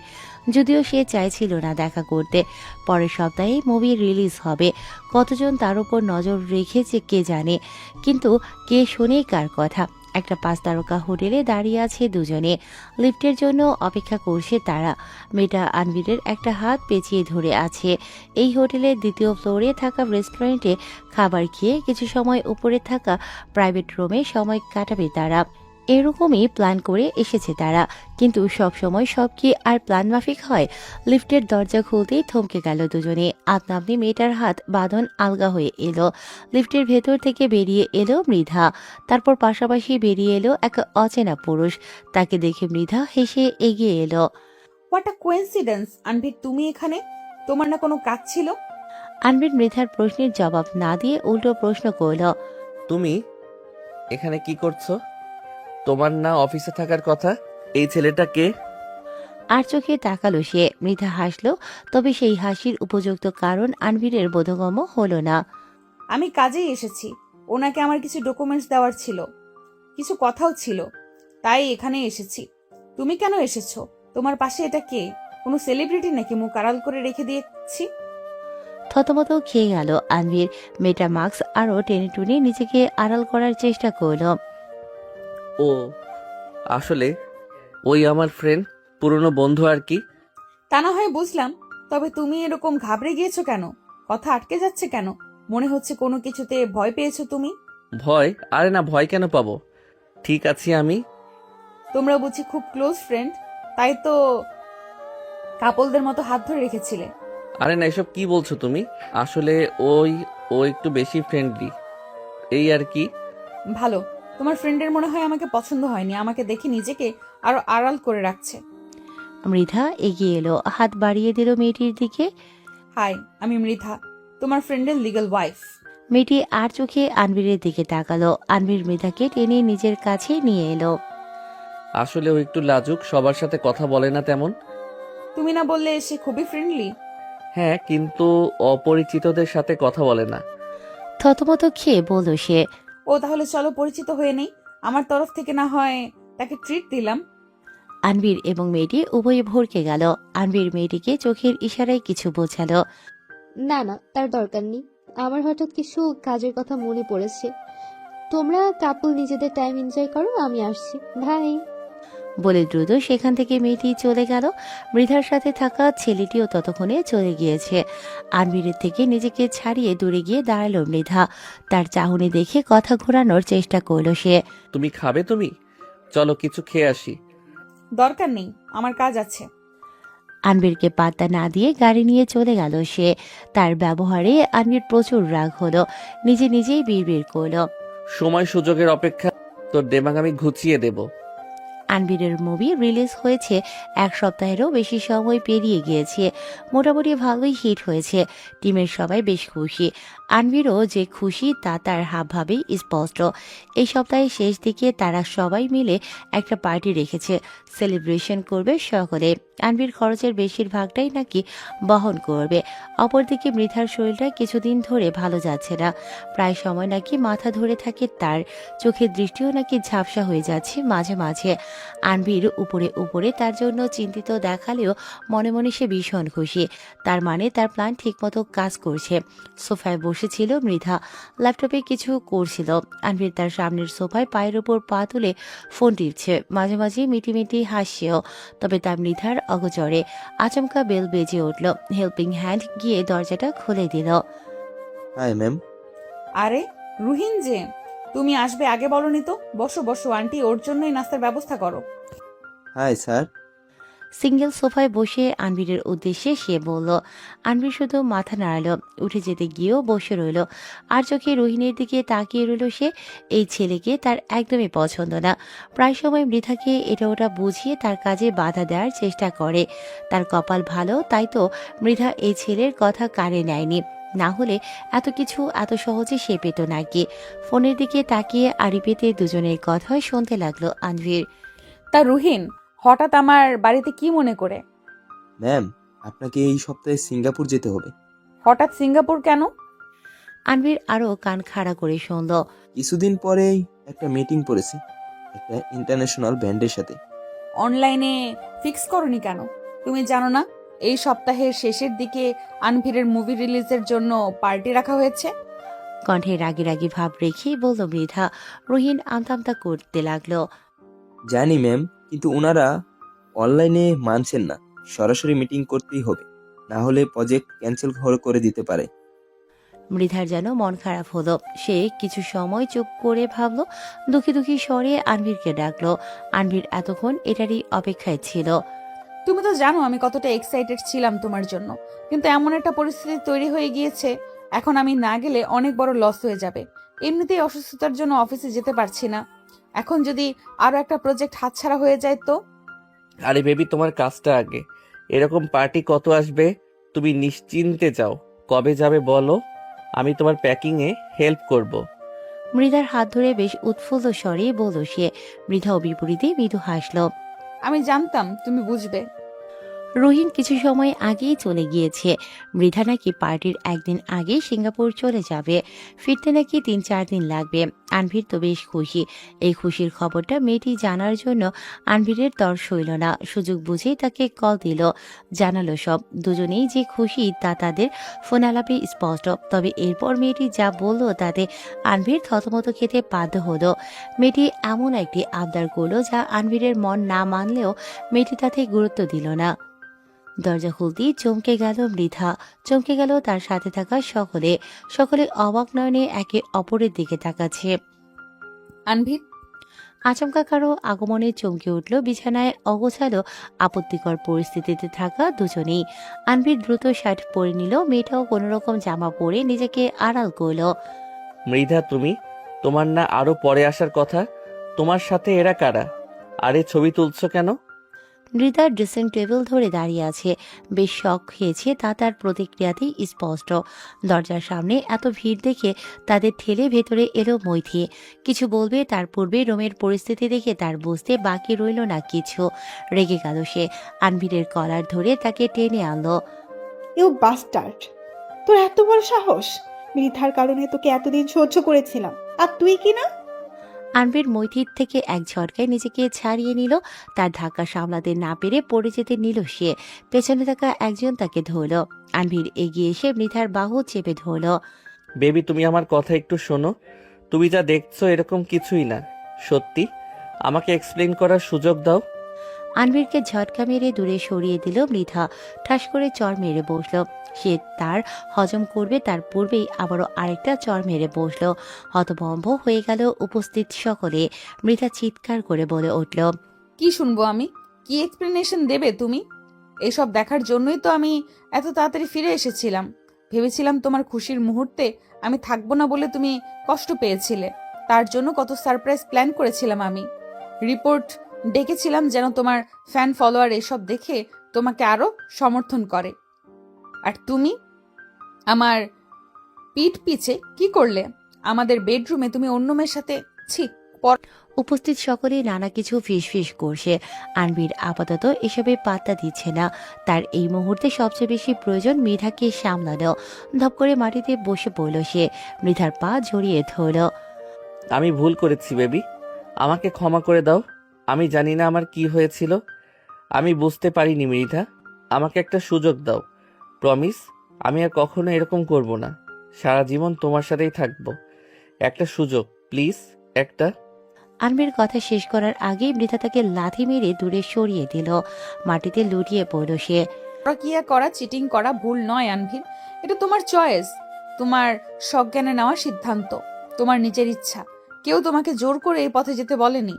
যদিও সে চাইছিল না দেখা করতে। পরের সপ্তাহে মুভি রিলিজ হবে। কতজন তার উপর নজর রেখেছে কে জানে, কিন্তু কে শোনে কার কথা। একটা 5 তারকা হোটেলে দাঁড়িয়ে আছে দুজনে। লিফটের জন্য অপেক্ষা করছে তারা। মেয়েটা আনবিরের একটা হাত পেঁচিয়ে ধরে আছে। এই হোটেলের 2য় ফ্লোরে থাকা রেস্টুরেন্টে খাবার খেয়ে কিছু সময় উপরে থাকা প্রাইভেট রুমে সময় কাটাবে তারা। এরকমই প্ল্যান করে এসেছে তারা, কিন্তু সব সময় সব কি আর প্ল্যান মাফিক হয়? লিফটের দরজা খুলতেই থমকে গেল দুজনে। আপনা আপনি মেয়েটার হাত বাঁধন আলগা হয়ে এলো। লিফটের ভেতর থেকে বেরিয়ে এলো মৃধা। তারপর পাশাপাশি বেরিয়ে এলো এক অচেনা পুরুষ। তাকে দেখে মৃধা হেসে এগিয়ে এলো। What a coincidence! আনভির, তুমি এখানে? তোমার না কোনো কাজ ছিল? আনবির মৃধার প্রশ্নের জবাব না দিয়ে উল্টো প্রশ্ন করল, তুমি এখানে কি করছো? তোমার না অফিসে থাকার কথা? এই ছেলেটা কে? আর চোখে তাকালো সে। মৃধা হাসলো, তবে সেই হাসির উপযুক্ত কারণ আনবিরের বোধগম্য হলো না। আমি কাজেই এসেছি। ওনাকে আমার কিছু ডকুমেন্টস দেওয়ার ছিল, কিছু কথাও ছিল, তাই এখানে এসেছি। তুমি কেন এসেছো? তোমার পাশে এটা কে? কোনো সেলিব্রিটি নাকি মুখ আড়াল করে রেখে দিয়েছি? থতমত খেয়ে গেল আনবির। মেয়েটা মাস্ক আরো টেনে টুনে নিজেকে আড়াল করার চেষ্টা করল। ও আসলে ওই আমার ফ্রেন্ড, পুরনো বন্ধু আর কি। তা না হয় বুঝলাম, তবে তুমি এরকম ঘাবড়ে গিয়েছো কেন? কথা আটকে যাচ্ছে কেন? মনে হচ্ছে কোনো কিছুতে ভয় পেয়েছো তুমি। ভয়? আরে না, ভয় কেন পাবো? ঠিক আছি আমি। তোমরা বুঝি খুব ক্লোজ ফ্রেন্ড? তাই তো কাপলদের মতো হাত ধরে রেখেছিলে। আরে না, এসব কি বলছো তুমি? আসলে ও একটু বেশি ফ্রেন্ডলি, এই আর কি। ভালো, তোমার ফ্রেন্ডের মনে হয় আমাকে পছন্দ হয়নি, আমাকে দেখে নিজেকে আরো আড়াল করে রাখছে। মৃধা এগিয়ে এলো, হাত বাড়িয়ে দিল মেয়েটির দিকে। হাই, আমি মৃধা, তোমার ফ্রেন্ডের লিগ্যাল ওয়াইফ। মেয়েটি আর চোখে আনবীরের দিকে তাকালো। আনবীর মৃধাকে টেনে নিজের কাছে নিয়ে এলো। আসলে ও একটু লাজুক, সবার সাথে কথা বলে না তেমন। তুমি না বললে সে খুবই ফ্রেন্ডলি? হ্যাঁ, কিন্তু অপরিচিতদের সাথে কথা বলে না। থতমত খেয়ে বলল সে। ও তাহলে চলো পরিচিত হয়ে নেই, আমার তরফ থেকে না হয় তাকে ট্রিট দিলাম। আনবীর এবং মেয়েটি উভয়ে ভরকে গেল। আনবীর মেয়েটিকে চোখের ইশারায় কিছু বোঝালো। না না, তার দরকার নেই। আমার হঠাৎ কিছু কাজের কথা মনে পড়েছে। তোমরা কাপল নিজেদের টাইম এনজয় করো, আমি আসছি, ভাই। বলে দ্রুত সেখান থেকে মেয়েটি চলে গেল। মৃধার সাথে থাকা ছেলেটিও ততক্ষণে চলে গিয়েছে। আনবীরের থেকে নিজেকে ছাড়িয়ে দূরে গিয়ে দাঁড়ালো মৃধা। তার চাহনি দেখে কথা ঘোরানোর চেষ্টা করলো সে। তুমি খাবে? তুমি চলো কিছু খেয়ে আসি। দরকার নেই, আমার কাজ আছে। আনবীরকে পাত্তা না দিয়ে গাড়ি নিয়ে চলে গেল সে। তার ব্যবহারে আনবীর প্রচুর রাগ হলো। নিজে নিজেই বিড়বিড় করলো। সময় সুযোগের অপেক্ষা, তোর দেমাগ আমি ঘুচিয়ে দেব। আনবীরের মুভি রিলিজ হয়েছে 1 সপ্তাহেরও বেশি সময় পেরিয়ে গিয়েছে। মোটামুটি ভালোই হিট হয়েছে। টিমের সবাই বেশ খুশি। আনবীরও যে খুশি তা তার হাবভাবেই স্পষ্ট। এই সপ্তাহের শেষ দিকে তারা সবাই মিলে একটা পার্টি রেখেছে। সেলিব্রেশন করবে সকলে। আনবীর খরচের বেশিরভাগটাই নাকি বহন করবে। অপরদিকে মৃধার শরীরটা কিছুদিন ধরে ভালো যাচ্ছে না। প্রায় সময় নাকি মাথা ধরে থাকে তার। চোখের দৃষ্টিও নাকি ঝাপসা হয়ে যাচ্ছে মাঝে মাঝে। আনবীর উপরে উপরে তার জন্য চিন্তিত দেখালেও মনে মনে সে ভীষণ খুশি। তার মানে তার প্ল্যান ঠিকমতো কাজ করছে। সোফায় বসেছিল মৃধা, ল্যাপটপে কিছু করছিল। আনবীর তার সামনের সোফায় পায়ের উপর পা তুলে ফোন টিপছে, মাঝে মাঝে মিটিমিটি হাসছেও। তবে তার মৃধার অগোচরে আচমকা বেল বেজে উঠল। হেল্পিং হ্যান্ড গিয়ে দরজাটা খুলে দিল। Hi ma'am. আরে রুহিন যে, তুমি আসবে আগে বলনি তো? বসো বসো আন্টি, ওর জন্যই নাস্তার ব্যবস্থা করো। Hi sir. সিঙ্গেল সোফায় বসে আনবীরের উদ্দেশ্যে সে বলল। আনবীর শুধু মাথা নাড়াল, উঠে যেতে গিয়েও বসে রইল। আর চোখে রোহিণীর দিকে তাকিয়ে রইল সে। এই ছেলেকে তার একদমই পছন্দ না। প্রায় সময় মৃধাকে এটা ওটা বুঝিয়ে তার কাজে বাধা দেওয়ার চেষ্টা করে। তার কপাল ভালো, তাই তো মৃধা এই ছেলের কথা কানে নেয়নি। না হলে এত কিছু এত সহজে সে পেত নাকি। ফোনের দিকে তাকিয়ে আড়ি পেতে দুজনের কথাই শুনতে লাগলো আনবীর। তা রুহিন, হঠাৎ আমার বাড়িতে কি মনে করে? ম্যাম, আপনাকে এই সপ্তাহে সিঙ্গাপুর যেতে হবে। হঠাৎ সিঙ্গাপুর কেন? আনবীর আরো কান খাড়া করে শুনল। কিছুদিন পরেই একটা মিটিং পড়েছি একটা ইন্টারন্যাশনাল ব্যান্ডের সাথে। অনলাইনে ফিক্স করনি কেন? তুমি জানো না এই সপ্তাহের শেষের দিকে আনভিরের মুভি রিলিজের জন্য পার্টি রাখা হয়েছে? কণ্ঠে রাগি রাগি ভাব রেখেই বলল মৃধা। রোহিণ আমতা করতে লাগলো। জানি ম্যাম, কিন্তু ওনারা অনলাইনে মানছেন না, সরাসরি মিটিং করতেই হবে, না হলে প্রজেক্ট ক্যান্সেল করে দিতে পারে। মৃধার যেন মন খারাপ হলো। সে কিছু সময় চুপ করে ভাবলো। দুঃখী দুঃখী স্বরে আনবীরকে ডাকলো। আনবীর এতক্ষণ এটারই অপেক্ষায় ছিল। তুমি তো জানো আমি কতটা এক্সাইটেড ছিলাম তোমার জন্য, কিন্তু এমন একটা পরিস্থিতি তৈরি হয়ে গিয়েছে, এখন আমি না গেলে অনেক বড় লস হয়ে যাবে। এমনিতেই অসুস্থতার জন্য অফিসে যেতে পারছি না, এখন যদি আরো একটা প্রজেক্ট হাতছাড়া হয়ে যায় তো? আরে বেবি, তোমার কাজটা আগে। এরকম পার্টি কত আসবে, তুমি নিশ্চিন্তে যাও। কবে যাবে বলো, আমি তোমার প্যাকিংয়ে হেল্প করব। মৃধার হাত ধরে বেশ উৎফুল্ল স্বরে বলল সে। মৃধাও বিপরীতে মৃদু হাসল। আমি জানতাম তুমি বুঝবে। রোহিণ কিছু সময় আগেই চলে গিয়েছে। মৃধা নাকি পার্টির একদিন আগে সিঙ্গাপুর চলে যাবে। ফিরতে নাকি 3-4 দিন লাগবে। আনভীর তো বেশ খুশি। এই খুশির খবরটা মেয়েটি জানার জন্য আনভীরের তর সইল না। সুযোগ বুঝেই তাকে কল দিল, জানালো সব। দুজনেই যে খুশি তা তাদের ফোন আলাপে স্পষ্ট। তবে এরপর মেয়েটি যা বলল তাতে আনভীর থতমত খেতে বাধ্য হলো। মেয়েটি এমন একটি আবদার করলো যা আনভীরের মন না মানলেও মেয়েটি তাতে গুরুত্ব দিল না। দরজা খুলতেই চমকে গেল মৃধা, চমকে গেল তার সাথে থাকা সকলে। সকলে অবাক নয়নে একে অপরের দিকে তাকাচ্ছে। আনভির, আচমকা কারো আগমনে চমকে উঠল বিছানায় অগোছালো আপত্তিকর পরিস্থিতিতে থাকা দুজনেই। আনভির দ্রুত শার্ট পরে নিল, মেয়েটাও কোনোরকম জামা পরে নিজেকে আড়াল করল। মৃধা, তুমি? তোমার না আরো পরে আসার কথা? তোমার সাথে এরা কারা? আরে ছবি তুলছো কেন? মৃধা ড্রেসিং টেবিল ধরে দাঁড়িয়ে আছে, বেশ শখ খেয়েছে তা তার প্রতিক্রিয়াতেই স্পষ্ট। দরজার সামনে এত ভিড় দেখে তাদের ঠেলে ভেতরে এলো মৈথি। কিছু বলবে তার পূর্বে রোমের পরিস্থিতি দেখে তার বুঝতে বাকি রইল না কিছু। রেগে গেল সে, আনভিরের কলার ধরে তাকে টেনে আনলো। ইউ বাস্টার্ড, তোর এত বড় সাহস! মৃধার কারণে তোকে এতদিন সহ্য করেছিলাম, আর তুই কি না? আনভির মৈথির থেকে এক ঝটকায় নিজেকে ছাড়িয়ে নিল। তার ধাক্কা সামলাতে না পেরে পড়ে যেতে নিল সে। পেছনে থাকা একজন তাকে ধরল। আনভির এগিয়ে এসে মৃধার বাহু চেপে ধরল। বেবি, তুমি আমার কথা একটু শোনো। তুমি যা দেখছো এরকম কিছুই না। সত্যি, আমাকে এক্সপ্লেন করার সুযোগ দাও। আনভিরকে ঝটকা মেরে দূরে সরিয়ে দিল মৃধা। ঠাস করে চর মেরে বসল। সে তার হজম করবে তার পূর্বেই আবারও আরেকটা চর মেরে বসল। হতভম্ব হয়ে গেল উপস্থিত সকলে। মৃধা চিৎকার করে বলে উঠল, কি শুনবো আমি? কি এক্সপ্লেনেশন দেবে তুমি? এসব দেখার জন্যই তো আমি এত তাড়াতাড়ি ফিরে এসেছিলাম। ভেবেছিলাম তোমার খুশির মুহূর্তে আমি থাকবো না বলে তুমি কষ্ট পেয়েছিলে। তার জন্য কত সারপ্রাইজ প্ল্যান করেছিলাম আমি। রিপোর্ট ডেকেছিলাম যেন তোমার ফ্যান ফলোয়ার এসব দেখে তোমাকে আরো সমর্থন করে। আর তুমি আমার পিঠ পিছে কি করলে? আমাদের বেডরুমে তুমি অন্য মেয়ের সাথে ছি। উপস্থিত সকলে নানা কিছু ফিসফিস করছে। আনভির আপাতত এসবে পাত্তা দিচ্ছে না। তার এই মুহূর্তে সবচেয়ে বেশি প্রয়োজন মৃধাকে সামলানো। ধপ করে মাটিতে বসে পড়ল সে, মৃধার পা জড়িয়ে ধরল। আমি ভুল করেছি বেবি, আমাকে ক্ষমা করে দাও। আমি জানি না আমার কি হয়েছিল, আমি বুঝতে পারিনি মৃধা। আমাকে একটা সুযোগ দাও, প্রমিস। আমি আর কখনো এরকম করব না। সারা জীবন তোমার সাথেই থাকবো। একটা সুযোগ প্লিজ, একটা। আনভির কথা শেষ করার আগেই মৃধা তাকে লাথি মেরে দূরে সরিয়ে দিল। মাটিতে লুটিয়ে পড়ল সে। প্রক্রিয়া করা, চিটিং করা ভুল নয় আনভির। এটা তোমার চয়েস, তোমার সজ্ঞানে নেওয়া সিদ্ধান্ত, তোমার নিজের ইচ্ছা। কেউ তোমাকে জোর করে এই পথে যেতে বলেনি।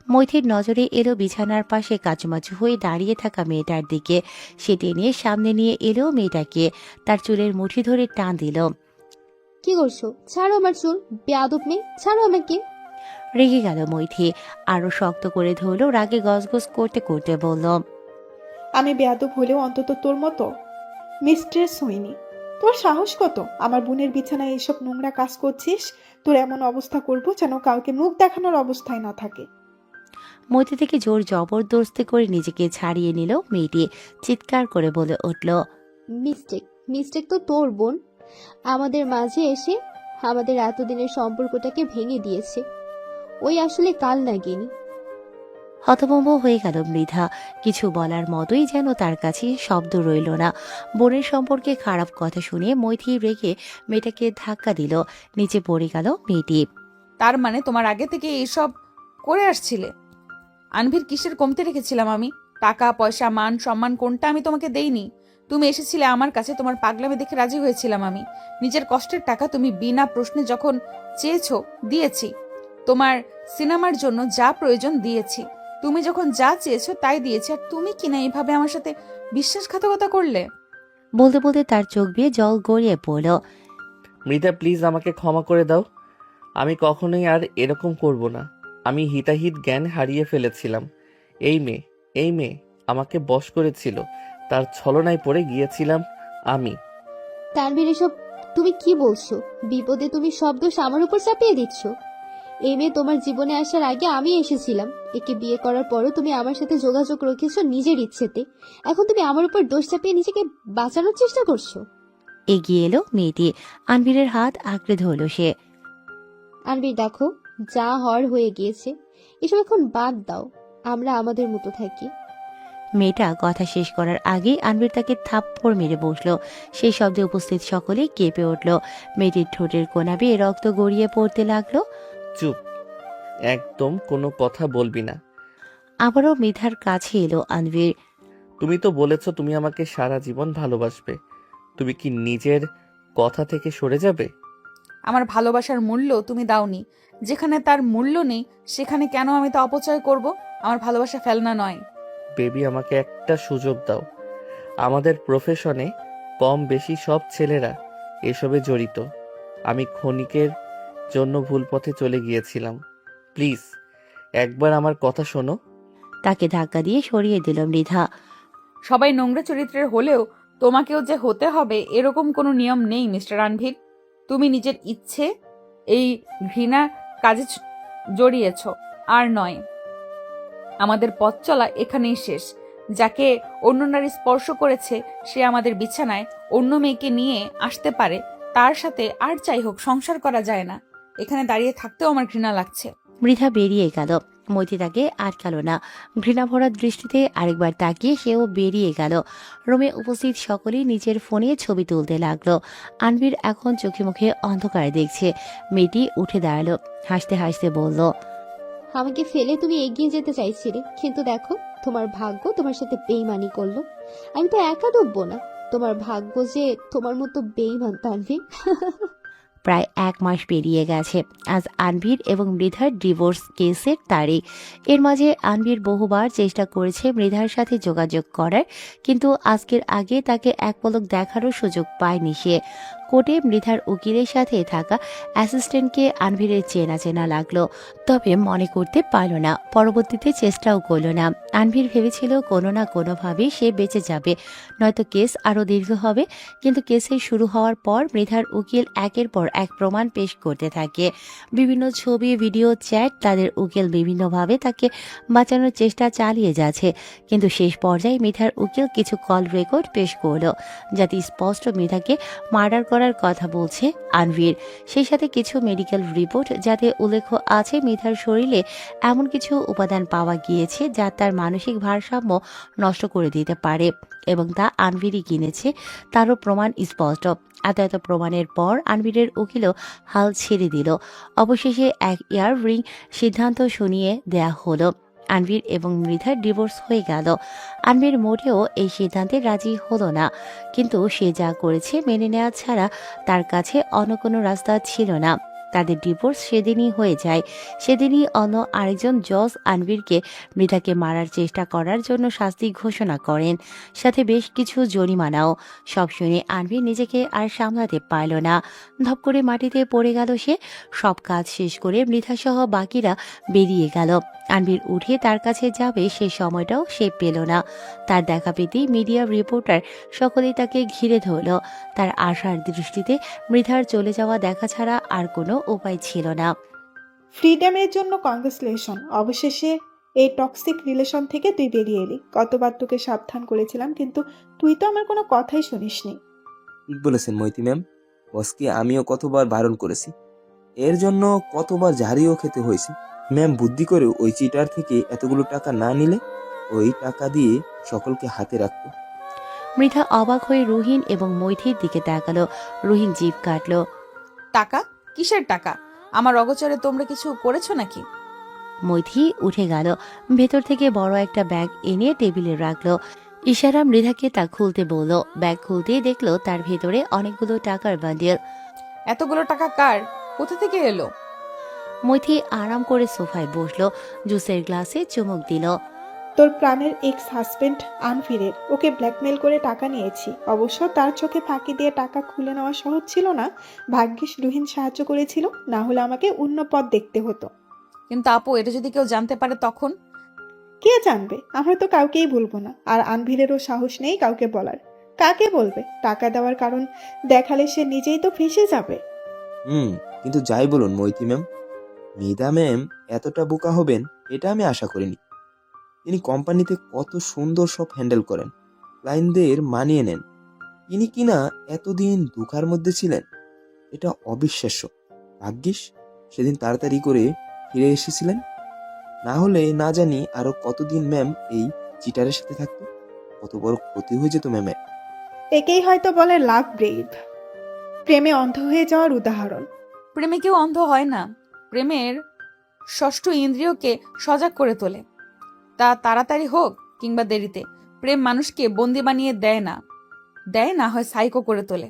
মৈথির নজরে এলো বিছানার পাশে কাচুমাচু হয়ে দাঁড়িয়ে থাকা মেয়েটার দিকে। সে টেনে সামনে নিয়ে এলো মেয়েটাকে, তার চুলের মুঠি ধরে টান দিল। কি করছো? ছাড়ো আমার চুল, বেয়াদব মেয়ে, ছাড়ো আমাকে। রেগে গেল মৈথি, আরো শক্ত করে ধরলো। রাগে গজগজ করতে করতে বলল, আমি বেয়াদব হলেও অন্তত তোর মতো মিস্ট্রেস হইনি। তোর সাহস কত আমার বোনের বিছানায় এসব নোংরা কাজ করছিস? তোর এমন অবস্থা করব যেন কাউকে মুখ দেখানোর অবস্থায় না থাকে। মৈথি থেকে জোর জবরদস্তি করে নিজেকে ছাড়িয়ে নিল মেয়েটি। চিৎকার করে বলে উঠল, মিস্টেক, মিস্টেক তো তোর বোন আমাদের মাঝে এসে আমাদের এতদিনের সম্পর্কটাকে ভেঙে দিয়েছে। ওই আসলে কাল নাগিনী। হতভম্ব হয়ে গেল মৃধা। কিছু বলার মতোই যেন তার কাছে শব্দ রইল না। বোনের সম্পর্কে খারাপ কথা শুনে মৈথি রেগে মেয়েটাকে ধাক্কা দিল। নিচে পড়ে গেল মেয়েটি। তার মানে তোমার আগে থেকে এইসব করে আসছিলে? আনভির কিসের কমতে রেখেছিলাম আমি? টাকা পয়সা মান সম্মান কোনটা আমি তোমাকে দেইনি? তুমি এসেছিলে আমার কাছে, তোমার পাগলামি দেখে রাজি হয়েছিলাম আমি। নিজের কষ্টের টাকা তুমি বিনা প্রশ্নে যখন চেয়েছো দিয়েছি। তোমার সিনেমার জন্য যা প্রয়োজন দিয়েছি। তুমি যখন যা চেয়েছো তাই দিয়েছি। আর তুমি কিনা এইভাবে আমার সাথে বিশ্বাসঘাতকতা করলে? বলতে বলতে তার চোখ দিয়ে জল গড়িয়ে পড়ল। মৃধা প্লিজ আমাকে ক্ষমা করে দাও। আমি কখনোই আর এরকম করব না। আমি হিতাহিত জ্ঞান হারিয়ে ফেলেছিলাম। এই মেয়ে আমাকে বশ করেছিল, তার ছলনায় পড়ে গিয়েছিলাম আমি। তানভীর, এসব তুমি কি বলছো? বিপদে তুমি সব দোষ আমার উপর চাপিয়ে দিচ্ছ। এই মেয়ে তোমার জীবনে আসার আগে আমি এসেছিলাম। একে বিয়ে করার পরও তুমি আমার সাথে যোগাযোগ রেখেছো নিজের ইচ্ছেতে। এখন তুমি আমার উপর দোষ চাপিয়ে নিজেকে বাঁচানোর চেষ্টা করছো। এগিয়ে এলো মেয়েটি, আনভিরের হাত আঁকড়ে ধরল সে। আনবীর, দেখো যা হওয়ার হয়ে গিয়েছে, এসব এখন বাদ দাও। আমরা আমাদের মতো থাকি। মেয়েটা কথা শেষ করার আগেই আনভির তাকে থাপ্পড় মেরে বসলো। সেই শব্দে উপস্থিত সকলে কেঁপে উঠল। মেয়েটির ঠোঁটের কোনা বেয়ে রক্ত গড়িয়ে পড়তে লাগলো। চুপ, একদম কোনো কথা বলবি না। আবারও মৃধার কাছে এলো আনভির। তুমি তো বলেছো তুমি আমাকে সারা জীবন ভালোবাসবে। তুমি কি নিজের কথা থেকে সরে যাবে? আমার ভালোবাসার মূল্য তুমি দাওনি। যেখানে তার মূল্য নেই সেখানে কেন আমি তা অপচয় করব? আমার ভালোবাসা ফেলনা নয়। বেবি, আমাকে একটা সুযোগ দাও। আমাদের প্রফেশনে কম বেশি সব ছেলেরা এসবে জড়িত। আমি ক্ষণিকের জন্য ভুল পথে চলে গিয়েছিলাম। প্লিজ একবার আমার কথা শোনো। তাকে ধাক্কা দিয়ে সরিয়ে দিল মৃধা। সবাই নোংরা চরিত্রের হলেও তোমাকেও যে হতে হবে এরকম কোনো নিয়ম নেই মিস্টার রণবীর। তুমি নিজের ইচ্ছে এই ঘৃণা কাজে জড়িয়েছ, আর নয়। আমাদের পথ চলা এখানেই শেষ। যাকে অন্য নারী স্পর্শ করেছে সে আমাদের বিছানায় অন্য মেয়েকে নিয়ে আসতে পারে, তার সাথে আর যাই হোক সংসার করা যায় না। এখানে দাঁড়িয়ে থাকতেও আমার ঘৃণা লাগছে। মৃধা বেরিয়ে গেল। মৈথি তাকে আটকালো না। ঘৃণা ভরা দৃষ্টিতে আরেকবার তাকিয়ে সেও বেরিয়ে গেল। রুমে উপস্থিত সকলেই নিজের ফোনে ছবি তুলতে লাগলো। আনবির এখন চোখে মুখে অন্ধকার দেখছে। মেয়েটি উঠে দাঁড়ালো, হাসতে হাসতে বলল, আমাকে ফেলে তুমি এগিয়ে যেতে চাইছিলে, কিন্তু দেখো তোমার ভাগ্য তোমার সাথে বেইমানি করলো। আমি তো একা ডুববো না, তোমার ভাগ্য যে তোমার মতো বেইমান তানভীর। প্রায় 1 মাস পেরিয়ে গেছে। আজ আনভির এবং মৃধার ডিভোর্স কেসের তারিখ। এর মাঝে আনভির বহুবার চেষ্টা করেছে মৃধার সাথে যোগাযোগ করার, কিন্তু আজকের আগে তাকে এক পলক দেখারও সুযোগ পায়নি সে। কোর্টে মৃধার উকিলের সাথে থাকা অ্যাসিস্ট্যান্টকে আনভিরের চেনা চেনা লাগলো, তবে মনে করতে পারল না। পরবর্তীতে চেষ্টাও করল না। আনভির ভেবেছিল কোনো না কোনোভাবে সে বেঁচে যাবে, নয়তো কেস আরও দীর্ঘ হবে। কিন্তু কেসের শুরু হওয়ার পর মৃধার উকিল একের পর এক প্রমাণ পেশ করতে থাকে। বিভিন্ন ছবি, ভিডিও, চ্যাট, তাদের উকিল বিভিন্নভাবে তাকে বাঁচানোর চেষ্টা চালিয়ে যাচ্ছে। কিন্তু শেষ পর্যায়ে মৃধার উকিল কিছু কল রেকর্ড পেশ করলো, যাতে স্পষ্ট মৃধাকে মার্ডার করার কথা বলছে আনভির। সেই সাথে কিছু মেডিকেল রিপোর্ট, যাতে উল্লেখ আছে মৃধার শরীরে এমন কিছু উপাদান পাওয়া গিয়েছে যা তার মানসিক ভারসাম্য নষ্ট করে দিতে পারে, এবং তা আনভিরই কিনেছে তারও প্রমাণ স্পষ্ট। এত প্রমাণের পর আনভিরের উকিলও হাল ছেড়ে দিল। অবশেষে এক ইয়ার রিং সিদ্ধান্ত শুনিয়ে দেয়া হলো। আনভির এবং মৃধার ডিভোর্স হয়ে গেল। আনভির মোটেও এই সিদ্ধান্তে রাজি হলো না, কিন্তু সে যা করেছে মেনে নেওয়া ছাড়া তার কাছে অন্য কোনো রাস্তা ছিল না। তাদের ডিভোর্স সেদিনই হয়ে যায়। সেদিনই অন্য আরেকজন জজ আনভিরকে মৃধাকে মারার চেষ্টা করার জন্য শাস্তি ঘোষণা করেন, সাথে বেশ কিছু জরিমানাও। সব শুনে আনভির নিজেকে আর সামলাতে পারল না। ধপ করে মাটিতে পড়ে গেল সে। সব কাজ শেষ করে মৃধাসহ বাকিরা বেরিয়ে গেল। আনভির উঠে তার কাছে যাবে সে সময়টাও সে পেল না। তার দেখা পেতেই মিডিয়া রিপোর্টার সকলেই তাকে ঘিরে ধরল। তার আশার দৃষ্টিতে মৃধার চলে যাওয়া দেখা ছাড়া আর কোনো উপায় ছিল না। ফ্রিডমের জন্য কংগ্রেচুলেশন। অবশেষে এই টক্সিক রিলেশন থেকে তুই বেরিয়ে এলি। কতবার তোকে সাবধান করেছিলাম, কিন্তু তুই তো আমার কোনো কথাই শুনিসনি। ঠিক বলেছেন মৈথি ম্যাম। বসকে আমিও কতবার বারণ করেছি, এর জন্য কতবার ঝাড়িও খেতে হয়েছে। ম্যাম বুদ্ধি করে ওই চিটার থেকে এতগুলো টাকা না নিলে ওই টাকা দিয়ে সকলকে হাতে রাখতো। মৃধা অবাক হয়ে রুহিন এবং মৈথির দিকে তাকালো। রুহিন জিভ কাটলো। টাকা? কিসের টাকা? আমার অগোচরে তোমরা কিছু করেছো নাকি? মৈথি উঠে গেল। ভেতর থেকে বড় একটা ব্যাগ এনে টেবিলে রাখলো। ইশারা মৃধাকে তা খুলতে বলল। ব্যাগ খুলতেই দেখলো তার ভেতরে অনেকগুলো টাকার বান্ডিল। এতগুলো টাকা কার? কোথা থেকে এলো? মৈথি আরাম করে সোফায় বসলো, জুসের গ্লাসে চুমুক দিল। তোর প্রাণের এক্স হাজবেন্ড আনফিরের, ওকে ব্ল্যাকমেল করে টাকা নিয়েছি। অবশ্য তার চোখে ফাঁকি দিয়ে টাকা খুলে নেওয়া সহজ ছিল না। ভাগ্যিস রুহিন সাহায্য করেছিল, না হলে আমাকে অন্য পথ দেখতে হতো। কিন্তু আপু, এটা যদি কেউ জানতে পারে তখন? কে জানবে? আমরা তো কাউকেই বলবো না, আর আনভিরেরও সাহস নেই কাউকে বলার। কাকে বলবে? টাকা দেওয়ার কারণ দেখালে সে নিজেই তো ফেঁসে যাবে। কিন্তু যাই বলুন মৈথি ম্যাম, মৃধা ম্যাম এতটা বোকা হবেন এটা আমি আশা করিনি। তিনি কোম্পানিতে কত সুন্দর সব হ্যান্ডেল করেন, ক্লায়েন্টদের মানিয়ে নেন। তিনি কিনা এতদিন দুঃখার মধ্যে ছিলেন, এটা অবিশ্বাস্য। ভাগ্যিস সেদিন তাড়াতাড়ি করে ফিরে এসেছিলেন, না হলে না জানি আরো কতদিন ম্যাম এই চিটারের সাথে থাকতো। কত বড় ক্ষতি হয়ে যেত ম্যামের। একেই হয়তো বলে লাভ ব্রেভ, প্রেমে অন্ধ হয়ে যাওয়ার উদাহরণ। প্রেমে কেউ অন্ধ হয় না। প্রেমের ষষ্ঠ ইন্দ্রিয়কে সজাগ করে তোলে। তা তাড়াতাড়ি হোক কিংবা দেরিতে, প্রেম মানুষকে বন্দি বানিয়ে দেয় না হয় সাইকো করে তোলে।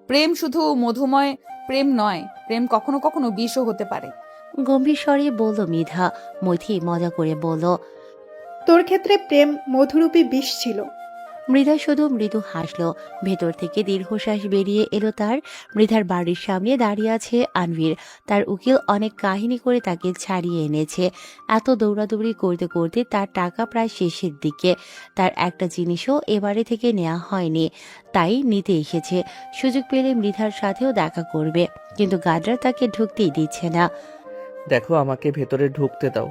প্রেম শুধু মধুময় প্রেম নয়, প্রেম কখনো কখনো বিষও হতে পারে। গম্ভীর স্বরে বলল মৃধা। মৈথি মজা করে বলল। তোর ক্ষেত্রে প্রেম মধুরূপী বিষ ছিল। মৃধা শুধু মৃদু হাসল। ভেতর থেকে দীর্ঘশ্বাস বেরিয়ে এলো তার। মৃধার বাড়ির সামনে দাঁড়িয়ে আছে আনভীর। তার উকিল অনেক কাহিনী করে তাকে ছাড়িয়ে এনেছে। এত দৌড়াদৌড়ি করতে করতে তার টাকা প্রায় শেষের দিকে। তার একটা জিনিসও এবারে থেকে নেওয়া হয়নি, তাই নিতে এসেছে। সুযোগ পেলে মৃধার সাথেও দেখা করবে, কিন্তু গার্ডরা তাকে ঢুকতেই দিচ্ছে না। দেখো, আমাকে ভেতরে ঢুকতে দাও।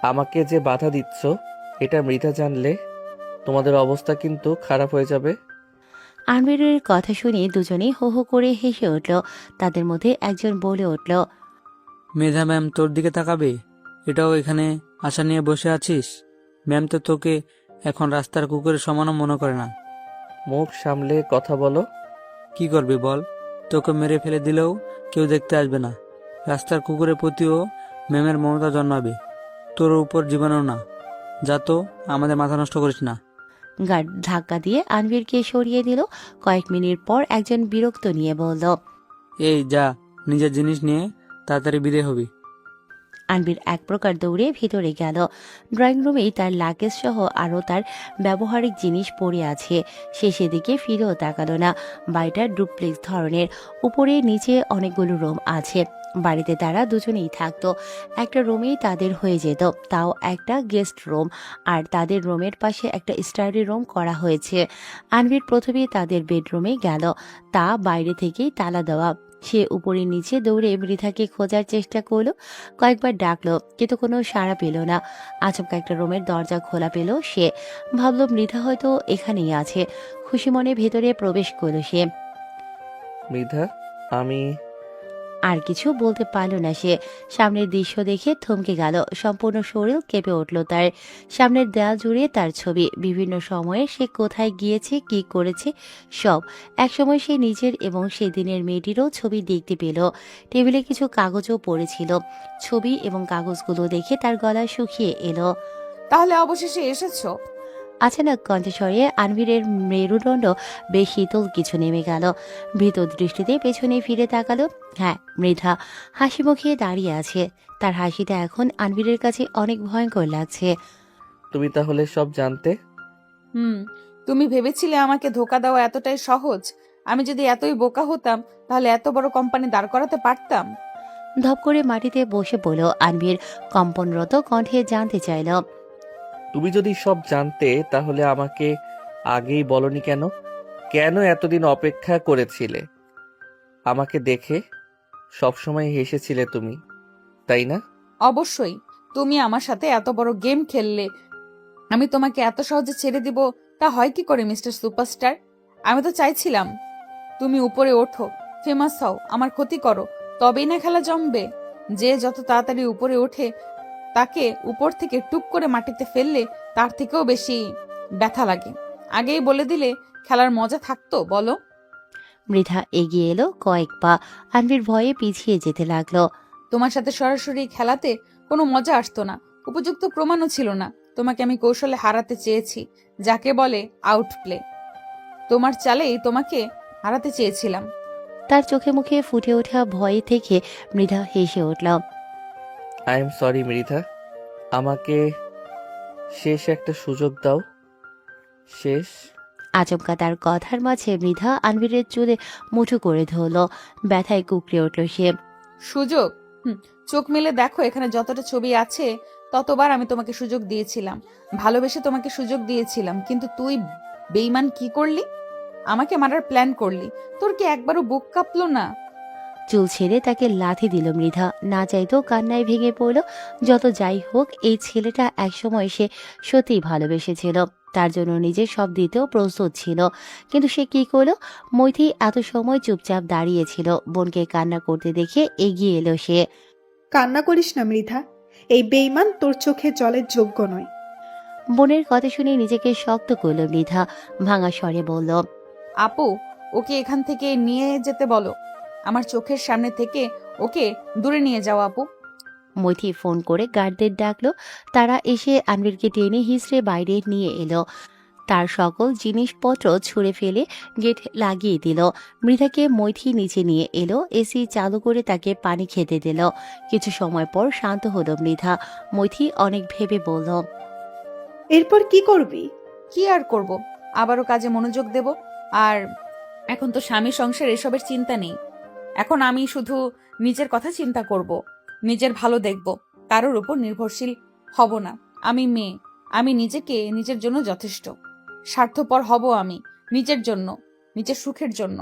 আমাকে যে বাধা দিচ্ছ এটা মৃধা জানলে তোমাদের অবস্থা কিন্তু খারাপ হয়ে যাবে। আনভীরের কথা শুনে দুজনেই হো হো করে হেসে উঠল। তাদের মধ্যে একজন বলে উঠল। মেধা ম্যাম তোর দিকে তাকাবে? এটাও এখানে আশা নিয়ে বসে আছিস? ম্যাম তো তোকে এখন রাস্তার কুকুরের সমানও মনে করে না। মুখ সামলে কথা বলো। কি করবি বল? তোকে মেরে ফেলে দিলেও কেউ দেখতে আসবে না। রাস্তার কুকুরের প্রতিও ম্যামের মমতা জন্মাবে, তোর উপর জীবনেও না। যা তো, আমাদের মাথা নষ্ট করিস না। গার্ড ধাক্কা দিয়ে আনভীরকে সরিয়ে দিল। কয়েক মিনিট পর একজন বিরক্ত নিয়ে বলল। এই যা, নিজের জিনিস নিয়ে তাড়াতাড়ি বিদায় হবি। আনভীর এক প্রকার দৌড়ে ভিতরে গেল। ড্রয়িং রুমেই তার লাগেজ সহ আরও তার ব্যবহারিক জিনিস পড়ে আছে। সে সেদিকে ফিরেও তাকালো না। বাড়িটা ডুপ্লেক্স ধরনের, উপরে নিচে অনেকগুলো রুম আছে। বাড়িতে তারা দুজনেই থাকতো। একটা রুমেই তাদের হয়ে যেত, তাও একটা গেস্ট রুম। আর তাদের রুমের পাশে একটা স্টাডি রুম করা হয়েছে। আনভীর প্রথমে তাদের বেডরুমে গেল, তা বাইরে থেকেই তালা দেওয়া। সে উপরে নিচে দৌড়ে মৃধাকে খোঁজার চেষ্টা করলো। কয়েকবার ডাকলো, কিন্তু কোনো সাড়া পেল না। আচমকা একটা রুমের দরজা খোলা পেল সে। ভাবলো মৃধা হয়তো এখানেই আছে। খুশি মনে ভেতরে প্রবেশ করলো সে। মৃধা, আমি আর কিছু বলতে পারল না সে। সামনের দৃশ্য দেখে থমকে গেল। সম্পূর্ণ শরীর কেঁপে উঠল তার। সামনের দেয়াল জুড়ে তার ছবি। বিভিন্ন সময়ে সে কোথায় গিয়েছে, কি করেছে, সব। একসময় সে নিজের এবং সেদিনের মেয়েটিরও ছবি দেখতে পেল। টেবিলে কিছু কাগজও পড়েছিল। ছবি এবং কাগজগুলো দেখে তার গলা শুকিয়ে এলো। তাহলে অবশেষে এসেছো? আচানক কণ্ঠস্বরে আনভীরের মেরুদণ্ড বেশ শীতল কিছু নেমে গেল। ভীত দৃষ্টিতে পেছনে ফিরে তাকালো। হ্যাঁ, মৃধা হাসি মুখে দাঁড়িয়ে আছে। তার হাসিটা এখন আনভীরের কাছে অনেক ভয়ঙ্কর লাগছে। তুমি তাহলে সব জানতে? তুমি ভেবেছিলে আমাকে ধোকা দেওয়া এতটাই সহজ? আমি যদি এতই বোকা হতাম তাহলে এত বড় কোম্পানি দাঁড় করাতে পারতাম? ধপ করে মাটিতে বসে পড়ল আনভীর। কম্পনরত কণ্ঠে জানতে চাইল। তুমি যদি সব জানতে তাহলে আমাকে আগেই বলনি কেন? কেন এতদিন অপেক্ষা করেছিলে? আমাকে দেখে সবসময় হেসেছিলে তুমি, তাই না? অবশ্যই। তুমি আমার সাথে এত বড় গেম খেললে, আমি তোমাকে এত সহজে ছেড়ে দিব তা হয় কি করে মিস্টার সুপারস্টার? আমি তো চাইছিলাম তুমি উপরে ওঠো, ফেমাস হও, আমার ক্ষতি করো, তবেই না খেলা জমবে। যে যত তাড়াতাড়ি উপরে ওঠে তাকে উপর থেকে টুপ করে মাটিতে ফেললে তার থেকেও বেশি ব্যথা লাগে। আগেই বলে দিলে খেলার মজা থাকতো বলো? মৃধা এগিয়ে এলো কয়েক পা। আনভীর ভয়ে পিছিয়ে যেতে লাগলো। তোমার সাথে সরাসরি খেলাতে কোনো মজা আসতো না, উপযুক্ত প্রমাণও ছিল না। তোমাকে আমি কৌশলে হারাতে চেয়েছি, যাকে বলে আউট প্লে। তোমার চালেই তোমাকে হারাতে চেয়েছিলাম। তার চোখে মুখে ফুটে ওঠা ভয়ে থেকে মৃধা হেসে উঠল। আই এম সরি মৃধা, আমাকে শেষ একটা সুযোগ দাও। শেষ। আচমকা তার কথার মাঝে মৃধা আনভীরের চুলে মুঠো করে ধরল। ব্যথায় কুকড়ে উঠল সে। সুযোগ? চোখ মেলে দেখো, এখানে যতটা ছবি আছে ততবার আমি তোমাকে সুযোগ দিয়েছিলাম, ভালোবেসে তোমাকে সুযোগ দিয়েছিলাম, কিন্তু তুই বেঈমান কি করলি? আমাকে মারার প্ল্যান করলি। তোর কি একবারও বুক কাঁপলো না? চুল ছেড়ে তাকে লাথি দিল মৃধা। না চাইতেও কান্নায় ভেঙে পড়ল। যত যাই হোক, এই ছেলেটা একসময় সে সত্যিই ভালোবেসেছিল। তার জন্য নিজে সব দিতেও প্রস্তুত ছিল। কিন্তু সে কি করলো? মৈথি এত সময় চুপচাপ দাঁড়িয়েছিল। বোনকে কান্না করতে দেখে এগিয়ে এলো সে। কান্না করিস না মৃধা, এই বেঈমান তোর চোখে জলের যোগ্য নয়। বোনের কথা শুনে নিজেকে শক্ত করল মৃধা। ভাঙা স্বরে বলল। আপু, ওকে এখান থেকে নিয়ে যেতে বলো। আমার চোখের সামনে থেকে ওকে দূরে নিয়ে যাও আপু। মৈথি ফোন করে গার্ডদের ডাকলো। তারা এসে আনভীরকে টেনে হিঁচড়ে বাইরে নিয়ে এলো। তার সকল জিনিসপত্র ছুঁড়ে ফেলে গেট লাগিয়ে দিল। মৃধাকে মৈথি নিচে নিয়ে এলো, এসি চালু করে তাকে পানি খেতে দিল। কিছু সময় পর শান্ত হলো মৃধা। মৈথি অনেক ভেবে বলল, এরপর কি করবি? কি আর করব, আবারও কাজে মনোযোগ দেব। আর এখন তো স্বামী সংসার এসবের চিন্তা নেই। এখন আমি শুধু নিজের কথা চিন্তা করব, নিজের ভালো দেখব, কারোর উপর নির্ভরশীল হব না। আমি মেয়ে, আমি নিজেকে নিজের জন্য যথেষ্ট। স্বার্থপর হব আমি নিজের জন্য, নিজের সুখের জন্য।